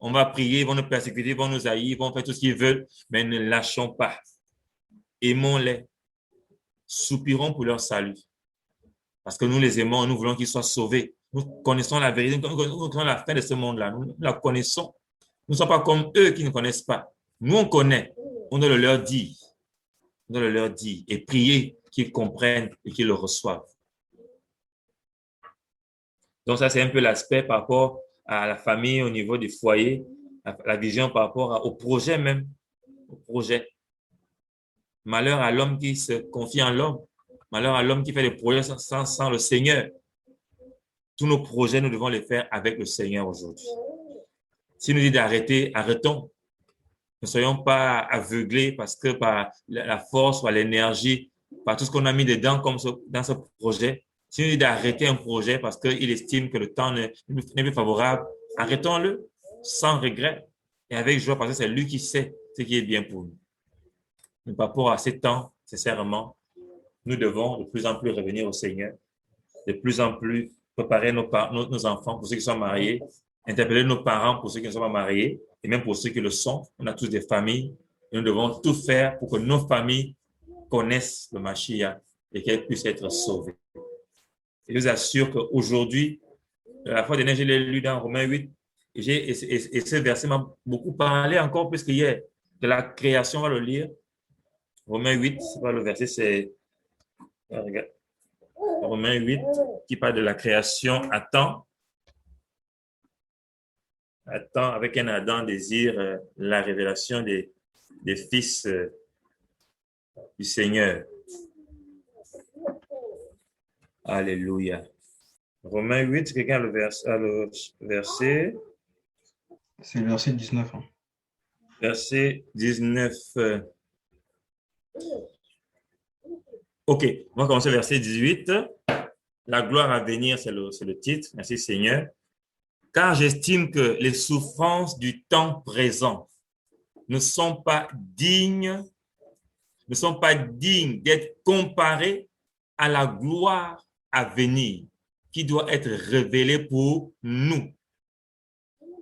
On va prier, ils vont nous persécuter, ils vont nous haïr, ils vont faire tout ce qu'ils veulent, mais ne lâchons pas. Aimons-les. Soupirons pour leur salut. Parce que nous les aimons, nous voulons qu'ils soient sauvés. Nous connaissons la vérité, nous connaissons la fin de ce monde-là. Nous la connaissons. Nous ne sommes pas comme eux qui ne connaissent pas. Nous, on connaît. On doit le leur dire. On doit le leur dire et prier qu'ils comprennent et qu'ils le reçoivent. Donc, ça, c'est un peu l'aspect par rapport à la famille au niveau du foyer, la vision par rapport au projet même. Au projet. Malheur à l'homme qui se confie en l'homme. Malheur à l'homme qui fait des projets sans le Seigneur. Tous nos projets, nous devons les faire avec le Seigneur aujourd'hui. S'il nous dit d'arrêter, arrêtons. Ne soyons pas aveuglés parce que par la force ou l'énergie par tout ce qu'on a mis dedans dans ce projet. Si on dit d'arrêter un projet parce qu'il estime que le temps n'est plus favorable, arrêtons-le sans regret et avec joie parce que c'est lui qui sait ce qui est bien pour nous. Mais par rapport à ces temps, sincèrement, nous devons de plus en plus revenir au Seigneur, de plus en plus préparer nos enfants pour ceux qui sont mariés, interpeller nos parents pour ceux qui ne sont pas mariés et même pour ceux qui le sont. On a tous des familles et nous devons tout faire pour que nos familles connaissent le Mashiach et qu'elles puissent être sauvées. Et je vous assure qu'aujourd'hui, la fois dernière, je l'ai lu dans Romains 8 et ce verset m'a beaucoup parlé encore plus qu'hier. De la création, on va le lire. Romains 8, c'est pas le verset, c'est Romains 8 qui parle de la création. Attends, avec un ardent désir, la révélation des fils du Seigneur. Alléluia. Romains 8, quelqu'un a le verset. C'est le verset 19. Hein. Verset 19. OK, on va commencer verset 18. La gloire à venir, c'est le titre. Merci Seigneur. Car j'estime que les souffrances du temps présent ne sont pas dignes d'être comparées à la gloire à venir qui doit être révélée pour nous.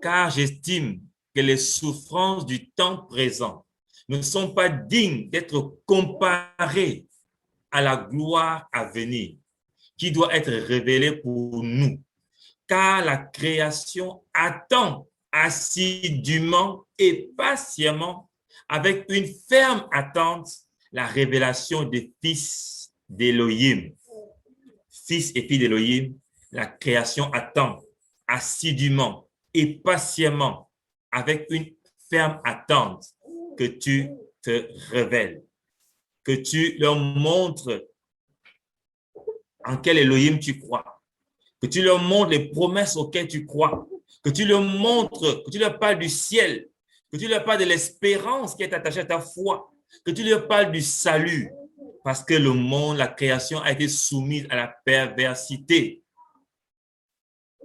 Car j'estime que les souffrances du temps présent ne sont pas dignes d'être comparées à la gloire à venir qui doit être révélée pour nous. Car la création attend assidûment et patiemment, avec une ferme attente, la révélation des fils d'Élohim. Fils et filles d'Élohim, la création attend assidûment et patiemment, avec une ferme attente, que tu te révèles, que tu leur montres en quel Elohim tu crois, que tu leur montres les promesses auxquelles tu crois, que tu leur montres, que tu leur parles du ciel, que tu leur parles de l'espérance qui est attachée à ta foi, que tu leur parles du salut, parce que le monde, la création a été soumise à la perversité.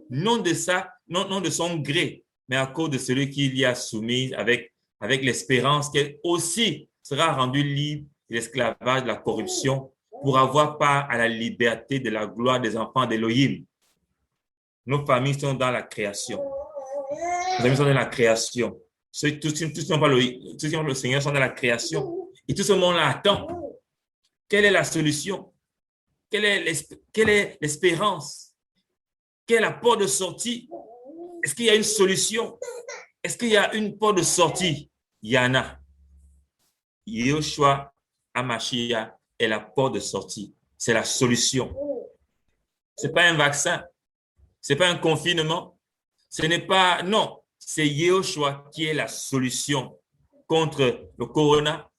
Non de ça, non de son gré, mais à cause de celui qui l'y a soumise avec l'espérance qu'elle aussi sera rendue libre de l'esclavage, de la corruption, pour avoir part à la liberté de la gloire des enfants d'Élohim. Nos familles sont dans la création. Nos amis sont dans la création. Tous qui n'ont pas le Seigneur sont dans la création. Et tout ce monde-là attend. Quelle est la solution? Quelle est l'espérance? Quelle est la porte de sortie? Est-ce qu'il y a une solution? Est-ce qu'il y a une porte de sortie? Il y en a. Yehoshua HaMashiach est la porte de sortie. C'est la solution. Ce n'est pas un vaccin. Ce n'est pas un confinement. Ce n'est pas... Non, c'est Yehoshua qui est la solution contre le corona,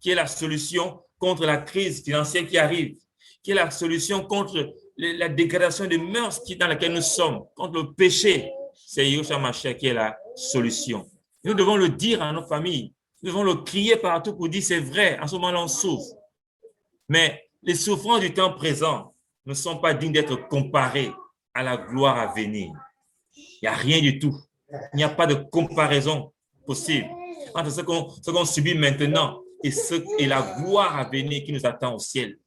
qui est la solution contre la crise financière qui arrive, qui est la solution contre la dégradation des mœurs dans laquelle nous sommes, contre le péché. C'est Yehoshua HaMashiach qui est la solution. Nous devons le dire à nos familles. Nous devons le crier partout pour dire c'est vrai. En ce moment-là, on souffre. Mais les souffrances du temps présent ne sont pas dignes d'être comparées à la gloire à venir. Il n'y a rien du tout. Il n'y a pas de comparaison possible entre ce qu'on subit maintenant et la gloire à venir qui nous attend au ciel.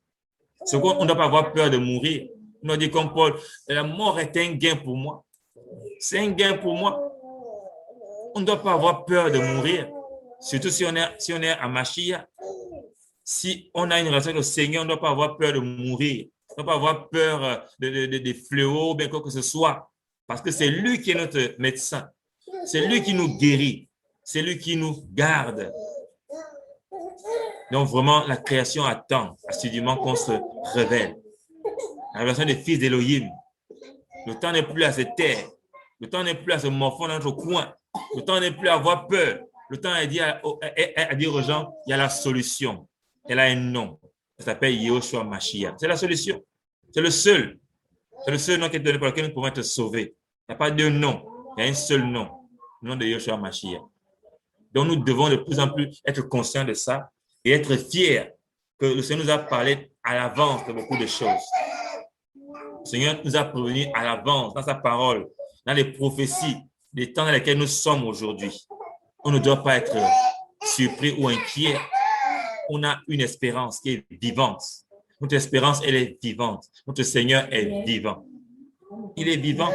On ne doit pas avoir peur de mourir. On doit dire comme Paul, la mort est un gain pour moi. C'est un gain pour moi. On ne doit pas avoir peur de mourir. Surtout si on est à Mashiach. Si on a une relation avec le Seigneur, on ne doit pas avoir peur de mourir. On ne doit pas avoir peur des fléaux, bien quoi que ce soit. Parce que c'est lui qui est notre médecin. C'est lui qui nous guérit. C'est lui qui nous garde. Donc vraiment, la création attend assidûment qu'on se révèle. La révélation des fils d'Élohim. Le temps n'est plus à se taire. Le temps n'est plus à se morfondre dans notre coin. Le temps n'est plus à avoir peur. Le temps est à dire aux gens, il y a la solution. Elle a un nom. Ça s'appelle Yehoshua HaMashiach. C'est la solution. C'est le seul. C'est le seul nom qui est donné pour lequel nous pouvons être sauvés. Il n'y a pas de nom. Il y a un seul nom. Le nom de Yehoshua HaMashiach. Donc nous devons de plus en plus être conscients de ça et être fiers que le Seigneur nous a parlé à l'avance de beaucoup de choses. Le Seigneur nous a prévenu à l'avance dans sa parole, dans les prophéties, des temps dans lesquels nous sommes aujourd'hui. On ne doit pas être surpris ou inquiet. On a une espérance qui est vivante. Notre espérance, elle est vivante. Notre Seigneur est vivant. Il est vivant.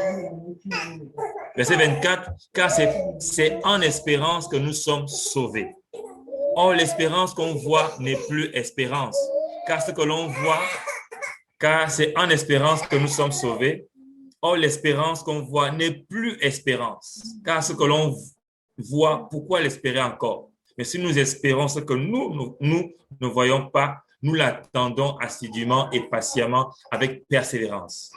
Verset 24, car c'est en espérance que nous sommes sauvés. Or, l'espérance qu'on voit n'est plus espérance. Car ce que l'on voit, car c'est en espérance que nous sommes sauvés. Or, l'espérance qu'on voit n'est plus espérance. Car ce que l'on voit, pourquoi l'espérer encore? Mais si nous espérons ce que nous ne voyons pas, nous l'attendons assidûment et patiemment avec persévérance.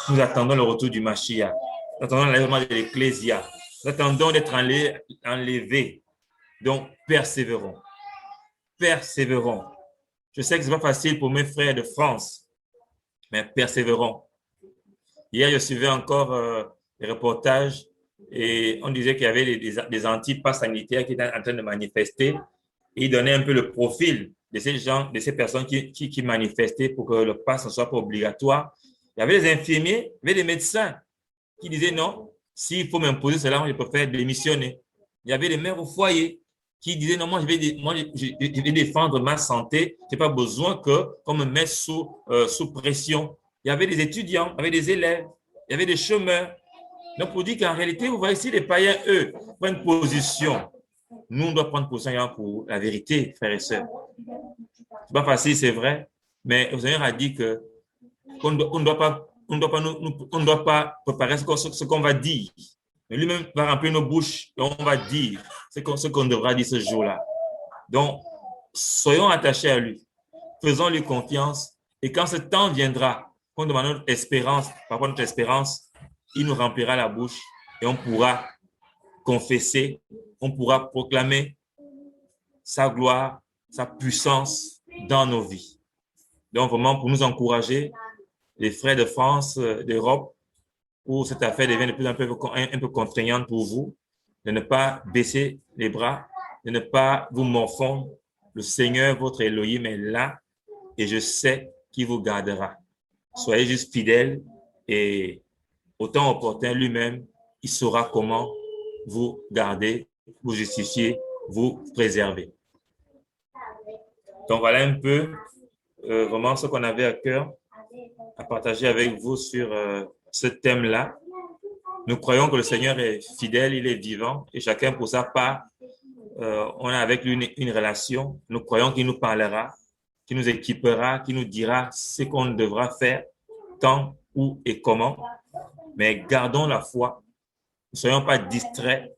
Nous attendons le retour du Mashiach. Nous attendons l'enlèvement de l'Ecclésia. Nous attendons d'être enlevés. Donc, persévérons. Persévérons. Je sais que ce n'est pas facile pour mes frères de France, mais persévérons. Hier, je suivais encore les reportages et on disait qu'il y avait des anti-pass sanitaires qui étaient en train de manifester. Et ils donnaient un peu le profil de ces gens, de ces personnes qui manifestaient pour que le pass ne soit pas obligatoire. Il y avait des infirmiers, il y avait des médecins qui disaient non, s'il faut m'imposer cela, moi, je préfère démissionner. Il y avait des mères au foyer qui disaient non, moi, je vais défendre ma santé, je n'ai pas besoin qu'on me mette sous pression. Il y avait des étudiants, il y avait des élèves, il y avait des chômeurs. Donc, pour dire qu'en réalité, vous voyez ici, les païens, eux, prennent position. Nous, on doit prendre position pour la vérité, frères et sœurs. C'est pas facile, c'est vrai, mais le Seigneur a dit qu'on ne doit pas préparer ce qu'on va dire. Mais lui-même va remplir nos bouches et on va dire ce qu'on devra dire ce jour-là. Donc, soyons attachés à lui. Faisons-lui confiance. Et quand ce temps viendra, qu'on demande notre espérance, par rapport à notre espérance, il nous remplira la bouche et on pourra confesser, on pourra proclamer sa gloire, sa puissance dans nos vies. Donc, vraiment, pour nous encourager, les frères de France, d'Europe, où cette affaire devient de plus en plus un peu contraignante pour vous, de ne pas baisser les bras, de ne pas vous morfondre. Le Seigneur, votre Elohim, est là et je sais qu'il vous gardera. Soyez juste fidèles et au temps opportun, lui-même, il saura comment vous garder, vous justifier, vous préserver. Donc, voilà un peu vraiment ce qu'on avait à cœur à partager avec vous sur ce thème-là. Nous croyons que le Seigneur est fidèle, il est vivant et chacun pour sa part, on a avec lui une relation. Nous croyons qu'il nous parlera, qu'il nous équipera, qu'il nous dira ce qu'on devra faire, quand, où et comment. Mais gardons la foi. Ne soyons pas distraits.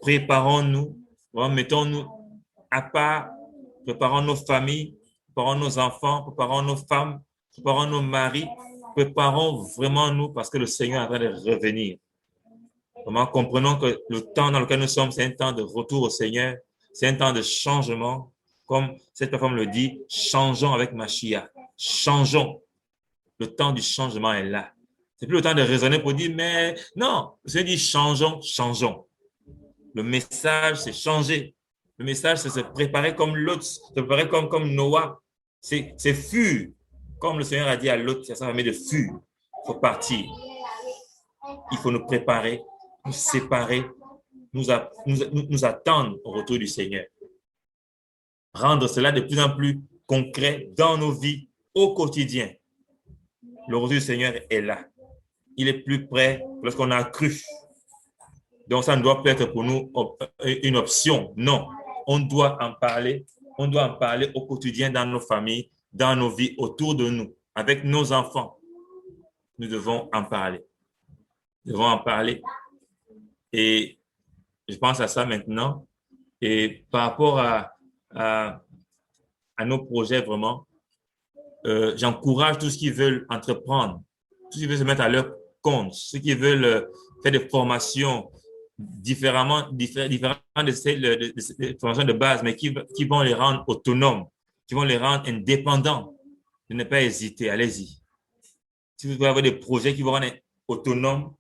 Préparons-nous. Mettons-nous à part. Préparons nos familles. Préparons nos enfants. Préparons nos femmes. Préparons nos maris. Préparons vraiment nous parce que le Seigneur est en train de revenir. Vraiment, comprenons que le temps dans lequel nous sommes, c'est un temps de retour au Seigneur. C'est un temps de changement. Comme cette femme le dit, changeons avec Mashiach. Changeons. Le temps du changement est là. C'est plus le temps de raisonner pour dire, mais non, le Seigneur dit changeons, changeons. Le message, c'est changer. Le message, c'est se préparer comme Lot, se préparer comme Noah. C'est fuir. Comme le Seigneur a dit à Lot, il y a sa famille de fuir. Il faut partir. Il faut nous préparer, nous séparer, nous attendre au retour du Seigneur. Rendre cela de plus en plus concret dans nos vies au quotidien. Le retour du Seigneur est là. Il est plus près lorsqu'on a cru. Donc, ça ne doit pas être pour nous une option. Non, on doit en parler. On doit en parler au quotidien dans nos familles, dans nos vies, autour de nous, avec nos enfants. Nous devons en parler. Nous devons en parler. Et je pense à ça maintenant. Et par rapport à nos projets, vraiment, j'encourage tous ceux qui veulent entreprendre, tous ceux qui veulent se mettre à leur compte, ceux qui veulent faire des formations différentes de ces formations de base, mais qui vont les rendre autonomes, qui vont les rendre indépendants. De ne pas hésiter, allez-y. Si vous pouvez avoir des projets qui vont rendre autonomes,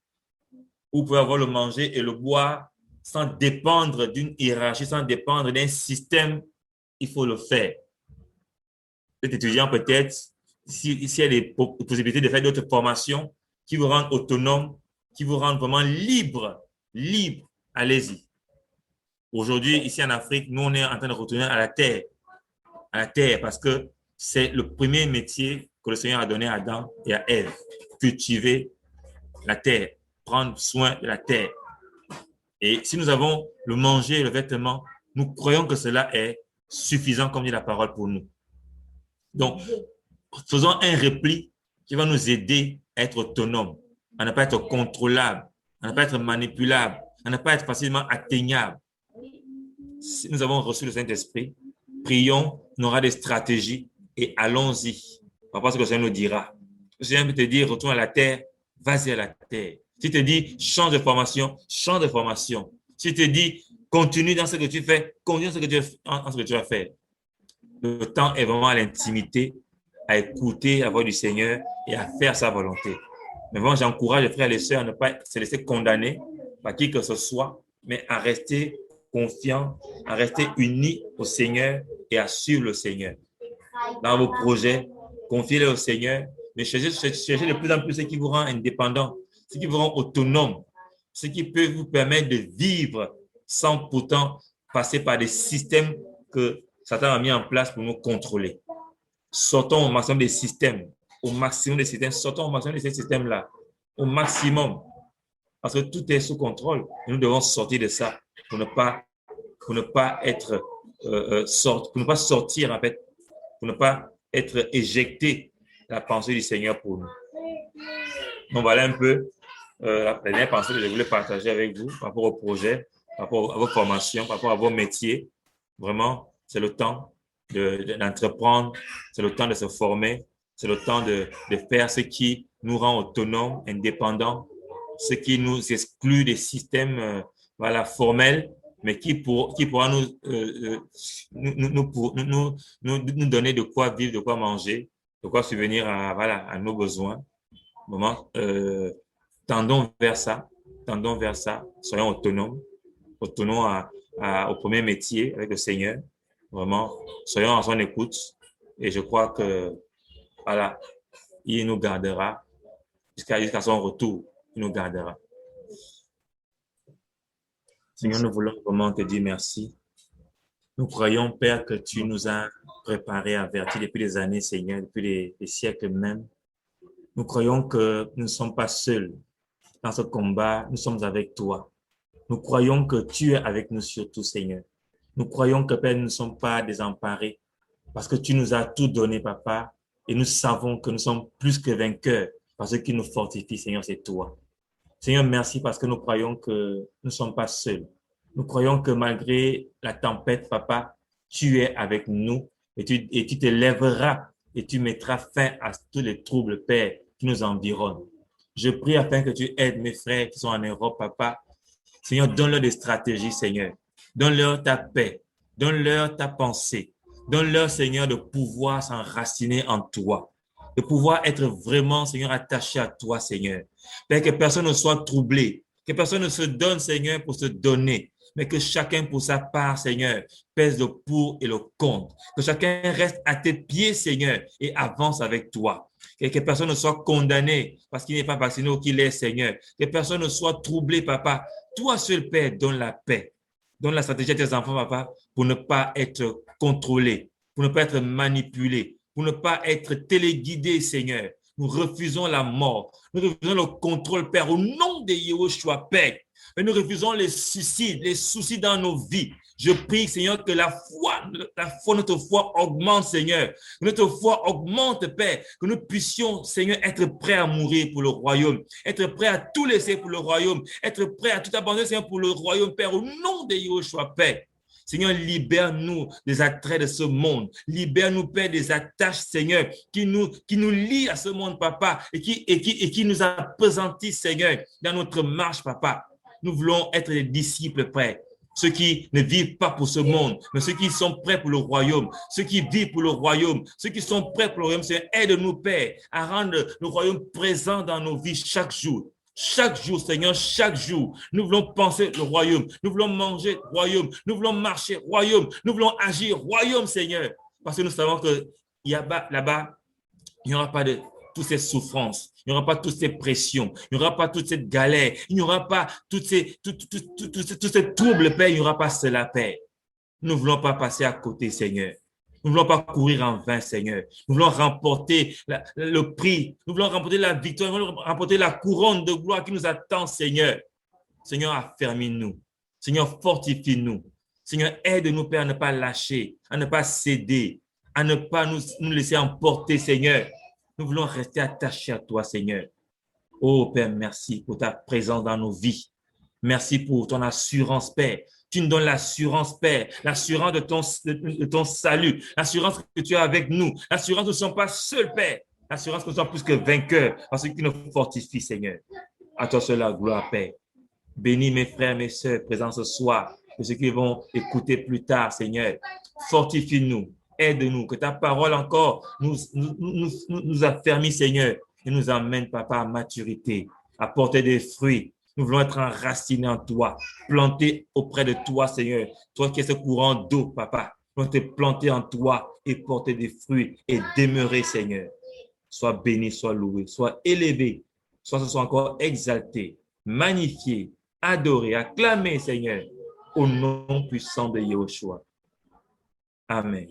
vous pouvez avoir le manger et le boire sans dépendre d'une hiérarchie, sans dépendre d'un système, il faut le faire. Vous êtes étudiant peut-être, s'il y a des possibilités de faire d'autres formations qui vous rendent autonome, qui vous rendent vraiment libre, allez-y. Aujourd'hui, ici en Afrique, nous, on est en train de retourner à la terre, parce que c'est le premier métier que le Seigneur a donné à Adam et à Ève, cultiver la terre, prendre soin de la terre. Et si nous avons le manger et le vêtement, nous croyons que cela est suffisant, comme dit la parole pour nous. Donc, faisons un repli qui va nous aider à être autonomes, à ne pas être contrôlable, à ne pas être manipulable, à ne pas être facilement atteignable. Si nous avons reçu le Saint-Esprit, prions, on aura des stratégies et allons-y. On va voir ce que le Seigneur nous dira. Le Seigneur peut te dire, retourne à la terre, vas-y à la terre. S'il te dit, change de formation, change de formation. S'il te dit, continue dans ce que tu fais, continue dans ce que tu vas faire. Le temps est vraiment à l'intimité, à écouter la voix du Seigneur et à faire sa volonté. Mais bon, j'encourage les frères et les sœurs à ne pas se laisser condamner par qui que ce soit, mais à rester confiants, à rester unis au Seigneur et à suivre le Seigneur. Dans vos projets, confiez-les au Seigneur, mais cherchez de plus en plus ce qui vous rend indépendant, ce qui vous rend autonome, ce qui peut vous permettre de vivre sans pourtant passer par des systèmes que Satan a mis en place pour nous contrôler. Sortons au maximum des systèmes, sortons au maximum de ces systèmes-là, au maximum, parce que tout est sous contrôle. Nous devons sortir de ça pour ne pas sortir en fait, pour ne pas être éjecté de la pensée du Seigneur pour nous. Donc voilà un peu la dernière pensée que je voulais partager avec vous par rapport au projet, par rapport à vos formations, par rapport à vos métiers. Vraiment, c'est le temps d'entreprendre, c'est le temps de se former, c'est le temps de faire ce qui nous rend autonomes, indépendants, ce qui nous exclut des systèmes formels, mais qui pourra nous donner de quoi vivre, de quoi manger, de quoi subvenir à nos besoins. Vraiment, tendons vers ça, soyons autonomes au premier métier avec le Seigneur. Vraiment, soyons en son écoute et je crois que il nous gardera jusqu'à son retour, il nous gardera. Seigneur, nous voulons vraiment te dire merci. Nous croyons, Père, que tu nous as préparés, avertis depuis des années, Seigneur, depuis des siècles même. Nous croyons que nous ne sommes pas seuls dans ce combat, nous sommes avec toi. Nous croyons que tu es avec nous surtout, Seigneur. Nous croyons que, Père, nous ne sommes pas désemparés parce que tu nous as tout donné, Papa, et nous savons que nous sommes plus que vainqueurs parce que ce qui nous fortifie, Seigneur, c'est toi. Seigneur, merci parce que nous croyons que nous ne sommes pas seuls. Nous croyons que malgré la tempête, Papa, tu es avec nous et tu te lèveras et tu mettras fin à tous les troubles, Père, qui nous environnent. Je prie afin que tu aides mes frères qui sont en Europe, Papa. Seigneur, donne-leur des stratégies, Seigneur. Donne-leur ta paix. Donne-leur ta pensée. Donne-leur, Seigneur, de pouvoir s'enraciner en toi. De pouvoir être vraiment, Seigneur, attaché à toi, Seigneur. Père, que personne ne soit troublé. Que personne ne se donne, Seigneur, pour se donner. Mais que chacun, pour sa part, Seigneur, pèse le pour et le contre. Que chacun reste à tes pieds, Seigneur, et avance avec toi. Que personne ne soit condamné parce qu'il n'est pas vacciné ou qu'il est, Seigneur. Que personne ne soit troublé, Papa. Toi seul, Père, donne la paix. Donne la stratégie à tes enfants, Papa, pour ne pas être contrôlé, pour ne pas être manipulé, pour ne pas être téléguidé, Seigneur. Nous refusons la mort. Nous refusons le contrôle, Père, au nom de Yahushua, Père. Mais nous refusons les soucis dans nos vies. Je prie, Seigneur, que notre foi augmente, Seigneur. Que notre foi augmente, Père. Que nous puissions, Seigneur, être prêts à mourir pour le royaume. Être prêts à tout laisser pour le royaume. Être prêts à tout abandonner, Seigneur, pour le royaume, Père. Au nom de Yahushua, Père. Seigneur, libère-nous des attraits de ce monde. Libère-nous, Père, des attaches, Seigneur, qui nous lient à ce monde, Papa, et qui nous appesantissent, Seigneur, dans notre marche, Papa. Nous voulons être des disciples, Père. Ceux qui ne vivent pas pour ce monde, mais ceux qui sont prêts pour le royaume, ceux qui vivent pour le royaume, ceux qui sont prêts pour le royaume. Seigneur, aide-nous, Père, à rendre le royaume présent dans nos vies chaque jour. Chaque jour, Seigneur, chaque jour, nous voulons penser le royaume, nous voulons manger le royaume, nous voulons marcher royaume, nous voulons agir royaume, Seigneur, parce que nous savons que là-bas, il n'y aura pas de toutes ces souffrances, il n'y aura pas toutes ces pressions, il n'y aura pas toute cette galère, il n'y aura pas tous ces troubles, Père, il n'y aura pas cela, Père. Nous ne voulons pas passer à côté, Seigneur. Nous ne voulons pas courir en vain, Seigneur. Nous voulons remporter le prix. Nous voulons remporter la victoire. Nous voulons remporter la couronne de gloire qui nous attend, Seigneur. Seigneur, affermis-nous. Seigneur, fortifie-nous. Seigneur, aide-nous, Père, à ne pas lâcher, à ne pas céder, à ne pas nous laisser emporter, Seigneur. Nous voulons rester attachés à toi, Seigneur. Oh, Père, merci pour ta présence dans nos vies. Merci pour ton assurance, Père. Tu nous donnes l'assurance, Père, l'assurance de ton salut, l'assurance que tu es avec nous, l'assurance que nous ne sommes pas seuls, Père, l'assurance que nous sommes plus que vainqueurs, parce que tu nous fortifies, Seigneur. À toi seul la gloire, Père. Bénis mes frères, mes sœurs présents ce soir, et ceux qui vont écouter plus tard, Seigneur. Fortifie-nous, aide-nous, que ta parole encore nous affermit, Seigneur, et nous amène, Papa, à maturité, à porter des fruits. Nous voulons être enracinés en toi, plantés auprès de toi, Seigneur. Toi qui es ce courant d'eau, Papa. Nous voulons te planter en toi et porter des fruits et demeurer, Seigneur. Sois béni, sois loué, sois élevé, soit encore exalté, magnifié, adoré, acclamé, Seigneur, au nom puissant de Yahushua. Amen.